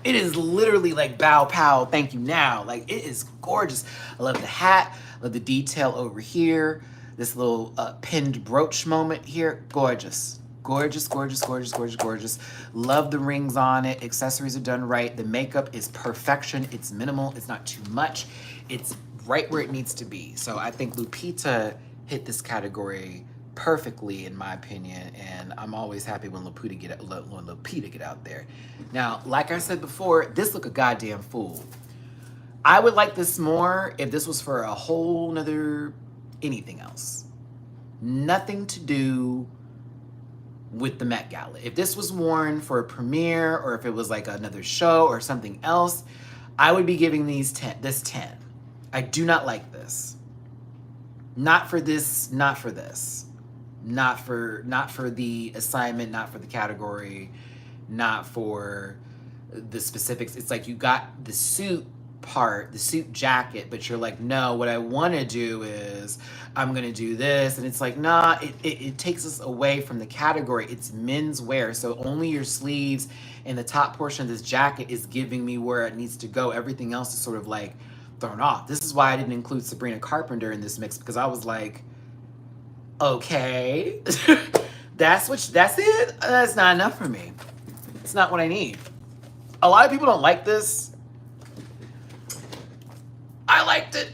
It is literally like bow, pow, thank you now. Like, it is gorgeous. I love the hat. I love the detail over here. This little pinned brooch moment here. Gorgeous. Gorgeous, gorgeous, gorgeous, gorgeous, gorgeous. Love the rings on it. Accessories are done right. The makeup is perfection. It's minimal. It's not too much. It's right where it needs to be. So I think Lupita hit this category perfectly, in my opinion, and I'm always happy when Lupita get out there. Now, like I said before, this look a goddamn fool. I would like this more if this was for a whole nother anything else. Nothing to do with the Met Gala. If this was worn for a premiere, or if it was like another show or something else, I would be giving this 10. I do not like this. Not for this, not for this. Not for the assignment, not for the category, not for the specifics. It's like you got the suit part, the suit jacket, but you're like, no, what I want to do is I'm going to do this. And it's like, nah, it takes us away from the category. It's men's wear. So only your sleeves and the top portion of this jacket is giving me where it needs to go. Everything else is sort of like thrown off. This is why I didn't include Sabrina Carpenter in this mix, because I was like, okay, that's it? That's not enough for me. It's not what I need. A lot of people don't like this. I liked it.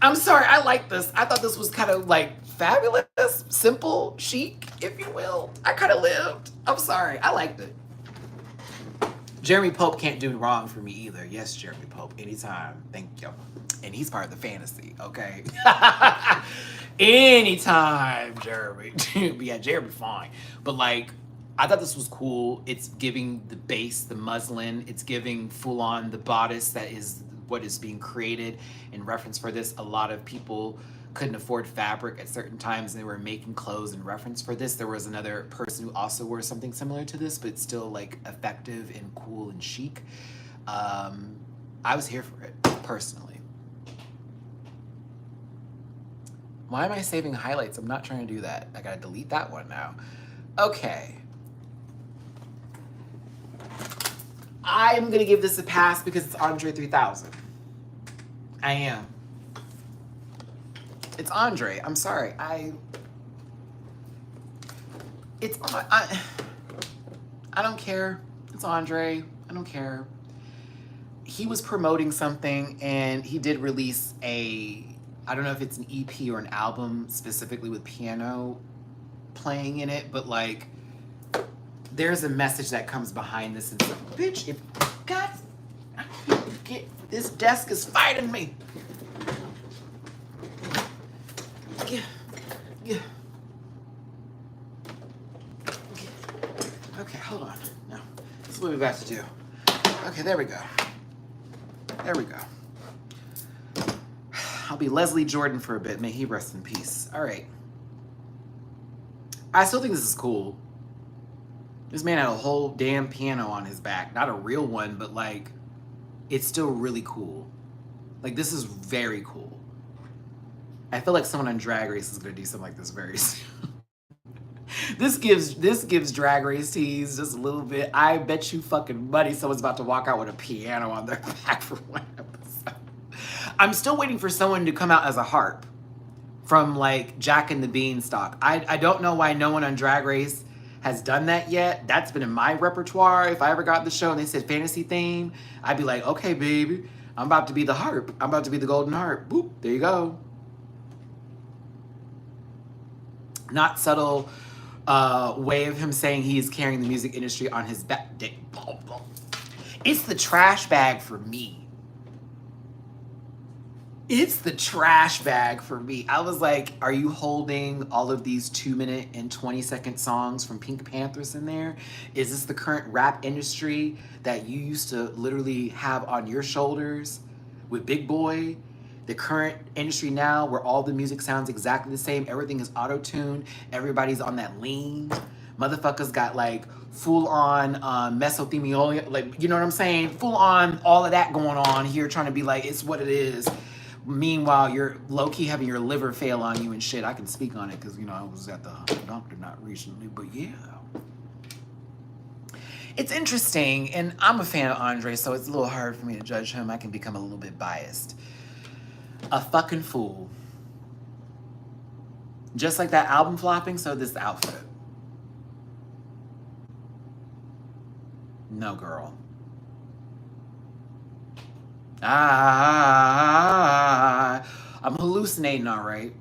I'm sorry, I like this. I thought this was kind of like fabulous, simple, chic, if you will. I kind of lived. I'm sorry, I liked it. Jeremy Pope can't do wrong for me either. Yes, Jeremy Pope, anytime. Thank you. And he's part of the fantasy, okay? Anytime, Jeremy. But yeah, Jeremy, fine. But like, I thought this was cool. It's giving the base, the muslin. It's giving full on the bodice that is what is being created in reference for this. A lot of people couldn't afford fabric at certain times, and they were making clothes in reference for this. There was another person who also wore something similar to this, but still like effective and cool and chic. I was here for it, personally. Why am I saving highlights? I'm not trying to do that. I gotta delete that one now. Okay. I'm gonna give this a pass because it's Andre 3000. I am. It's Andre. I'm sorry. I don't care. It's Andre. I don't care. He was promoting something, and he did release I don't know if it's an EP or an album specifically with piano playing in it, but like, there's a message that comes behind this. And so, bitch, if God, I can't get, this desk is fighting me. Yeah. Okay, hold on. No, this is what we've got to do. Okay, there we go. There we go. I'll be Leslie Jordan for a bit. May he rest in peace. All right. I still think this is cool. This man had a whole damn piano on his back. Not a real one, but like, it's still really cool. Like, this is very cool. I feel like someone on Drag Race is gonna do something like this very soon. This gives Drag Race tease just a little bit. I bet you fucking money someone's about to walk out with a piano on their back for one episode. I'm still waiting for someone to come out as a harp from like Jack and the Beanstalk. I don't know why no one on Drag Race has done that yet. That's been in my repertoire. If I ever got the show and they said fantasy theme, I'd be like, okay, baby, I'm about to be the harp. I'm about to be the golden harp. Boop, there you go. Not subtle way of him saying he is carrying the music industry on his back. It's the trash bag for me. It's the trash bag for me. I was like, are you holding all of these 2-minute and 20-second songs from Pink Panthers in there? Is this the current rap industry that you used to literally have on your shoulders with Big Boy? The current industry now where all the music sounds exactly the same. Everything is auto-tuned. Everybody's on that lean. Motherfuckers got like full-on mesothelioma, like, you know what I'm saying? Full-on all of that going on here, trying to be like, it's what it is. Meanwhile, you're low-key having your liver fail on you and shit. I can speak on it because, you know, I was at the doctor not recently, but yeah. It's interesting, and I'm a fan of Andre, so it's a little hard for me to judge him. I can become a little bit biased. A fucking fool. Just like that album flopping, so this outfit. No, girl. I'm hallucinating, all right.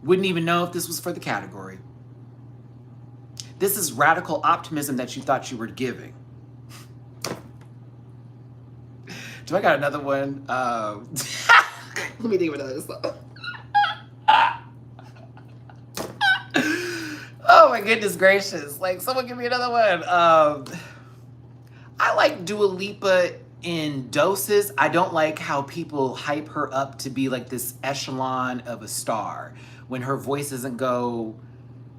Wouldn't even know if this was for the category. This is radical optimism that you thought you were giving. Do I got another one? Let me think of another song. Oh my goodness gracious. Like, someone give me another one. I like Dua Lipa in doses. I don't like how people hype her up to be like this echelon of a star when her voice doesn't go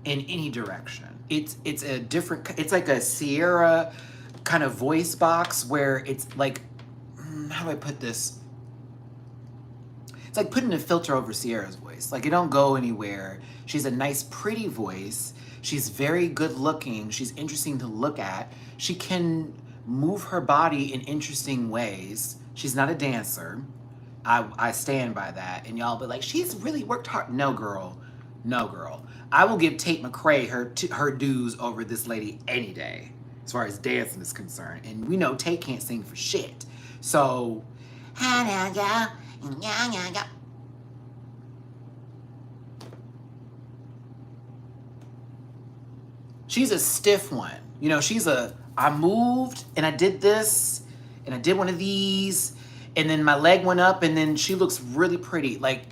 in any direction. It's a different, it's like a Sierra kind of voice box where it's like, how do I put this? It's like putting a filter over Sierra's voice. Like, it don't go anywhere. She's a nice, pretty voice. She's very good looking. She's interesting to look at. She can move her body in interesting ways. She's not a dancer. I stand by that. And y'all be like, she's really worked hard. No, girl. No, girl. I will give Tate McRae her dues over this lady any day, as far as dancing is concerned. And we know Tate can't sing for shit. So, she's a stiff one. You know, I moved and I did this and I did one of these and then my leg went up and then she looks really pretty. Like,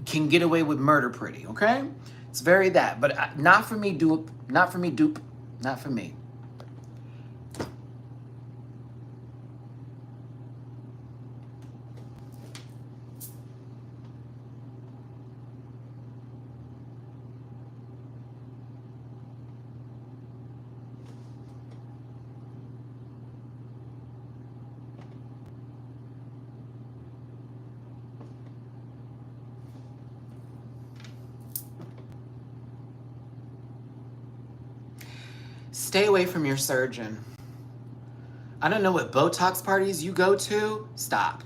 can get away with murder pretty, okay? It's very that, but not for me, dupe. Not for me, dupe. Not for me. Stay away from your surgeon. I don't know what Botox parties you go to. Stop.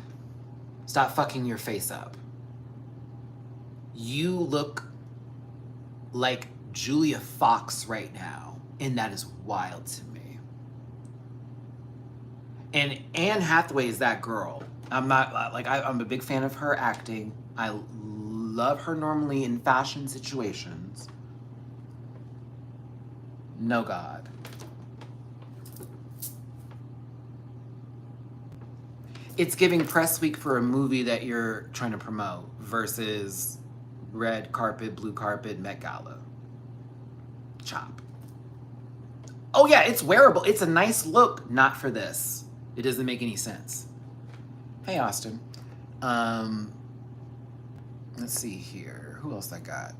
Stop fucking your face up. You look like Julia Fox right now, and that is wild to me. And Anne Hathaway is that girl. I'm not, like, I'm a big fan of her acting. I love her normally in fashion situations. No God. It's giving press week for a movie that you're trying to promote versus red carpet, blue carpet, Met Gala. Chop. Oh yeah, it's wearable. It's a nice look, not for this. It doesn't make any sense. Hey, Austin. Let's see here. Who else I got?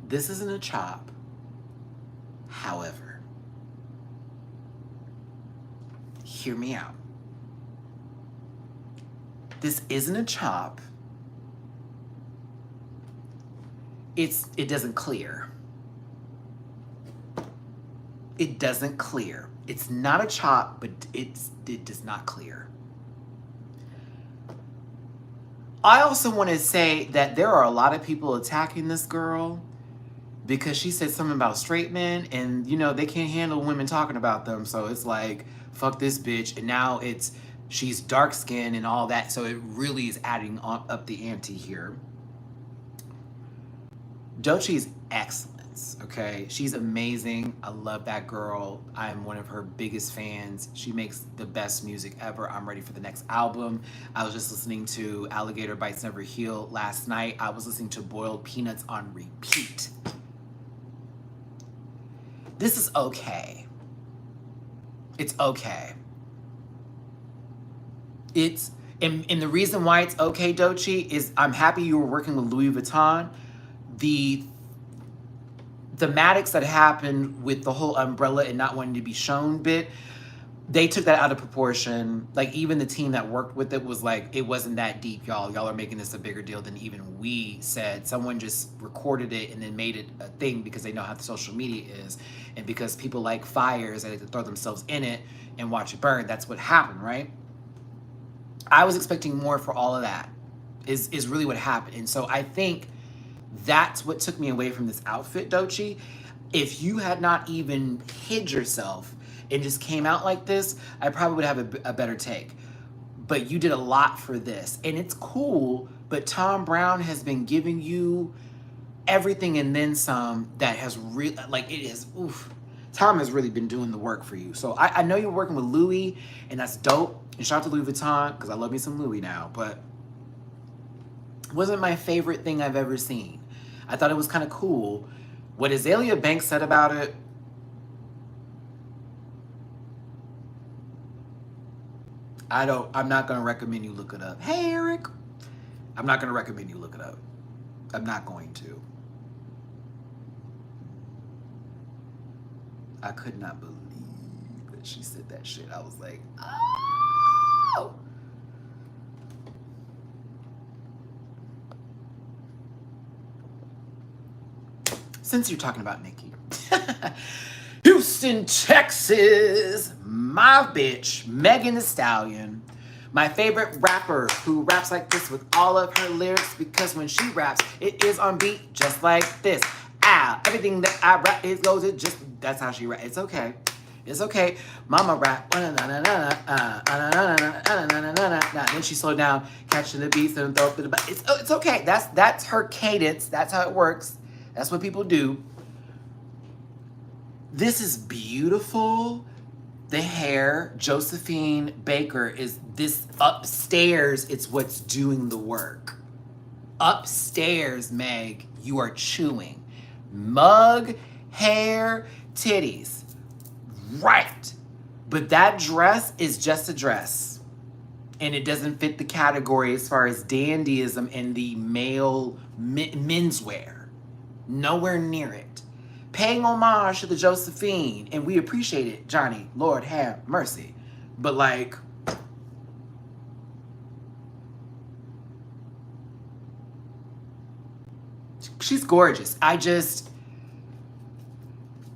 This isn't a chop. However, hear me out. This isn't a chop. It doesn't clear. It doesn't clear. It's not a chop, but it does not clear. I also want to say that there are a lot of people attacking this girl because she said something about straight men, and you know, they can't handle women talking about them, so it's like, fuck this bitch. And now she's dark skinned and all that, so it really is adding up the ante here. Doechie's excellence, okay? She's amazing. I love that girl. I'm one of her biggest fans. She makes the best music ever. I'm ready for the next album. I was just listening to Alligator Bites Never Heal last night. I was listening to Boiled Peanuts on repeat. This is okay. It's okay. And the reason why it's okay, Doechii, is I'm happy you were working with Louis Vuitton, the thematics that happened with the whole umbrella and not wanting to be shown bit, they took that out of proportion. Like, even the team that worked with it was like, it wasn't that deep, y'all. Y'all are making this a bigger deal than even we said. Someone just recorded it and then made it a thing because they know how the social media is. And because people like fires, they like to throw themselves in it and watch it burn. That's what happened, right? I was expecting more for all of that, is really what happened. And so I think that's what took me away from this outfit, Doechii. If you had not even hid yourself and just came out like this, I probably would have a better take. But you did a lot for this. And it's cool, but Tom Brown has been giving you everything and then some that has really, like, it is, oof. Tom has really been doing the work for you. So I know you're working with Louis, and that's dope. And shout out to Louis Vuitton, because I love me some Louis now. But it wasn't my favorite thing I've ever seen. I thought it was kind of cool. What Azealia Banks said about it, I'm not going to recommend you look it up. Hey, Eric. I'm not going to recommend you look it up. I'm not going to. I could not believe that she said that shit. I was like, oh. Since you're talking about Nicki. Houston, Texas, my bitch, Megan Thee Stallion, my favorite rapper who raps like this with all of her lyrics, because when she raps, it is on beat just like this. Ow, everything that I rap, it goes, it just, that's how she raps. It's okay. It's okay. Mama rap. Then she slowed down, catching the beats and throw up the, it's okay. That's her cadence. That's how it works. That's what people do. This is beautiful. The hair, Josephine Baker, is this upstairs. It's what's doing the work. Upstairs, Meg, you are chewing. Mug, hair, titties. Right. But that dress is just a dress. And it doesn't fit the category as far as dandyism and the male menswear. Nowhere near it. Paying homage to the Josephine, and we appreciate it, Johnny. Lord have mercy. But like, she's gorgeous. I just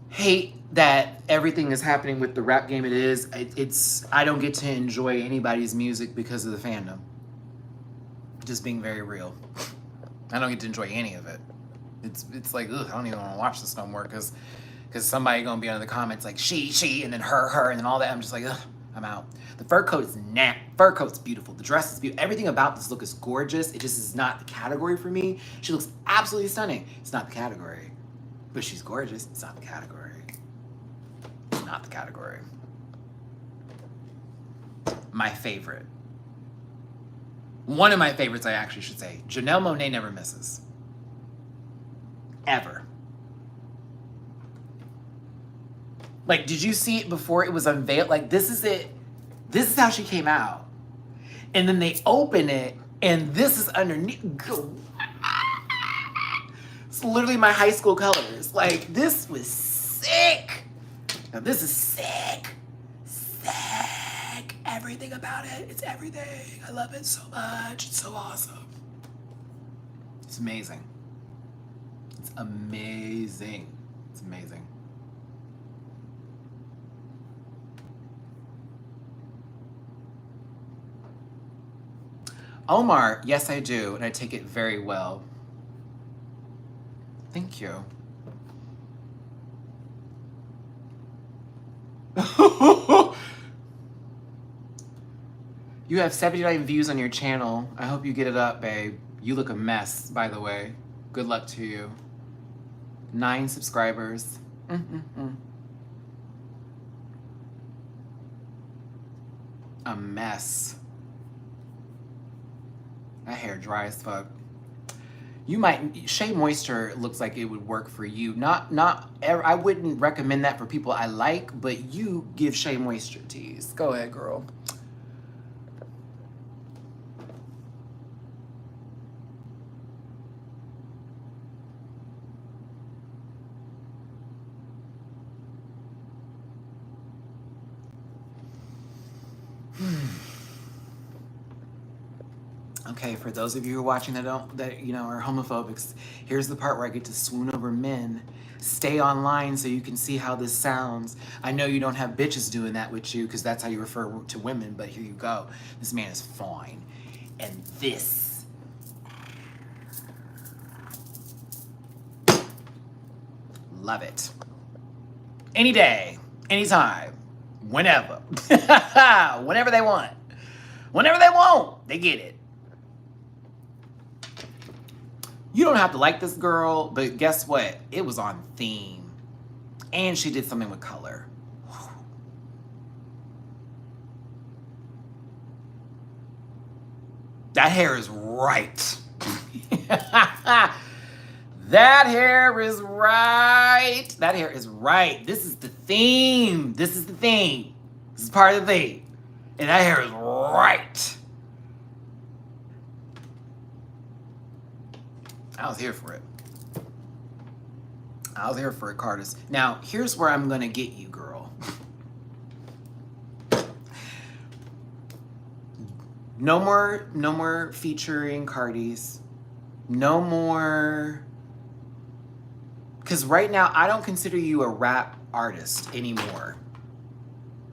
hate that everything is happening with the rap game. I don't get to enjoy anybody's music because of the fandom. Just being very real. I don't get to enjoy any of it. It's like, ugh, I don't even want to watch this no more because somebody gonna be under the comments like she, and then her, and then all that. I'm just like, ugh, I'm out. The fur coat is fur coat's beautiful. The dress is beautiful. Everything about this look is gorgeous. It just is not the category for me. She looks absolutely stunning. It's not the category. But she's gorgeous. It's not the category. It's not the category. My favorite. One of my favorites, I actually should say. Janelle Monáe never misses. Ever. Like, did you see it before it was unveiled? Like, this is it. This is how she came out. And then they open it, and this is underneath. It's literally my high school colors. Like, this was sick. Now, this is sick. Sick. Everything about it. It's everything. I love it so much. It's so awesome. It's amazing. It's amazing. It's amazing. Omar, yes I do, and I take it very well. Thank you. You have 79 views on your channel. I hope you get it up, babe. You look a mess, by the way. Good luck to you. 9 subscribers. A mess. That hair dry as fuck. You might, Shea Moisture looks like it would work for you. I wouldn't recommend that for people I like, but you give Shea Moisture tease. Go ahead, girl. Okay, for those of you who are watching that are homophobic, here's the part where I get to swoon over men. Stay online so you can see how this sounds. I know you don't have bitches doing that with you because that's how you refer to women, but here you go. This man is fine. And this. Love it. Any day, anytime, whenever. Whenever they want. Whenever they want, they get it. You don't have to like this girl, but guess what? It was on theme. And she did something with color. That hair is right. That hair is right. That hair is right. This is the theme. This is the theme. This is part of the theme. And that hair is right. I was here for it. I was here for it, Cardis. Now, here's where I'm gonna get you, girl. No more featuring Cardis. No more. Because right now, I don't consider you a rap artist anymore.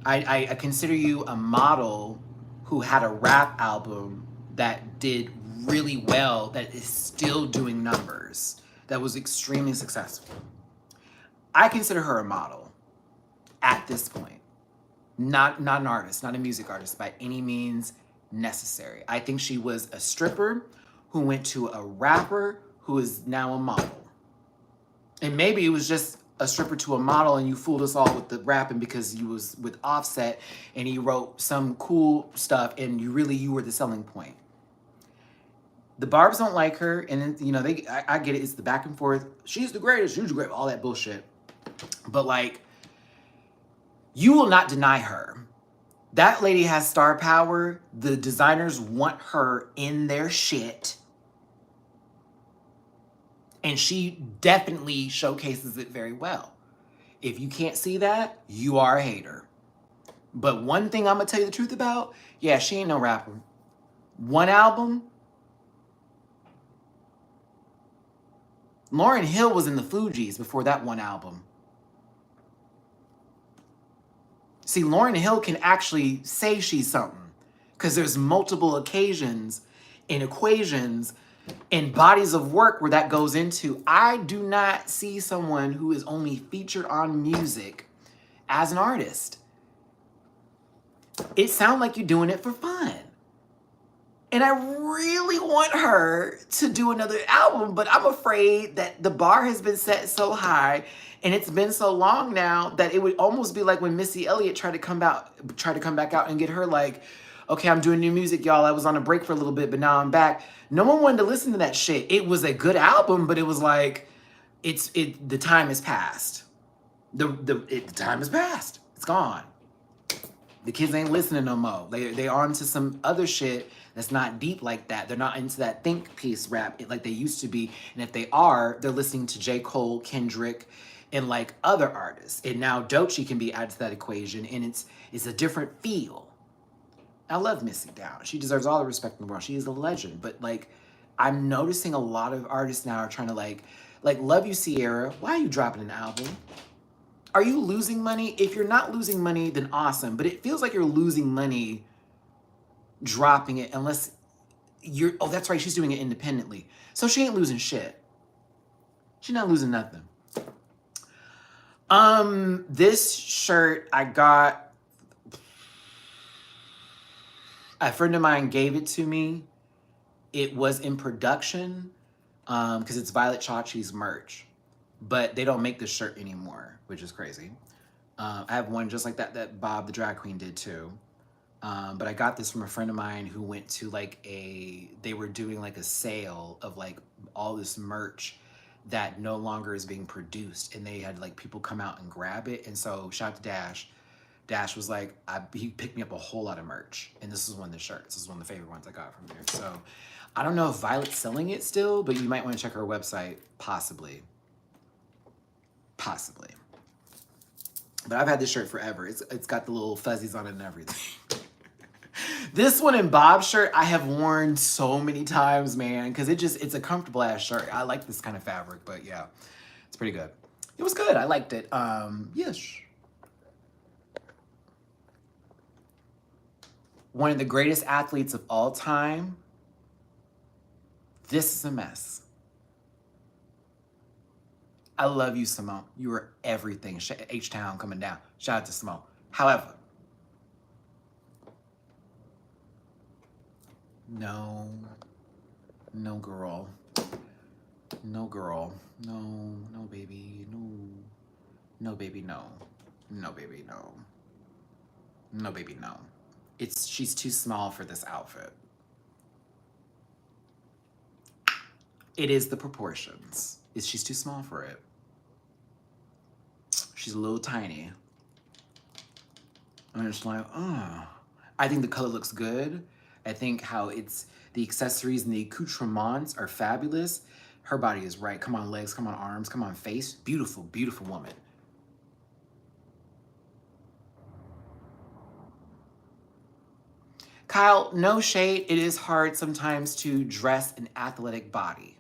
I consider you a model who had a rap album that did really well, that is still doing numbers, that was extremely successful. I consider her a model at this point. Not an artist, not a music artist by any means necessary. I think she was a stripper who went to a rapper who is now a model. And maybe it was just a stripper to a model and you fooled us all with the rapping because you was with Offset and he wrote some cool stuff and you were the selling point. The Barbs don't like her, and I get it. It's the back and forth. She's the greatest. She's the great. All that bullshit. But like, you will not deny her. That lady has star power. The designers want her in their shit, and she definitely showcases it very well. If you can't see that, you are a hater. But one thing I'm gonna tell you the truth about, yeah, she ain't no rapper. One album. Lauryn Hill was in the Fugees before that one album. See, Lauryn Hill can actually say she's something because there's multiple occasions and equations and bodies of work where that goes into. I do not see someone who is only featured on music as an artist. It sounds like you're doing it for fun. And I really want her to do another album, but I'm afraid that the bar has been set so high and it's been so long now that it would almost be like when Missy Elliott tried to come back out and get her like, okay, I'm doing new music, y'all. I was on a break for a little bit, but now I'm back. No one wanted to listen to that shit. It was a good album, but it was like, the time has passed. The time has passed. It's gone. The kids ain't listening no more. They are into some other shit that's not deep like that. They're not into that think piece rap like they used to be. And if they are, they're listening to J. Cole, Kendrick, and like other artists. And now Doechii can be added to that equation, and it's a different feel. I love Missy Down. She deserves all the respect in the world. She is a legend. But like, I'm noticing a lot of artists now are trying to like Love You, Sierra. Why are you dropping an album? Are you losing money? If you're not losing money, then awesome. But it feels like you're losing money dropping it unless oh, that's right, she's doing it independently. So she ain't losing shit. She's not losing nothing. This shirt I got, a friend of mine gave it to me. It was in production because it's Violet Chachi's merch. But they don't make this shirt anymore, which is crazy. I have one just like that Bob the drag queen did too. But I got this from a friend of mine who went to they were doing like a sale of like all this merch that no longer is being produced. And they had like people come out and grab it. And so shout out to Dash. Dash was like, he picked me up a whole lot of merch. And this is one of the shirts. This is one of the favorite ones I got from there. So I don't know if Violet's selling it still, but you might want to check her website, possibly. Possibly. But I've had this shirt forever. It's got the little fuzzies on it and everything. This one in Bob's shirt, I have worn so many times, man, because it's a comfortable ass shirt. I like this kind of fabric, but yeah, it's pretty good. It was good. I liked it. Yes. One of the greatest athletes of all time. This is a mess. I love you, Simone. You are everything. H-Town coming down. Shout out to Simone. However, no girl. No girl. No baby. No baby, no. No baby, no. No baby, no. She's too small for this outfit. It is the proportions. She's too small for it. She's a little tiny. I'm just like, oh. I think the color looks good. I think how the accessories and the accoutrements are fabulous. Her body is right. Come on, legs, come on, arms, come on, face. Beautiful, beautiful woman. Kyle, no shade. It is hard sometimes to dress an athletic body.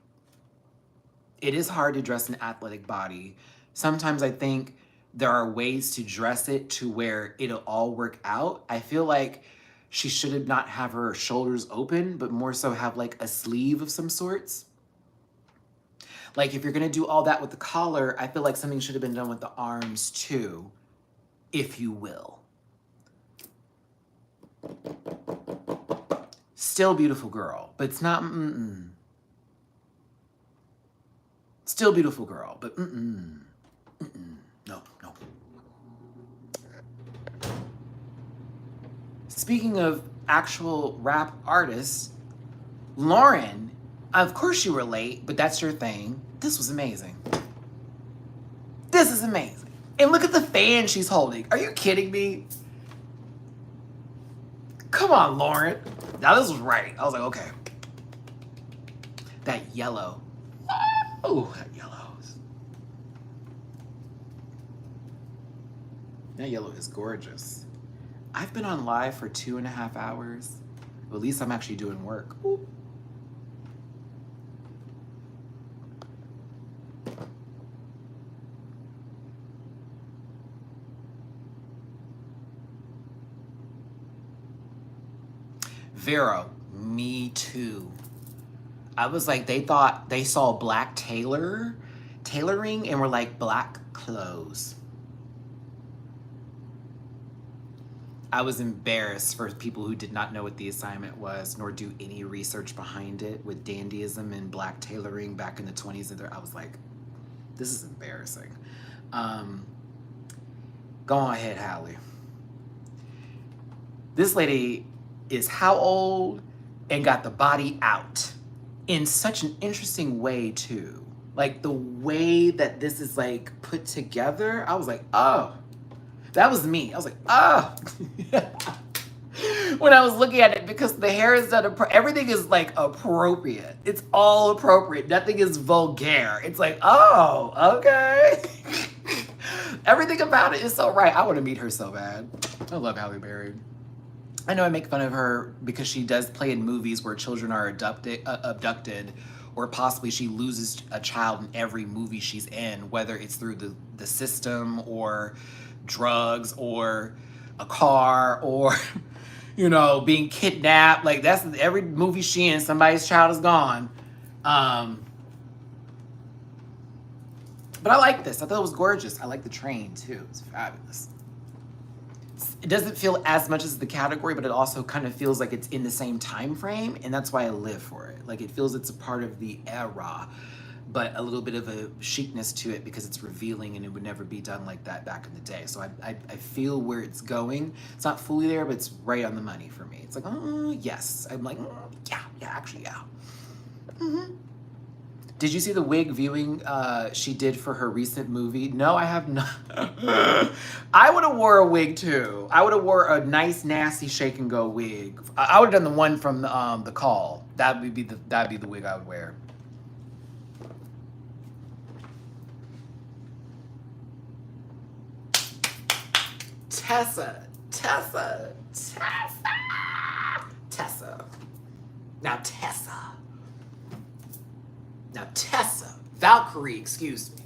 It is hard to dress an athletic body. Sometimes I think there are ways to dress it to where it'll all work out. I feel like she should not have her shoulders open, but more so have like a sleeve of some sorts. Like if you're gonna do all that with the collar, I feel like something should have been done with the arms too, if you will. Still beautiful girl, but it's not, Still beautiful girl, but no. Speaking of actual rap artists, Lauren, of course you were late, but that's your thing. This was amazing. This is amazing. And look at the fan she's holding. Are you kidding me? Come on, Lauren. Now this was right. I was like, okay. That yellow. Oh, that yellow. That yellow is gorgeous. I've been on live for 2.5 hours. Well, at least I'm actually doing work. Ooh. Vero, me too. I was like, they thought they saw black tailoring and were like, black clothes. I was embarrassed for people who did not know what the assignment was, nor do any research behind it with dandyism and black tailoring back in the 20s. And I was like, this is embarrassing. Go on ahead, Hallie. This lady is how old and got the body out in such an interesting way too. Like the way that this is like put together, I was like, oh. That was me. I was like, oh. When I was looking at it, because the hair is done, everything is like appropriate. It's all appropriate. Nothing is vulgar. It's like, oh, okay. Everything about it is so right. I want to meet her so bad. I love Halle Berry. I know I make fun of her because she does play in movies where children are abducted, or possibly she loses a child in every movie she's in, whether it's through the system or drugs or a car or, you know, being kidnapped. Like that's every movie she in, somebody's child is gone. But I like this. I thought it was gorgeous. I like the train too. It's fabulous. It doesn't feel as much as the category, but it also kind of feels like it's in the same time frame, and that's why I live for it. Like it feels it's a part of the era, but a little bit of a chicness to it because it's revealing, and it would never be done like that back in the day. So I feel where it's going. It's not fully there, but it's right on the money for me. It's like, oh, yes. I'm like, yeah, actually, yeah. Mm-hmm. Did you see the wig viewing she did for her recent movie? No, I have not. I would have wore a wig too. I would have wore a nice, nasty shake and go wig. I would have done the one from the Call. That'd be the wig I would wear. Tessa. Now Tessa. Valkyrie, excuse me.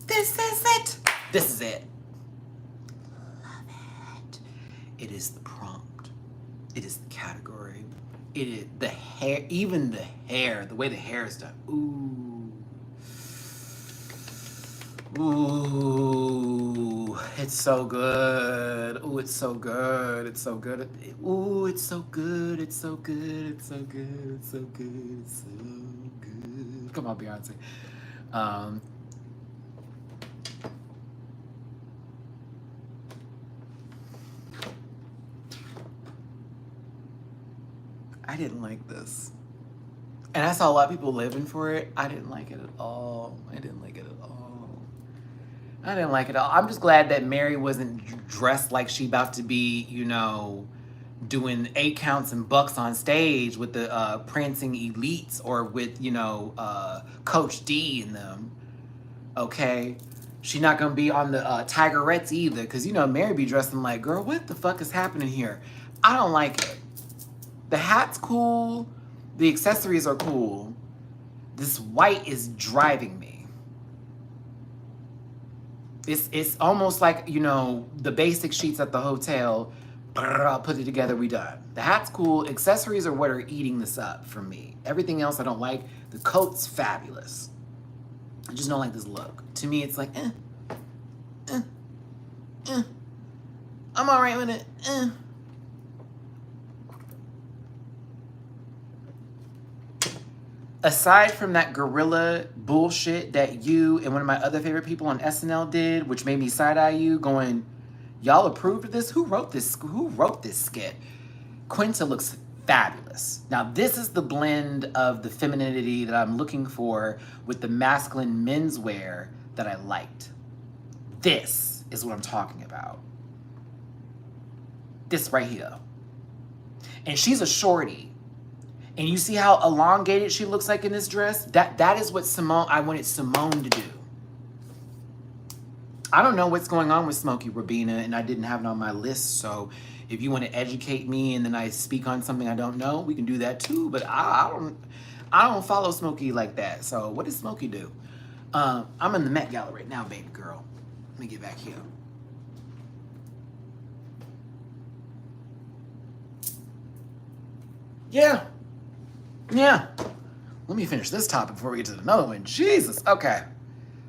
This is it. This is it. Love it. It is the prompt. It is the category. It is the hair, even the hair, the way the hair is done. Ooh, it's so good. Ooh, it's so good. It's so good. Ooh, it's so good. It's so good. It's so good. It's so good. It's so good. Come on, Beyonce. I didn't like this. And I saw a lot of people living for it. I didn't like it at all. I didn't like it at all. I didn't like it at all. I'm just glad that Mary wasn't dressed like she about to be, you know, doing 8 counts and bucks on stage with the prancing elites or with, you know, Coach D and them. Okay? She's not going to be on the Tigerettes either because, you know, Mary be dressing like, girl, what the fuck is happening here? I don't like it. The hat's cool. The accessories are cool. This white is driving me. It's almost like, you know, the basic sheets at the hotel. I'll put it together, we done. The hat's cool. Accessories are what are eating this up for me. Everything else I don't like. The coat's fabulous. I just don't like this look. To me, it's like, I'm all right with it. Aside from that gorilla bullshit that you and one of my other favorite people on SNL did, which made me side-eye you, going, y'all approved of this? Who wrote this? Who wrote this skit? Quinta looks fabulous. Now, this is the blend of the femininity that I'm looking for with the masculine menswear that I liked. This is what I'm talking about. This right here. And she's a shorty. And you see how elongated she looks like in this dress? That is what I wanted Simone to do. I don't know what's going on with Smokey Rabina, and I didn't have it on my list, so if you want to educate me and then I speak on something I don't know, we can do that too, but I don't follow Smokey like that. So what does Smokey do? I'm in the Met Gala right now, baby girl. Let me get back here. Yeah. Let me finish this topic before we get to another one. Jesus. Okay.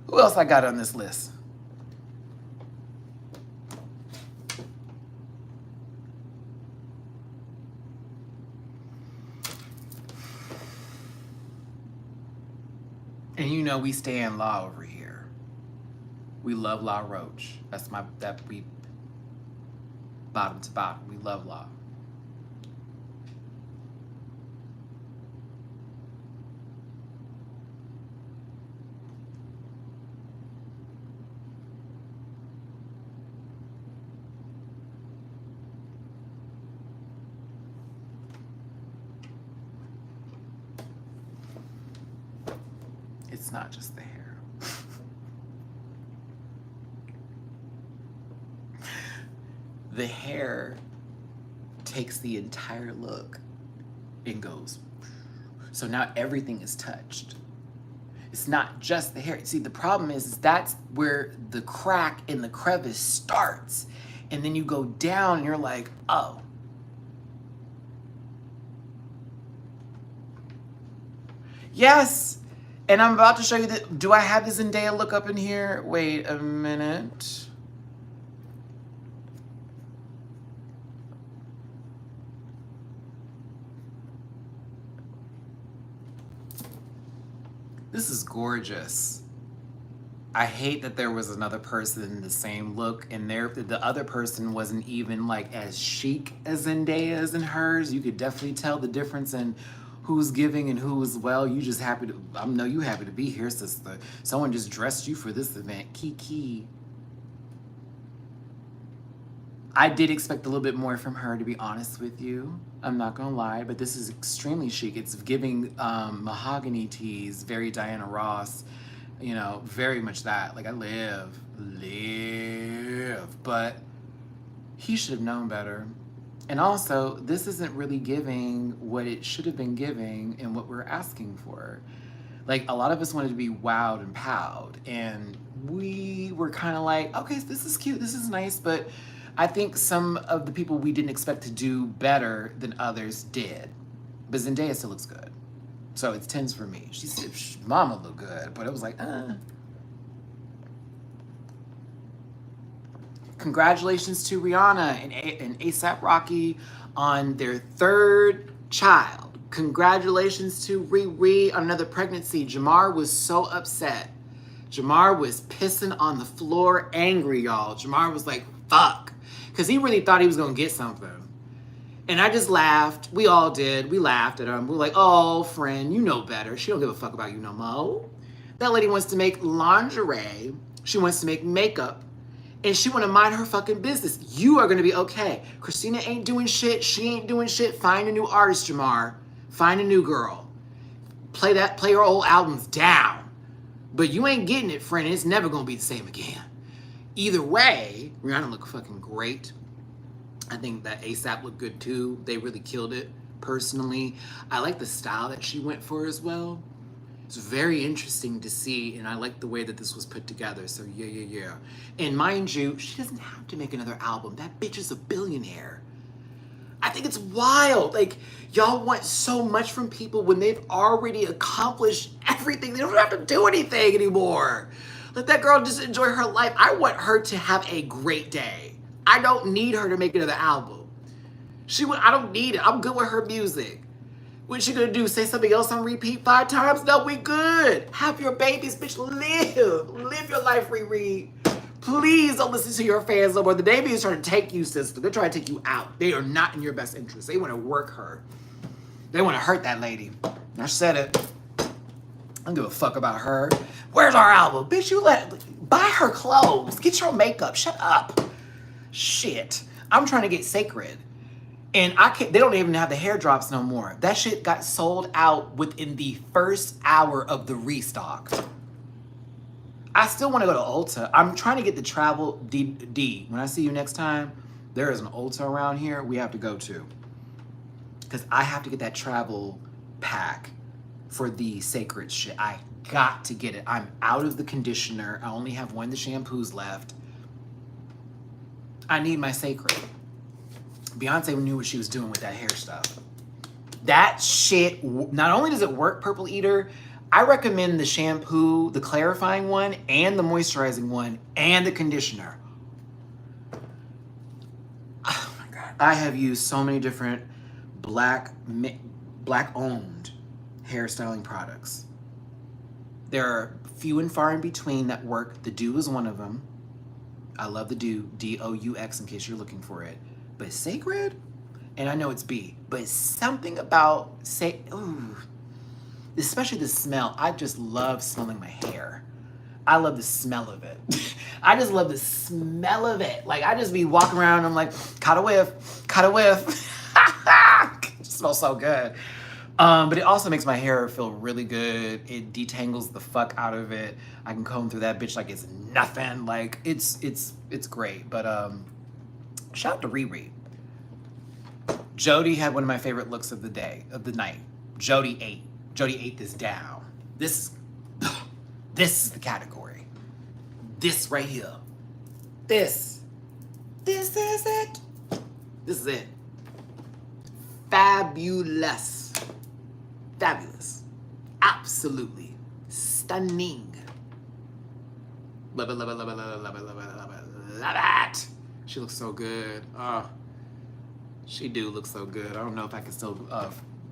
Who else I got on this list? And you know we stay in law over here. We love La Roche. We bottom to bottom. We love law. It's not just the hair. The hair takes the entire look and goes. So now everything is touched. It's not just the hair. See, the problem is that's where the crack in the crevice starts. And then you go down and you're like, oh. Yes. And I'm about to show you that. Do I have the Zendaya look up in here? Wait a minute. This is gorgeous. I hate that there was another person in the same look, and the other person wasn't even like as chic as Zendaya's and hers. You could definitely tell the difference in who's giving and who's, well, you just happy to, I know you happy to be here, sister. Someone just dressed you for this event. Kiki. I did expect a little bit more from her, to be honest with you. I'm not gonna lie, but this is extremely chic. It's giving mahogany teas, very Diana Ross, you know, very much that. Like, I live. But he should have known better. And also, this isn't really giving what it should have been giving and what we're asking for. Like, a lot of us wanted to be wowed and powed, and we were kind of like, okay, this is cute, this is nice, but I think some of the people we didn't expect to do better than others did. But Zendaya still looks good. So it's 10s for me. She said, mama look good, but it was like, Congratulations to Rihanna and A$AP Rocky on their third child. Congratulations to Riri on another pregnancy. Jamar was so upset. Jamar was pissing on the floor, angry, y'all. Jamar was like, fuck. Because he really thought he was going to get something. And I just laughed. We all did. We laughed at him. We were like, oh, friend, you know better. She don't give a fuck about you no more. That lady wants to make lingerie. She wants to make makeup. And she want to mind her fucking business. You are going to be okay. Christina ain't doing shit. She ain't doing shit. Find a new artist, Jamar. Find a new girl. Play her old albums down. But you ain't getting it, friend. It's never going to be the same again. Either way, Rihanna looked fucking great. I think that A$AP looked good too. They really killed it. Personally, I like the style that she went for as well. It's very interesting to see, and I like the way that this was put together. So yeah. And mind you, she doesn't have to make another album. That bitch is a billionaire. I think it's wild. Like, y'all want so much from people when they've already accomplished everything. They don't have to do anything anymore. Let that girl just enjoy her life. I want her to have a great day. I don't need her to make another album. I don't need it. I'm good with her music. What she gonna do? Say something else on repeat 5 times? No, we good. Have your babies, bitch. Live your life, Riri. Please don't listen to your fans no more. The baby is trying to take you, sister. They're trying to take you out. They are not in your best interest. They want to work her. They want to hurt that lady. I said it. I don't give a fuck about her. Where's our album? Bitch, buy her clothes. Get your makeup. Shut up. Shit. I'm trying to get Sacred. And they don't even have the hair drops no more. That shit got sold out within the first hour of the restock. I still want to go to Ulta. I'm trying to get the travel D. When I see you next time, there is an Ulta around here we have to go to. Because I have to get that travel pack for the Sacred shit. I got to get it. I'm out of the conditioner. I only have one of the shampoos left. I need my Sacred. Beyonce knew what she was doing with that hair stuff. That shit, not only does it work, Purple Eater, I recommend the shampoo, the clarifying one, and the moisturizing one, and the conditioner. Oh my God. I have used so many different black-owned hairstyling products. There are few and far in between that work. The Dew is one of them. I love the Dew, D-O-U-X, in case you're looking for it. But Sacred, and I know it's B, but it's something about, especially the smell. I just love smelling my hair. I love the smell of it. I just love the smell of it. Like, I just be walking around and I'm like, caught a whiff. It smells so good. But it also makes my hair feel really good. It detangles the fuck out of it. I can comb through that bitch like it's nothing. Like, it's great. But shout out to Riri. Jody had one of my favorite looks of the night. Jody ate this down. This is the category. This right here. This is it. This is it. Fabulous. Fabulous. Absolutely stunning. Love it, love it, love it, love it, love it, love it, love it, love it. She looks so good. Oh, she do look so good. I don't know if I can still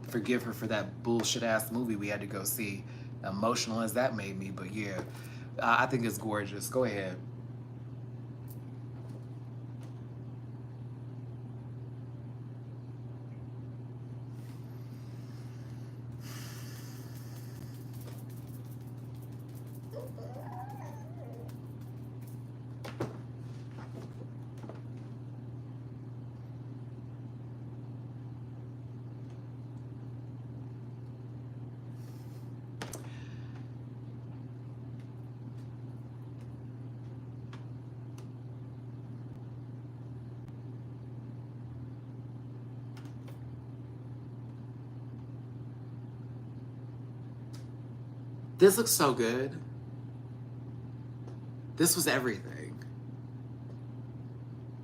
forgive her for that bullshit ass movie we had to go see. Emotional as that made me, but yeah, I think it's gorgeous. Go ahead. This looks so good. This was everything.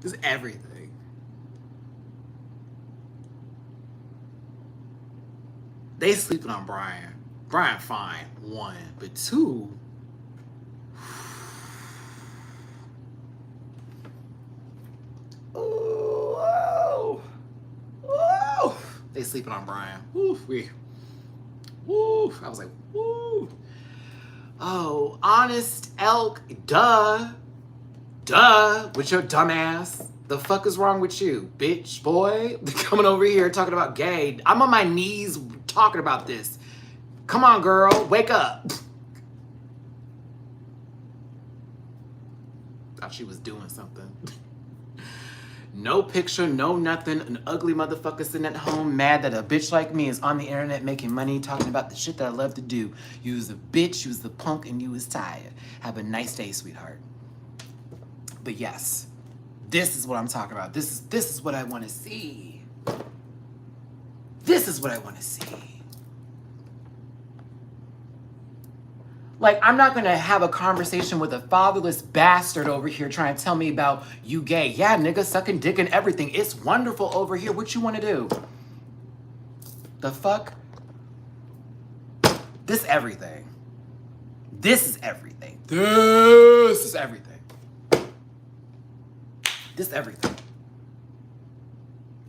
This is everything. They sleeping on Brian. Brian fine, one. But two, oh, oh. They sleeping on Brian. Woo, woo. I was like, woo. Oh, honest elk, duh. With your dumb ass. The fuck is wrong with you, bitch, boy? Coming over here talking about gay. I'm on my knees talking about this. Come on, girl, wake up. Thought she was doing something. No picture, no nothing. An ugly motherfucker sitting at home mad that a bitch like me is on the internet making money talking about the shit that I love to do. You was a bitch, you was the punk, and you was tired. Have a nice day, sweetheart. But yes, this is what I'm talking about. This is what I want to see. This is what I want to see. Like, I'm not gonna have a conversation with a fatherless bastard over here trying to tell me about you gay. Yeah, nigga, sucking dick and everything. It's wonderful over here. What you wanna do? The fuck? This is everything. This is everything. This is everything. This is everything.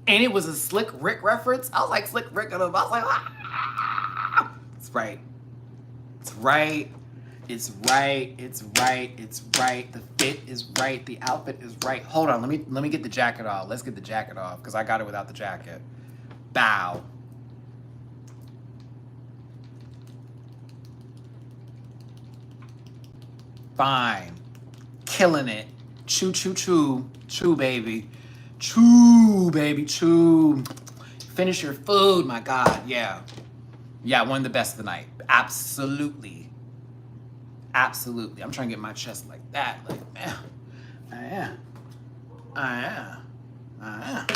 And it was a Slick Rick reference. I was like, Slick Rick, and I was like, ah! It's right. It's right. It's right. It's right. It's right. The fit is right. The outfit is right. Hold on. Let me get the jacket off. Let's get the jacket off because I got it without the jacket. Bow. Fine. Killing it. Choo, choo, choo. Choo, baby. Choo, baby. Choo. Finish your food, my God. Yeah. Yeah, one of the best of the night. Absolutely. Absolutely. I'm trying to get my chest like that. Like, man. I am.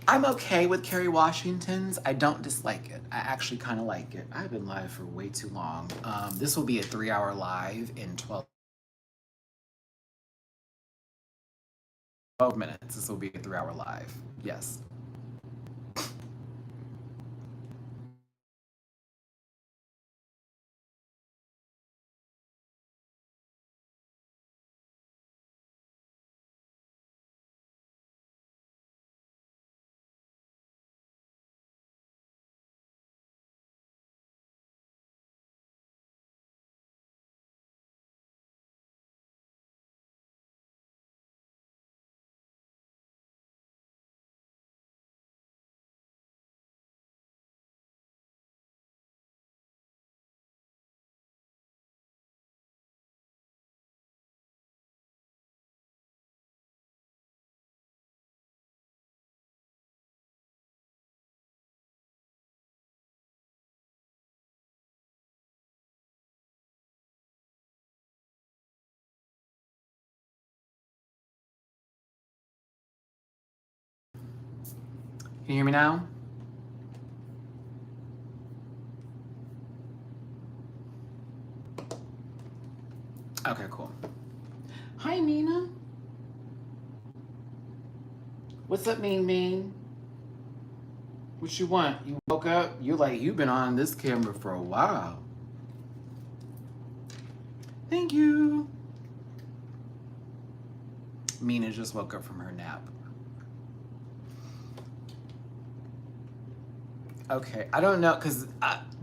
I'm okay with Kerry Washington's. I don't dislike it. I actually kind of like it. I've been live for way too long. This will be a 3-hour live in 12 minutes. This will be a 3-hour live. Yes. Can you hear me now? Okay, cool. Hi, Nina. What's up, Mean? What you want? You woke up? You've been on this camera for a while. Thank you. Mina just woke up from her nap. Okay, I don't know, because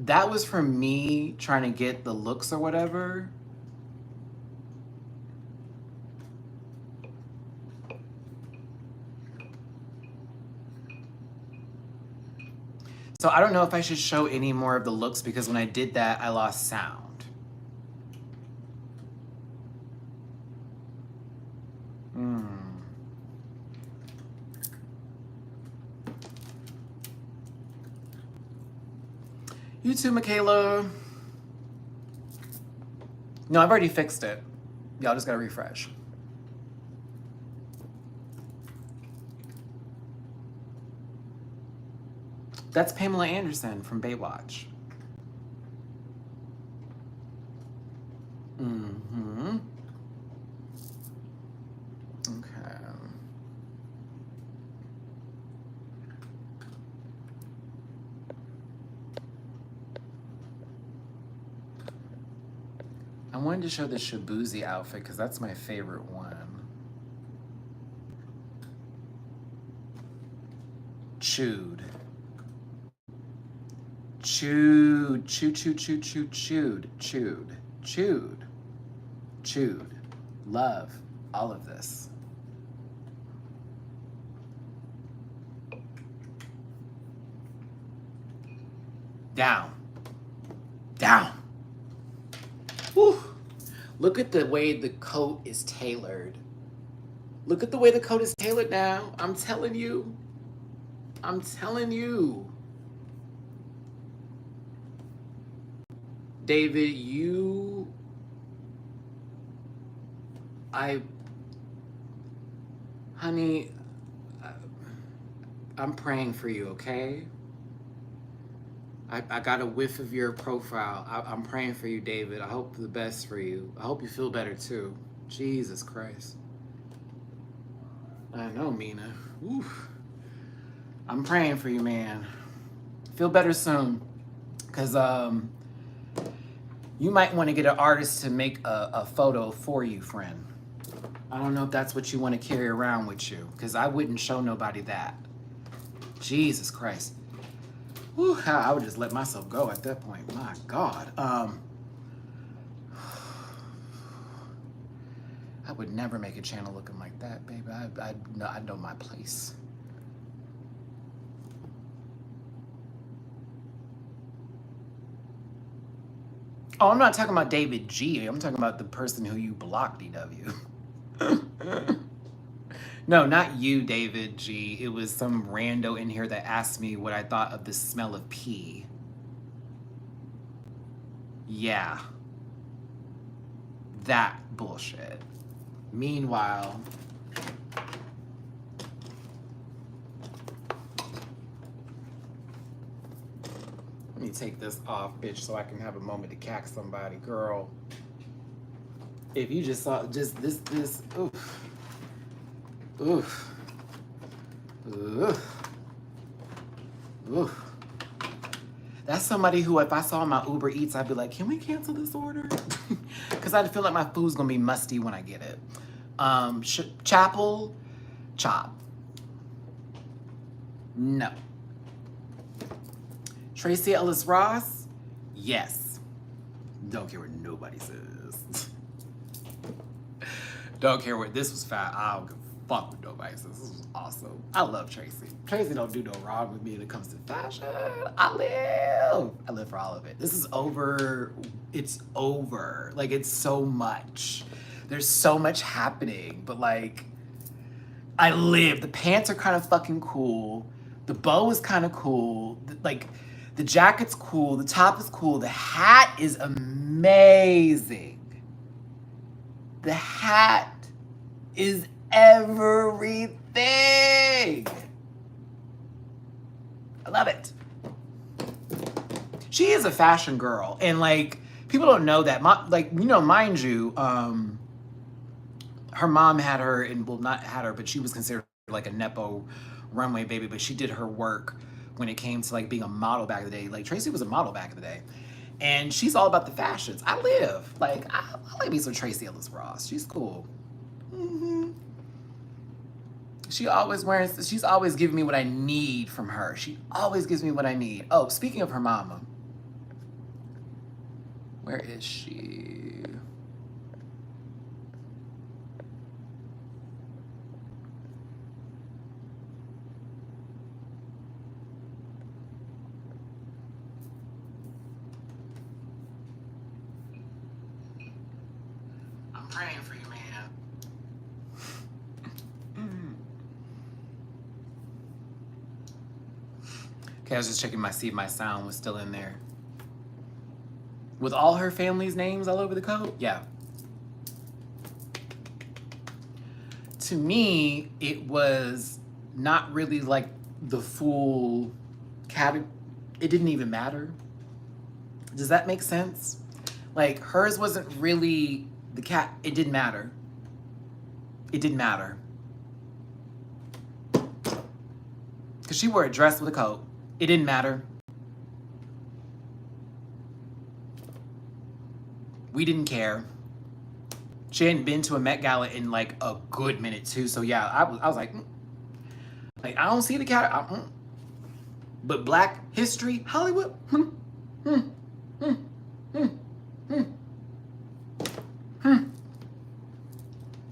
that was from me trying to get the looks or whatever. So I don't know if I should show any more of the looks because when I did that, I lost sound. You too, Michaela. No, I've already fixed it. Y'all just gotta refresh. That's Pamela Anderson from Baywatch. Mm-hmm. Okay. I wanted to show the Shabuzi outfit because that's my favorite one. Chewed. Chewed. Chewed, chewed, chewed, chewed, chewed, chewed, chewed, chewed. Love all of this. Down. Down. Whew. Look at the way the coat is tailored. Look at the way the coat is tailored now. I'm telling you. I'm telling you. David, honey, I'm praying for you, okay? I got a whiff of your profile. I'm praying for you, David. I hope the best for you. I hope you feel better too. Jesus Christ. I know, Mina. Oof. I'm praying for you, man. Feel better soon. Because you might want to get an artist to make a photo for you, friend. I don't know if that's what you want to carry around with you. Because I wouldn't show nobody that. Jesus Christ. Whew, I would just let myself go at that point. My God. I would never make a channel looking like that, baby. I know my place. Oh, I'm not talking about David G. I'm talking about the person who you blocked, DW. No, not you, David G. It was some rando in here that asked me what I thought of the smell of pee. Yeah. That bullshit. Meanwhile, let me take this off, bitch, so I can have a moment to cack somebody. Girl, if you just saw just this, oof. Oof. Oof. Oof. That's somebody who, if I saw my Uber Eats, I'd be like, can we cancel this order? Because I feel like my food's going to be musty when I get it. Chapel, chop. No. Tracy Ellis Ross, yes. Don't care what nobody says. Don't care what this was fat. I don't give a fuck what nobody says. This was awesome. I love Tracy. Tracy don't do no wrong with me when it comes to fashion. I live for all of it. This is over. It's over. Like, it's so much. There's so much happening, but like, I live. The pants are kind of fucking cool. The bow is kind of cool. Like, the jacket's cool. The top is cool. The hat is amazing. The hat is everything. I love it. She is a fashion girl. And like, people don't know that. Mind you, her mom had her, and well, not had her, but she was considered like a Nepo runway baby, but she did her work when it came to like being a model back in the day. Like, Tracy was a model back in the day. And she's all about the fashions. I like me some Tracy Ellis Ross. She's cool. Mm-hmm. She's always giving me what I need from her. She always gives me what I need. Oh, speaking of her mama. Where is she? I'm praying for you, man. Okay, I was just checking see if my sound was still in there. With all her family's names all over the coat? Yeah. To me, it was not really like the full it didn't even matter. Does that make sense? Like, hers wasn't really the cat. It didn't matter. It didn't matter. Because she wore a dress with a coat. It didn't matter. We didn't care. She hadn't been to a Met Gala in like a good minute too. So yeah, I was like, like, I don't see the cat. But Black History, Hollywood.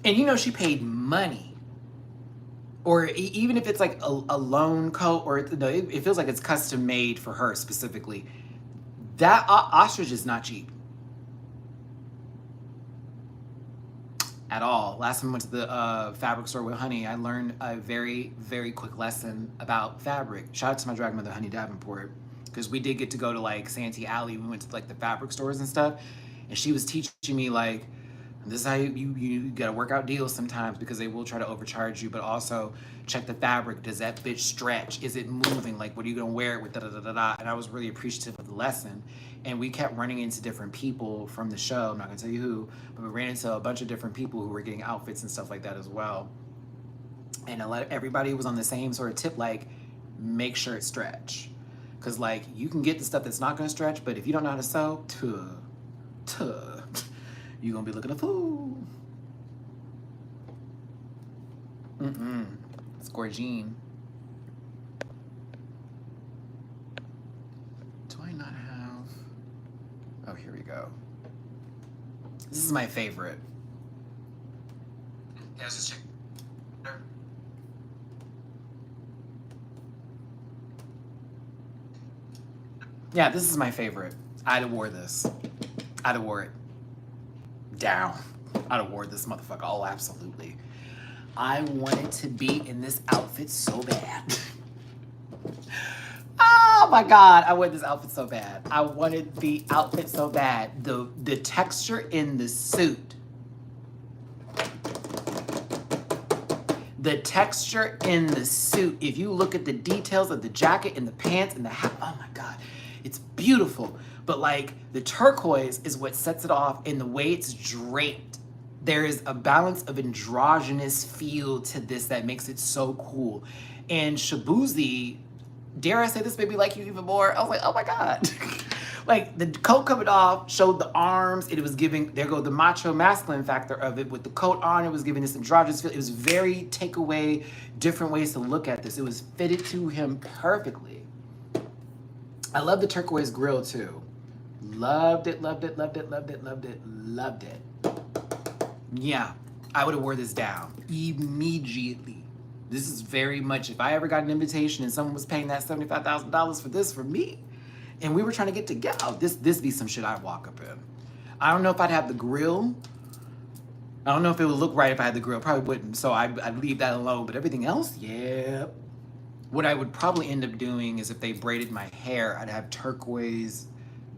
And you know, she paid money. Or even if it's like a loan coat, or no, it feels like it's custom made for her specifically. That ostrich is not cheap. At all. Last time I went to the fabric store with Honey, I learned a very, very quick lesson about fabric. Shout out to my drag mother, Honey Davenport, because we did get to go to like Santee Alley. We went to like the fabric stores and stuff, and she was teaching me like, this is how you gotta work out deals sometimes, because they will try to overcharge you, but also check the fabric. Does that bitch stretch? Is it moving? Like, what are you gonna wear it with? Da, da, da, da, da. And I was really appreciative of the lesson. And we kept running into different people from the show. I'm not gonna tell you who, but we ran into a bunch of different people who were getting outfits and stuff like that as well. And everybody was on the same sort of tip, like, make sure it stretch. Cause like, you can get the stuff that's not gonna stretch, but if you don't know how to sew, you're gonna be looking a fool. It's gorgine. Do I not have? Oh, here we go. This is my favorite. Yeah, let's just check. Yeah, this is my favorite. I'd have wore this. I'd have wore it down. I'd have wore this motherfucker. Oh, absolutely. I wanted to be in this outfit so bad. Oh my God, I wanted this outfit so bad. I wanted the outfit so bad. The texture in the suit. The texture in the suit. If you look at the details of the jacket and the pants and the hat, oh my God, it's beautiful. But like, the turquoise is what sets it off, in the way it's draped. There is a balance of androgynous feel to this that makes it so cool. And Shabuzi, dare I say this made me like you even more? I was like, oh my God. Like, the coat coming off showed the arms. It was giving, there go the macho masculine factor of it. With the coat on, it was giving this androgynous feel. It was very takeaway, different ways to look at this. It was fitted to him perfectly. I love the turquoise grill too. Loved it, loved it, loved it, loved it, loved it, loved it. Yeah, I would have wore this down immediately. This is very much, if I ever got an invitation and someone was paying that $75,000 for this for me, and we were trying to get together, this be some shit I'd walk up in. I don't know if I'd have the grill. I don't know if it would look right if I had the grill. Probably wouldn't, so I'd leave that alone. But everything else, yeah. What I would probably end up doing is, if they braided my hair, I'd have turquoise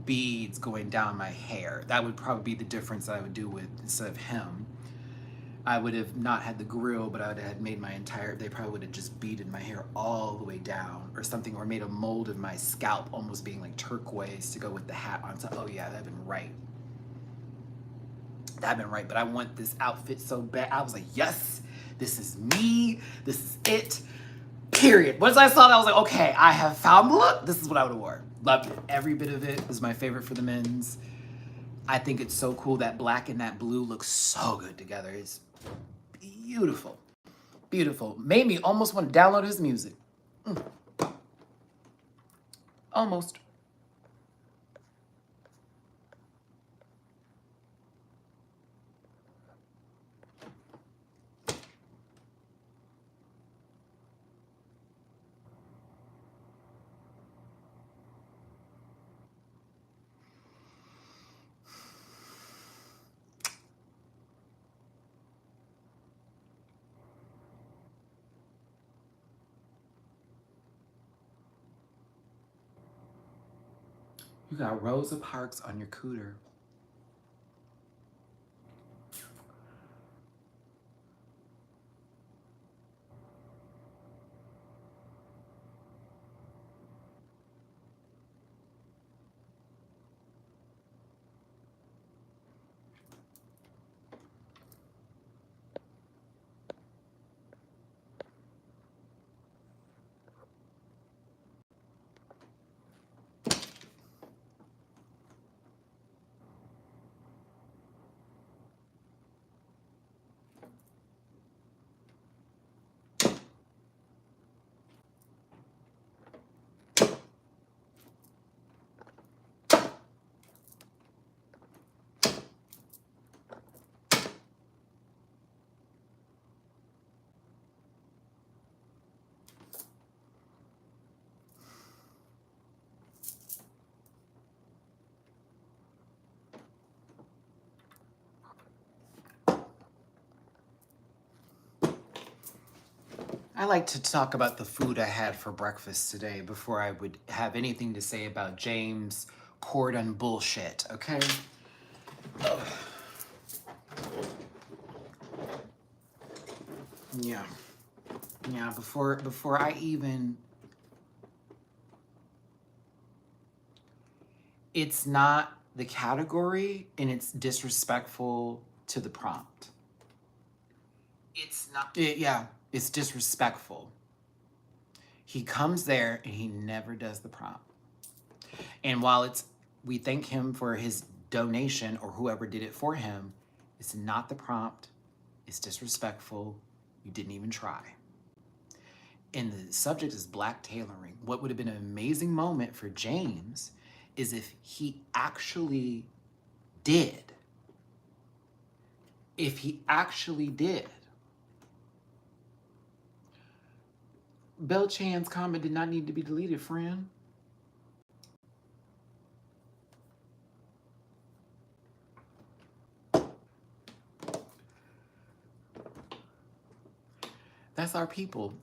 beads going down my hair. That would probably be the difference that I would do with, instead of him. I would have not had the grill, but I would have made my entire, they probably would have just beaded my hair all the way down or something, or made a mold of my scalp almost being like turquoise to go with the hat on top. Oh yeah, that'd been right. That'd been right, but I want this outfit so bad. I was like, yes, this is me, this is it, period. Once I saw that, I was like, okay, I have found the look. This is what I would have worn. Loved it. Every bit of it was my favorite for the men's. I think it's so cool. That black and that blue looks so good together. It's beautiful. Beautiful. Made me almost want to download his music. Almost. You got Rosa Parks on your cooter. I like to talk about the food I had for breakfast today before I would have anything to say about James Cordon bullshit, okay? Ugh. Yeah. Yeah, before I even... It's not the category, and it's disrespectful to the prompt. It's not... yeah, it's disrespectful. He comes there and he never does the prompt. And while we thank him for his donation or whoever did it for him, it's not the prompt. It's disrespectful. You didn't even try. And the subject is black tailoring. What would have been an amazing moment for James is if he actually did. If he actually did. Bell Chan's comment did not need to be deleted, friend. That's our people.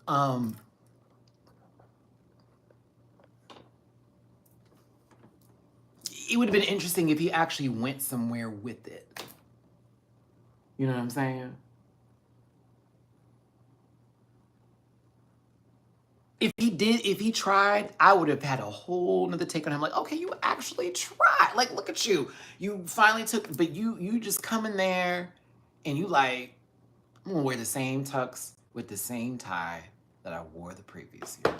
It would have been interesting if he actually went somewhere with it. You know what I'm saying? If he tried, I would have had a whole nother take on him. Like, okay, you actually tried. Like, look at you. You finally took, but you just come in there and you like, I'm gonna wear the same tux with the same tie that I wore the previous year.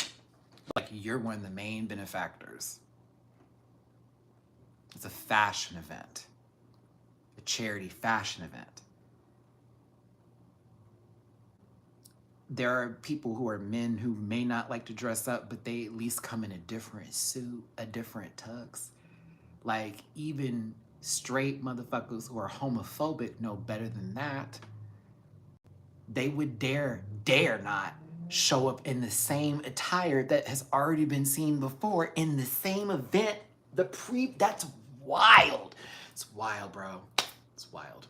Like, you're one of the main benefactors. It's a fashion event, a charity fashion event. There are people who are men who may not like to dress up, but they at least come in a different suit, a different tux. Like, even straight motherfuckers who are homophobic know better than that. They would dare not show up in the same attire that has already been seen before in the same event. That's wild. It's wild, bro. It's wild.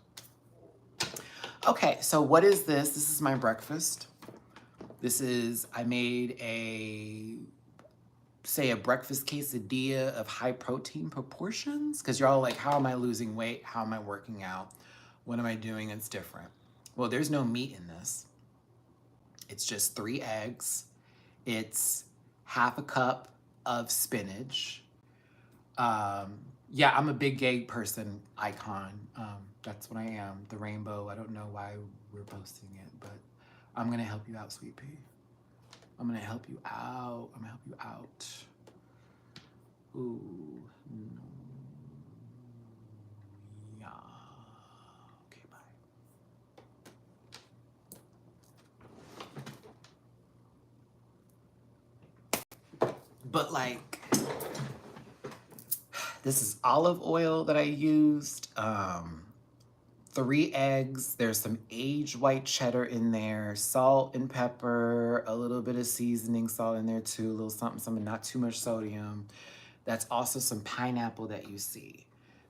Okay, so what is this? This is my breakfast. I made a breakfast quesadilla of high protein proportions. Because you're all like, how am I losing weight? How am I working out? What am I doing that's different? Well, there's no meat in this. It's just 3 eggs. It's half a cup of spinach. Yeah, I'm a big gay person icon. That's what I am. The rainbow. I don't know why we're posting it, but I'm going to help you out, sweet pea. I'm going to help you out. I'm going to help you out. Ooh. No. Yeah. Okay, bye. But like, this is olive oil that I used. 3 eggs. There's some aged white cheddar in there, salt and pepper, a little bit of seasoning salt in there too, a little something, not too much sodium. That's also some pineapple that you see.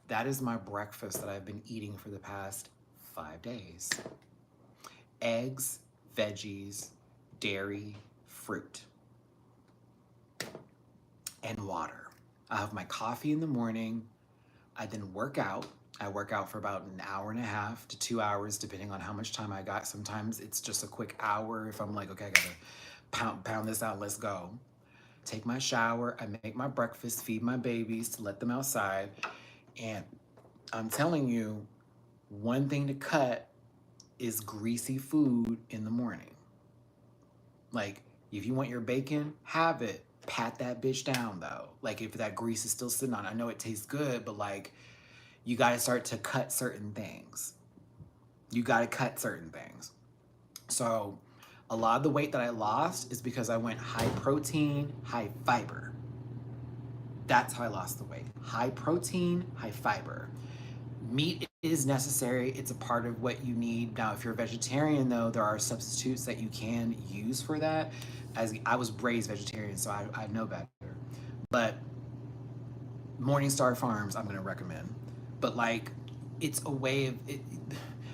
That is my breakfast that I've been eating for the past 5 days. Eggs, veggies, dairy, fruit, and water. I have my coffee in the morning. I then work out. I work out for about an hour and a half to 2 hours, depending on how much time I got. Sometimes it's just a quick hour if I'm like, okay, I gotta pound this out, let's go. Take my shower, I make my breakfast, feed my babies to let them outside. And I'm telling you, one thing to cut is greasy food in the morning. Like, if you want your bacon, have it. Pat that bitch down though. Like, if that grease is still sitting on it, I know it tastes good, but like, you gotta start to cut certain things. You gotta cut certain things. So a lot of the weight that I lost is because I went high protein, high fiber. That's how I lost the weight. High protein, high fiber. Meat is necessary. It's a part of what you need. Now, if you're a vegetarian though, there are substitutes that you can use for that. As I was raised vegetarian, so I know better. But Morningstar Farms, I'm gonna recommend. But like, it's a way of,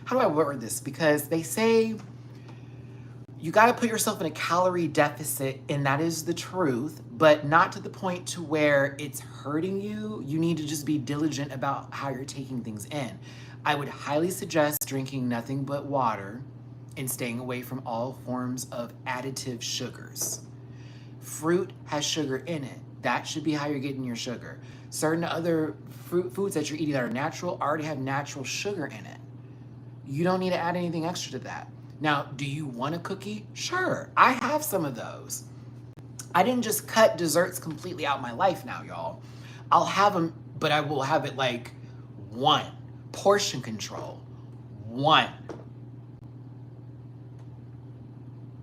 how do I word this? Because they say you got to put yourself in a calorie deficit, and that is the truth, but not to the point to where it's hurting you. You need to just be diligent about how you're taking things in. I would highly suggest drinking nothing but water and staying away from all forms of additive sugars. Fruit has sugar in it. That should be how you're getting your sugar. Certain other foods that you're eating that are natural already have natural sugar in it. You don't need to add anything extra to that. Now, do you want a cookie? Sure, I have some of those. I didn't just cut desserts completely out of my life now, y'all. I'll have them, but I will have it like one. Portion control. One.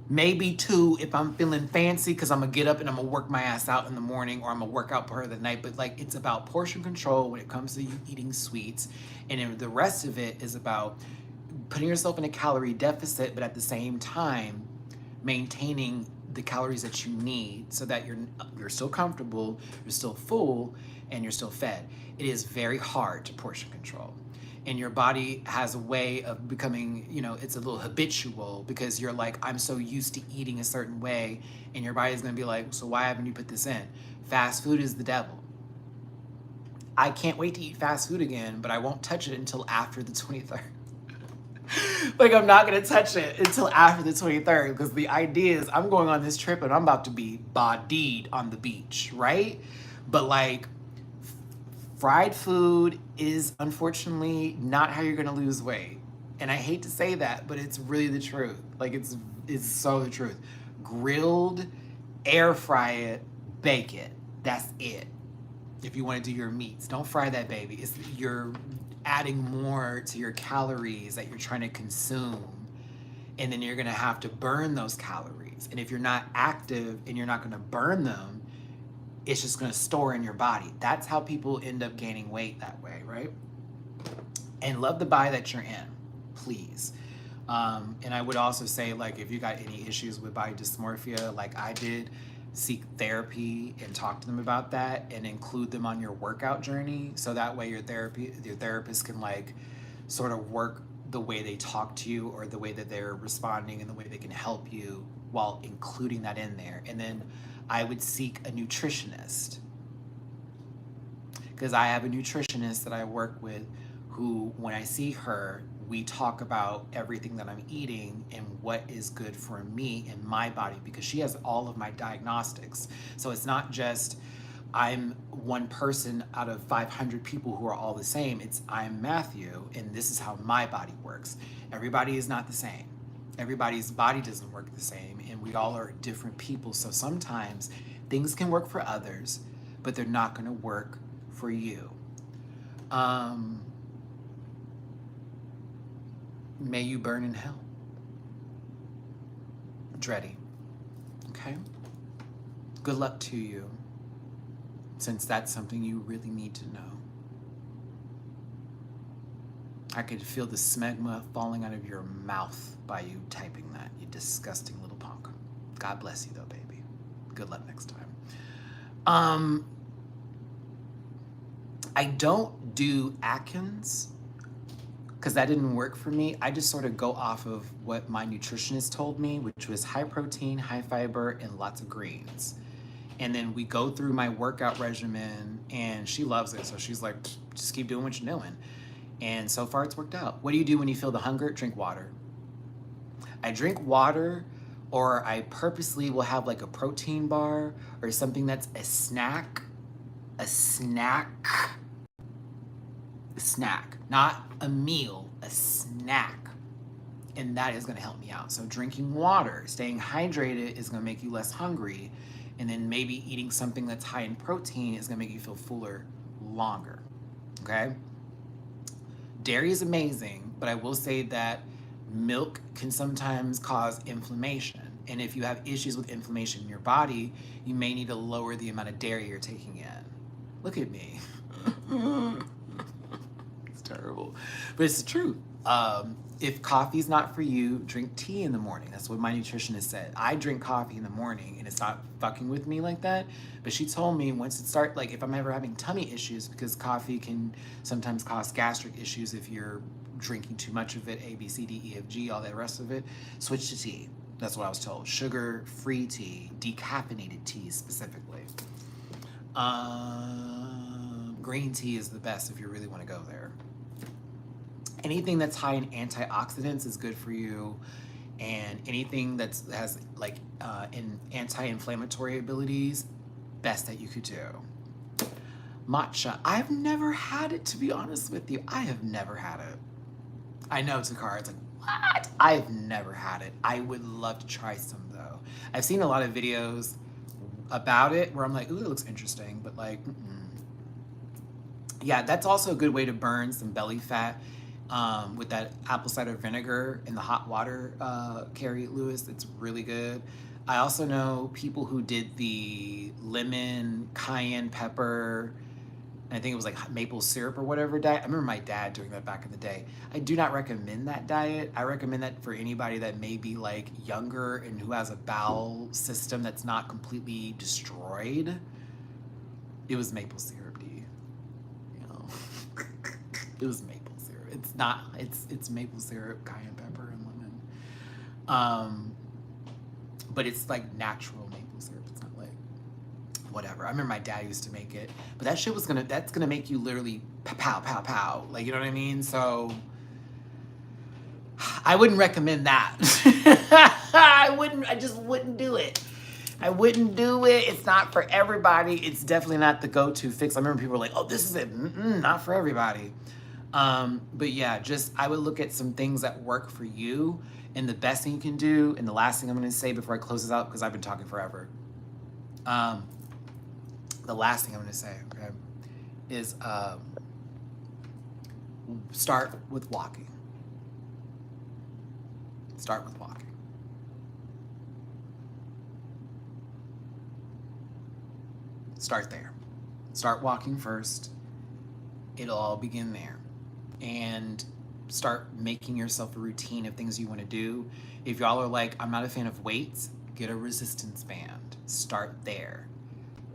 Maybe two if I'm feeling fancy, because I'm going to get up and I'm going to work my ass out in the morning, or I'm going to work out part of the night. But like, it's about portion control when it comes to you eating sweets. And then the rest of it is about putting yourself in a calorie deficit, but at the same time, maintaining the calories that you need so that you're still comfortable, you're still full, and you're still fed. It is very hard to portion control. And your body has a way of becoming, it's a little habitual, because you're like, I'm so used to eating a certain way, and your body's gonna be like, so why haven't you put this in? Fast food is the devil. I can't wait to eat fast food again, but I won't touch it until after the 23rd. Like, I'm not gonna touch it until after the 23rd, because the idea is I'm going on this trip and I'm about to be bodied on the beach, right? But like, fried food is unfortunately not how you're gonna lose weight. And I hate to say that, but it's really the truth. Like, it's so the truth. Grilled, air fry it, bake it. That's it. If you want to do your meats, don't fry that baby. You're adding more to your calories that you're trying to consume, and then you're gonna have to burn those calories. And if you're not active and you're not gonna burn them, it's just gonna store in your body. That's how people end up gaining weight that way, right? And love the body that you're in, please. And I would also say, like, if you got any issues with body dysmorphia, like I did, seek therapy and talk to them about that, and include them on your workout journey, so that way your therapist can like sort of work the way they talk to you, or the way that they're responding, and the way they can help you while including that in there. And then I would seek a nutritionist, because I have a nutritionist that I work with who, when I see her, we talk about everything that I'm eating and what is good for me and my body, because she has all of my diagnostics. So it's not just I'm one person out of 500 people who are all the same. It's I'm Matthew, and this is how my body works. Everybody is not the same. Everybody's body doesn't work the same, and we all are different people. So sometimes things can work for others, but they're not going to work for you. May you burn in hell. Dreddy. Okay? Good luck to you, since that's something you really need to know. I could feel the smegma falling out of your mouth by you typing that, you disgusting little punk. God bless you though, baby. Good luck next time. I don't do Atkins, because that didn't work for me. I just sort of go off of what my nutritionist told me, which was high protein, high fiber, and lots of greens. And then we go through my workout regimen, and she loves it. So she's like, just keep doing what you're doing. And so far it's worked out. What do you do when you feel the hunger? Drink water. I drink water, or I purposely will have like a protein bar or something that's a snack, not a meal, a snack. And that is gonna help me out. So drinking water, staying hydrated is gonna make you less hungry. And then maybe eating something that's high in protein is gonna make you feel fuller longer, okay? Dairy is amazing, but I will say that milk can sometimes cause inflammation. And if you have issues with inflammation in your body, you may need to lower the amount of dairy you're taking in. Look at me. It's terrible, but it's the truth. If coffee's not for you, drink tea in the morning. That's what my nutritionist said. I drink coffee in the morning, and it's not fucking with me like that. But she told me once it starts, like if I'm ever having tummy issues, because coffee can sometimes cause gastric issues if you're drinking too much of it, A, B, C, D, E, F, G, all that rest of it, switch to tea. That's what I was told. Sugar-free tea, decaffeinated tea specifically. Green tea is the best if you really want to go there. Anything that's high in antioxidants is good for you, and anything that has like in anti-inflammatory abilities, best that you could do. Matcha, I've never had it, to be honest with you. I have never had it. I know Takara, it's like, what? I've never had it. I would love to try some though. I've seen a lot of videos about it where I'm like, ooh, that looks interesting, but like, yeah, that's also a good way to burn some belly fat with that apple cider vinegar in the hot water, Carrie Lewis. It's really good. I also know people who did the lemon, cayenne pepper, and I think it was like maple syrup or whatever diet. I remember my dad doing that back in the day. I do not recommend that diet. I recommend that for anybody that may be like younger and who has a bowel system that's not completely destroyed. It was maple syrup, D. You know, it was maple syrup. It's not. It's maple syrup, cayenne pepper, and lemon. But it's like natural maple syrup. It's not like whatever. I remember my dad used to make it, but that shit was that's gonna make you literally pow, pow, pow. Like, you know what I mean? So I wouldn't recommend that. I just wouldn't do it. I wouldn't do it. It's not for everybody. It's definitely not the go-to fix. I remember people were like, oh, this is it. Not for everybody. But yeah, just, I would look at some things that work for you, and the best thing you can do, and the last thing I'm going to say before I close this out, because I've been talking forever. The last thing I'm going to say, okay, is start with walking. Start with walking. Start there. Start walking first. It'll all begin there. And start making yourself a routine of things you want to do. If y'all are like, I'm not a fan of weights, get a resistance band. Start there.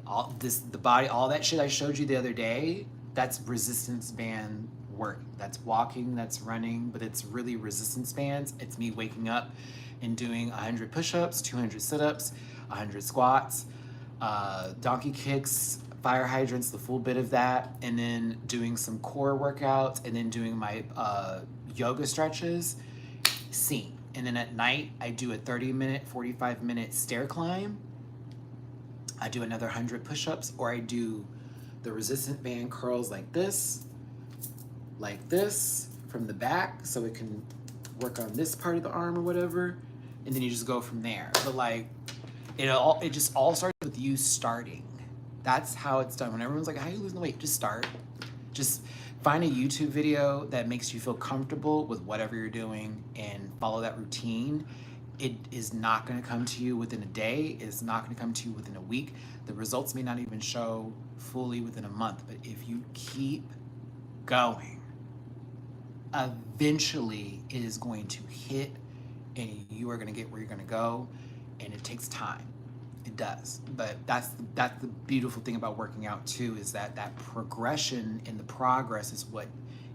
All that shit I showed you the other day, that's resistance band work. That's walking, that's running, but it's really resistance bands. It's me waking up and doing 100 push-ups, 200 sit-ups, 100 squats, donkey kicks, fire hydrants, the full bit of that, and then doing some core workouts, and then doing my yoga stretches, scene. And then at night, I do a 30-minute, 45-minute stair climb. I do another 100 push-ups, or I do the resistant band curls like this from the back, so it can work on this part of the arm or whatever, and then you just go from there. But like, it just all starts with you starting. That's how it's done. When everyone's like, how are you losing the weight? Just start. Just find a YouTube video that makes you feel comfortable with whatever you're doing and follow that routine. It is not going to come to you within a day. It's not going to come to you within a week. The results may not even show fully within a month, but if you keep going, eventually it is going to hit, and you are going to get where you're going to go, and it takes time. It does. But that's the beautiful thing about working out too, is that progression and the progress is what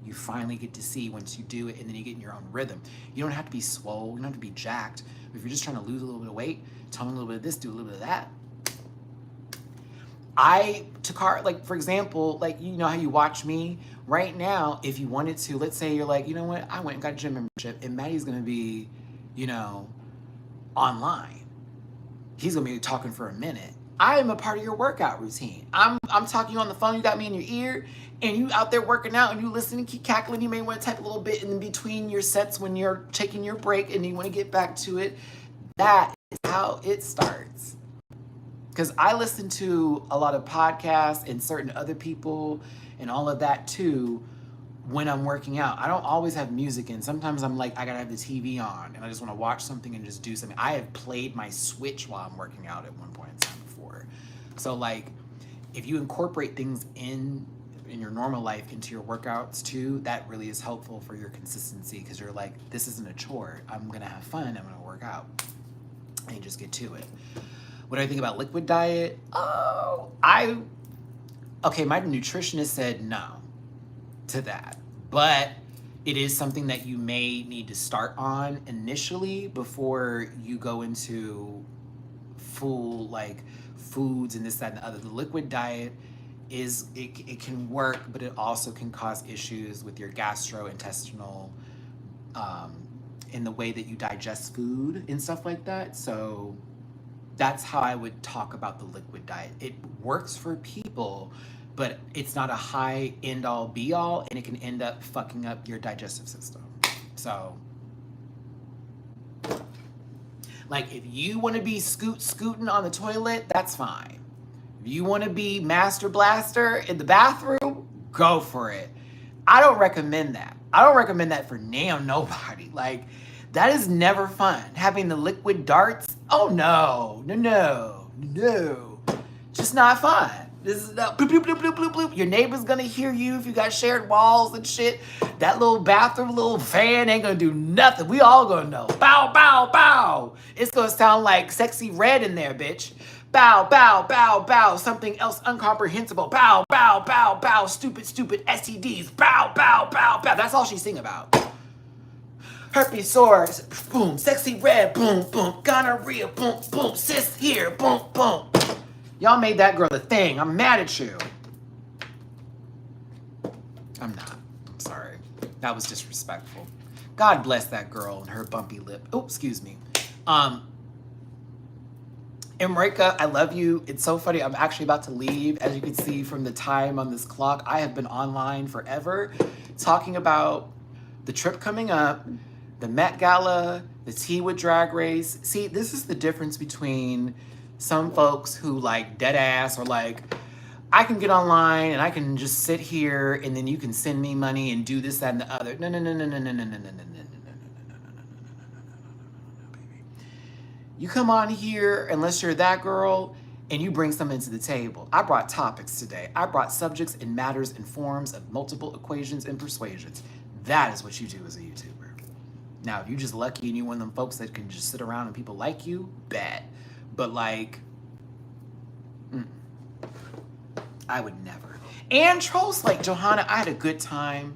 you finally get to see once you do it, and then you get in your own rhythm. You don't have to be swole, you don't have to be jacked. If you're just trying to lose a little bit of weight, tone a little bit of this, do a little bit of that. Like, for example, like, you know how you watch me right now, if you wanted to, let's say you're like, you know what, I went and got a gym membership, and Matty's gonna be, you know, online. He's gonna be talking for a minute. I am a part of your workout routine. I'm talking on the phone, you got me in your ear, and you out there working out, and you listening, keep cackling. You may want to type a little bit in between your sets when you're taking your break and you want to get back to it. That is how it starts. Because I listen to a lot of podcasts and certain other people and all of that too when I'm working out. I don't always have music in. Sometimes I'm like, I gotta have the TV on and I just want to watch something and just do something. I have played my Switch while I'm working out at one point in time before. So like, if you incorporate things in your normal life into your workouts too, that really is helpful for your consistency, because you're like, this isn't a chore. I'm gonna have fun, I'm gonna work out. And you just get to it. What do I think about liquid diet? Okay, my nutritionist said no to that. But It is something that you may need to start on initially before you go into full like foods and this, that, and the other. The liquid diet is, it can work, but it also can cause issues with your gastrointestinal, in the way that you digest food and stuff like that. So that's how I would talk about the liquid diet. It works for people, but it's not a high end all be all, and it can end up fucking up your digestive system. So, like, if you want to be scooting on the toilet, that's fine. If you want to be master blaster in the bathroom, go for it. I don't recommend that. I don't recommend that for nobody. Like, that is never fun. Having the liquid darts, oh no, just not fun. This is not bloop, bloop, bloop, bloop, bloop, bloop. Your neighbor's gonna hear you if you got shared walls and shit. That little bathroom, little fan ain't gonna do nothing. We all gonna know. Bow, bow, bow. It's gonna sound like Sexy Red in there, bitch. Bow, bow, bow, bow. Something else incomprehensible. Bow, bow, bow, bow. Stupid, stupid STDs. Bow, bow, bow, bow. That's all she sing about. Herpes sores, boom. Sexy Red, boom, boom. Gonorrhea, boom, boom. Cyst here, boom, boom. Y'all made that girl a thing. I'm mad at you. I'm not. I'm sorry. That was disrespectful. God bless that girl and her bumpy lip. Oh, excuse me. Emrika, I love you. It's so funny. I'm actually about to leave. As you can see from the time on this clock, I have been online forever talking about the trip coming up, the Met Gala, the Tea with Drag Race. See, this is the difference between some folks who like dead ass or like, I can get online and I can just sit here and then you can send me money and do this, that, and the other. No, no, no, no, no, no, no, no, no, no, no, no, no, no, no, baby. You come on here unless you're that girl and you bring something to the table. I brought topics today. I brought subjects and matters and forms of multiple equations and persuasions. That is what you do as a YouTuber. Now, if you're just lucky and you're one of them folks that can just sit around and people like you, bet. But like, I would never. And trolls like Johanna, I had a good time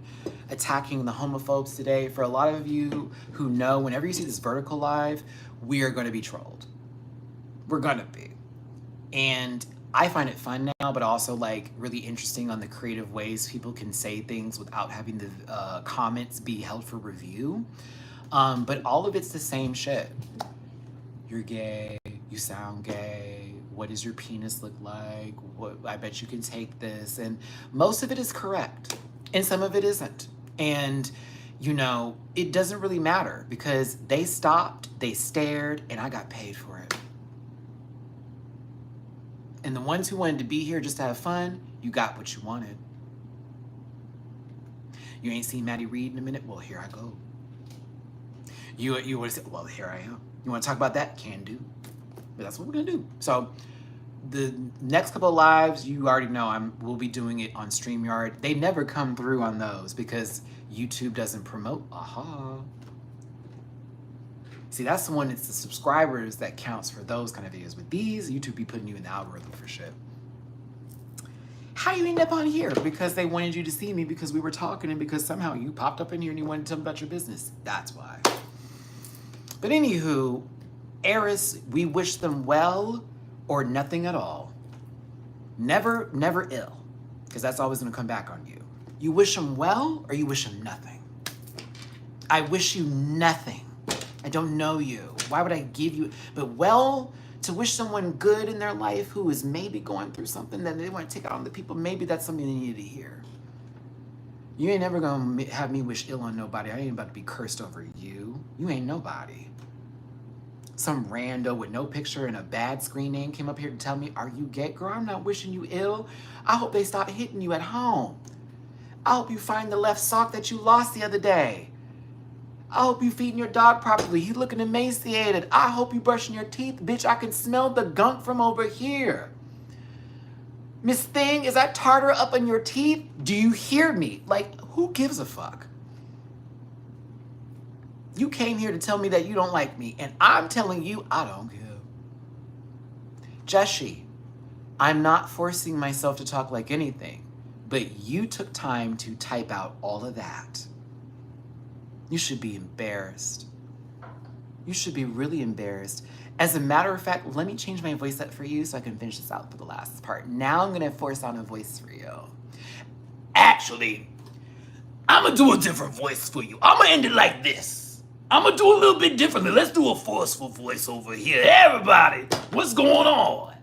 attacking the homophobes today. For a lot of you who know, whenever you see this vertical live, we are going to be trolled. We're going to be. And I find it fun now, but also like really interesting on the creative ways people can say things without having the comments be held for review. But all of it's the same shit. You're gay, you sound gay, what does your penis look like? What, I bet you can take this. And most of it is correct and some of it isn't. And you know, it doesn't really matter because they stopped, they stared, and I got paid for it. And the ones who wanted to be here just to have fun, you got what you wanted. You ain't seen Maddie read in a minute? Well, here I go. You want to say, well, here I am. You want to talk about that? Can do. But that's what we're going to do. So the next couple of lives, you already know we'll be doing it on StreamYard. They never come through on those because YouTube doesn't promote. Aha. See, that's the one, it's the subscribers that counts for those kind of videos. With these, YouTube be putting you in the algorithm for shit. How you end up on here? Because they wanted you to see me because we were talking and because somehow you popped up in here and you wanted to tell me about your business. That's why. But anywho, Eris, we wish them well or nothing at all. Never, never ill. Because that's always going to come back on you. You wish them well or you wish them nothing. I wish you nothing. I don't know you. Why would I give you? But well, to wish someone good in their life who is maybe going through something that they want to take out on the people, maybe that's something they need to hear. You ain't never going to have me wish ill on nobody. I ain't about to be cursed over you. You ain't nobody. Some rando with no picture and a bad screen name came up here to tell me, are you gay? Girl, I'm not wishing you ill. I hope they stop hitting you at home. I hope you find the left sock that you lost the other day. I hope you feeding your dog properly. He looking emaciated. I hope you brushing your teeth. Bitch, I can smell the gunk from over here. Miss Thing, is that tartar up in your teeth? Do you hear me? Like, who gives a fuck? You came here to tell me that you don't like me, and I'm telling you I don't give. Jessie, I'm not forcing myself to talk like anything, but you took time to type out all of that. You should be embarrassed. You should be really embarrassed. As a matter of fact, let me change my voice up for you so I can finish this out for the last part. Now I'm gonna force on a voice for you. Actually, I'm gonna do a different voice for you. I'm gonna end it like this. I'm gonna do a little bit differently. Let's do a forceful voice over here. Hey, everybody, what's going on?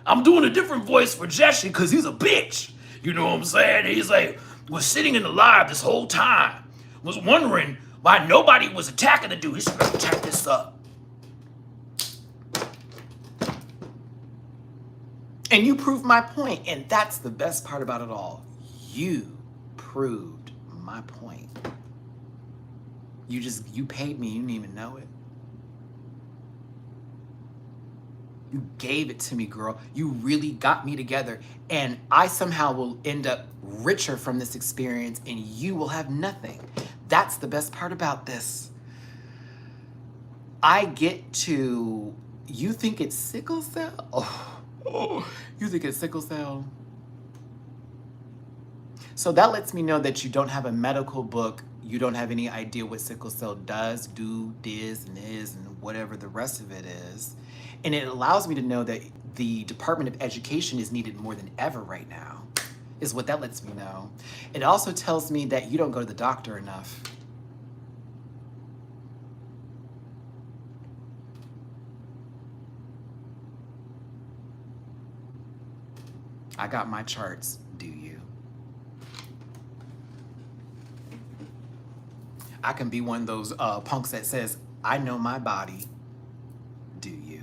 I'm doing a different voice for Jesse because he's a bitch. You know what I'm saying? He's like, was sitting in the live this whole time, was wondering why nobody was attacking the dude. He's gonna attack this up. And you proved my point, and that's the best part about it all. You proved my point. You paid me, you didn't even know it. You gave it to me, girl. You really got me together, and I somehow will end up richer from this experience, and you will have nothing. That's the best part about this. I get to, you think it's sickle cell? Oh, you think it's sickle cell? So that lets me know that you don't have a medical book. You don't have any idea what sickle cell does, and is, and whatever the rest of it is. And it allows me to know that the Department of Education is needed more than ever right now, is what that lets me know. It also tells me that you don't go to the doctor enough. I got my charts, do you? I can be one of those punks that says, I know my body, do you?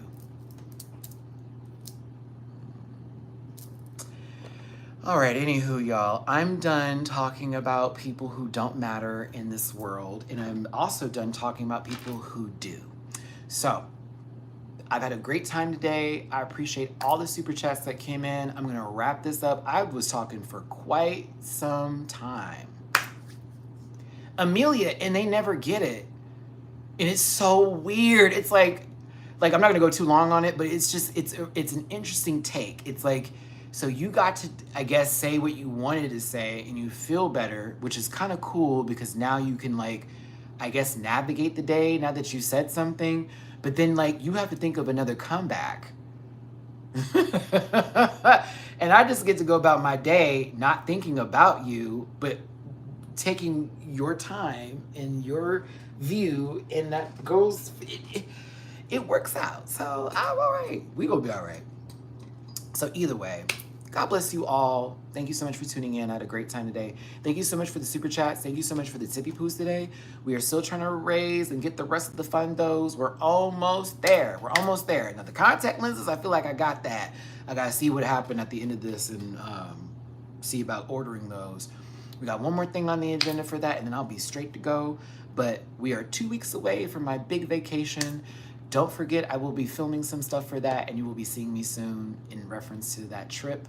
All right, anywho, y'all, I'm done talking about people who don't matter in this world, and I'm also done talking about people who do. So, I've had a great time today. I appreciate all the super chats that came in. I'm gonna wrap this up. I was talking for quite some time. Amelia, and they never get it. And it's so weird. It's like I'm not gonna go too long on it, but it's just, it's an interesting take. It's like, so you got to, I guess, say what you wanted to say and you feel better, which is kind of cool because now you can like, I guess, navigate the day now that you said something, but then like you have to think of another comeback. And I just get to go about my day not thinking about you, but taking your time and your view, and that goes, it works out. So I'm all right. We gonna be all right. So either way, God bless you all. Thank you so much for tuning in. I had a great time today. Thank you so much for the super chats. Thank you so much for the tippy poos today. We are still trying to raise and get the rest of the fundos. We're almost there. We're almost there. Now the contact lenses, I feel like I got that. I gotta see what happened at the end of this and see about ordering those. We got one more thing on the agenda for that, and then I'll be straight to go. But we are 2 weeks away from my big vacation. Don't forget, I will be filming some stuff for that, and you will be seeing me soon in reference to that trip.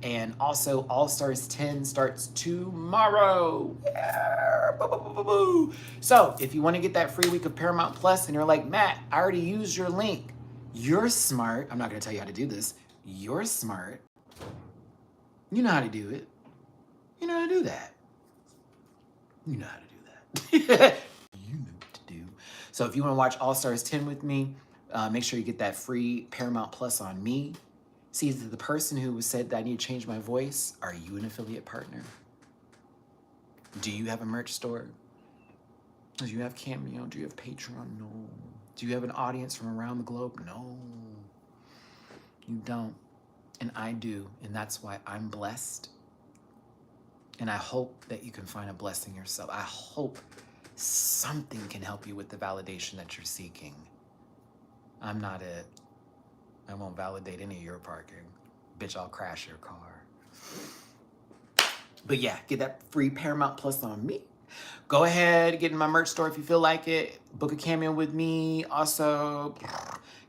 And also, All Stars 10 starts tomorrow. Yeah. Boo, boo, boo, boo, boo. So, if you want to get that free week of Paramount Plus, and you're like, Matt, I already used your link. You're smart. I'm not going to tell you how to do this. You're smart. You know how to do it. You know how to do that. You know how to do that. You know what to do. So if you want to watch All Stars 10 with me, make sure you get that free Paramount Plus on me. See, the person who said that I need to change my voice, are you an affiliate partner? Do you have a merch store? Do you have Cameo? Do you have Patreon? No. Do you have an audience from around the globe? No. You don't. And I do. And that's why I'm blessed. And I hope that you can find a blessing yourself. I hope something can help you with the validation that you're seeking. I'm not it. I won't validate any of your parking. Bitch, I'll crash your car. But yeah, get that free Paramount Plus on me. Go ahead, get in my merch store if you feel like it. Book a cameo with me. Also,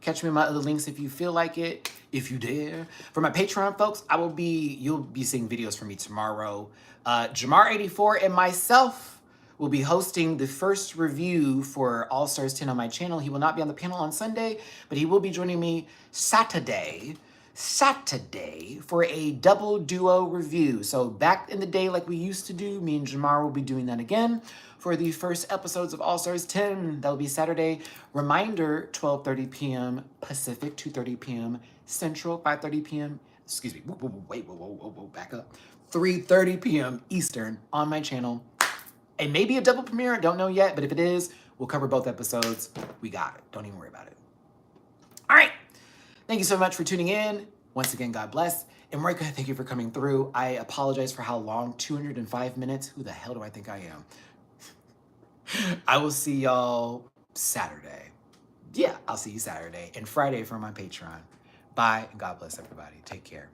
catch me in my other links if you feel like it, if you dare. For my Patreon folks, you'll be seeing videos from me tomorrow. Jamar84 and myself will be hosting the first review for All Stars 10 on my channel. He will not be on the panel on Sunday, but he will be joining me Saturday Saturday for a double duo review. So back in the day like we used to do, me and Jamar will be doing that again for the first episodes of All Stars 10. That will be Saturday. Reminder, 12:30 p.m. Pacific, 2:30 p.m. Central, 5:30 p.m. Excuse me, whoa, back up. 3:30 p.m. Eastern on my channel. It may be a double premiere, I don't know yet, but if it is, we'll cover both episodes. We got it. Don't even worry about it. All right. Thank you so much for tuning in. Once again, God bless. And Marika, thank you for coming through. I apologize for how long, 205 minutes. Who the hell do I think I am? I will see y'all Saturday. Yeah, I'll see you Saturday and Friday for my Patreon. Bye, and God bless everybody. Take care.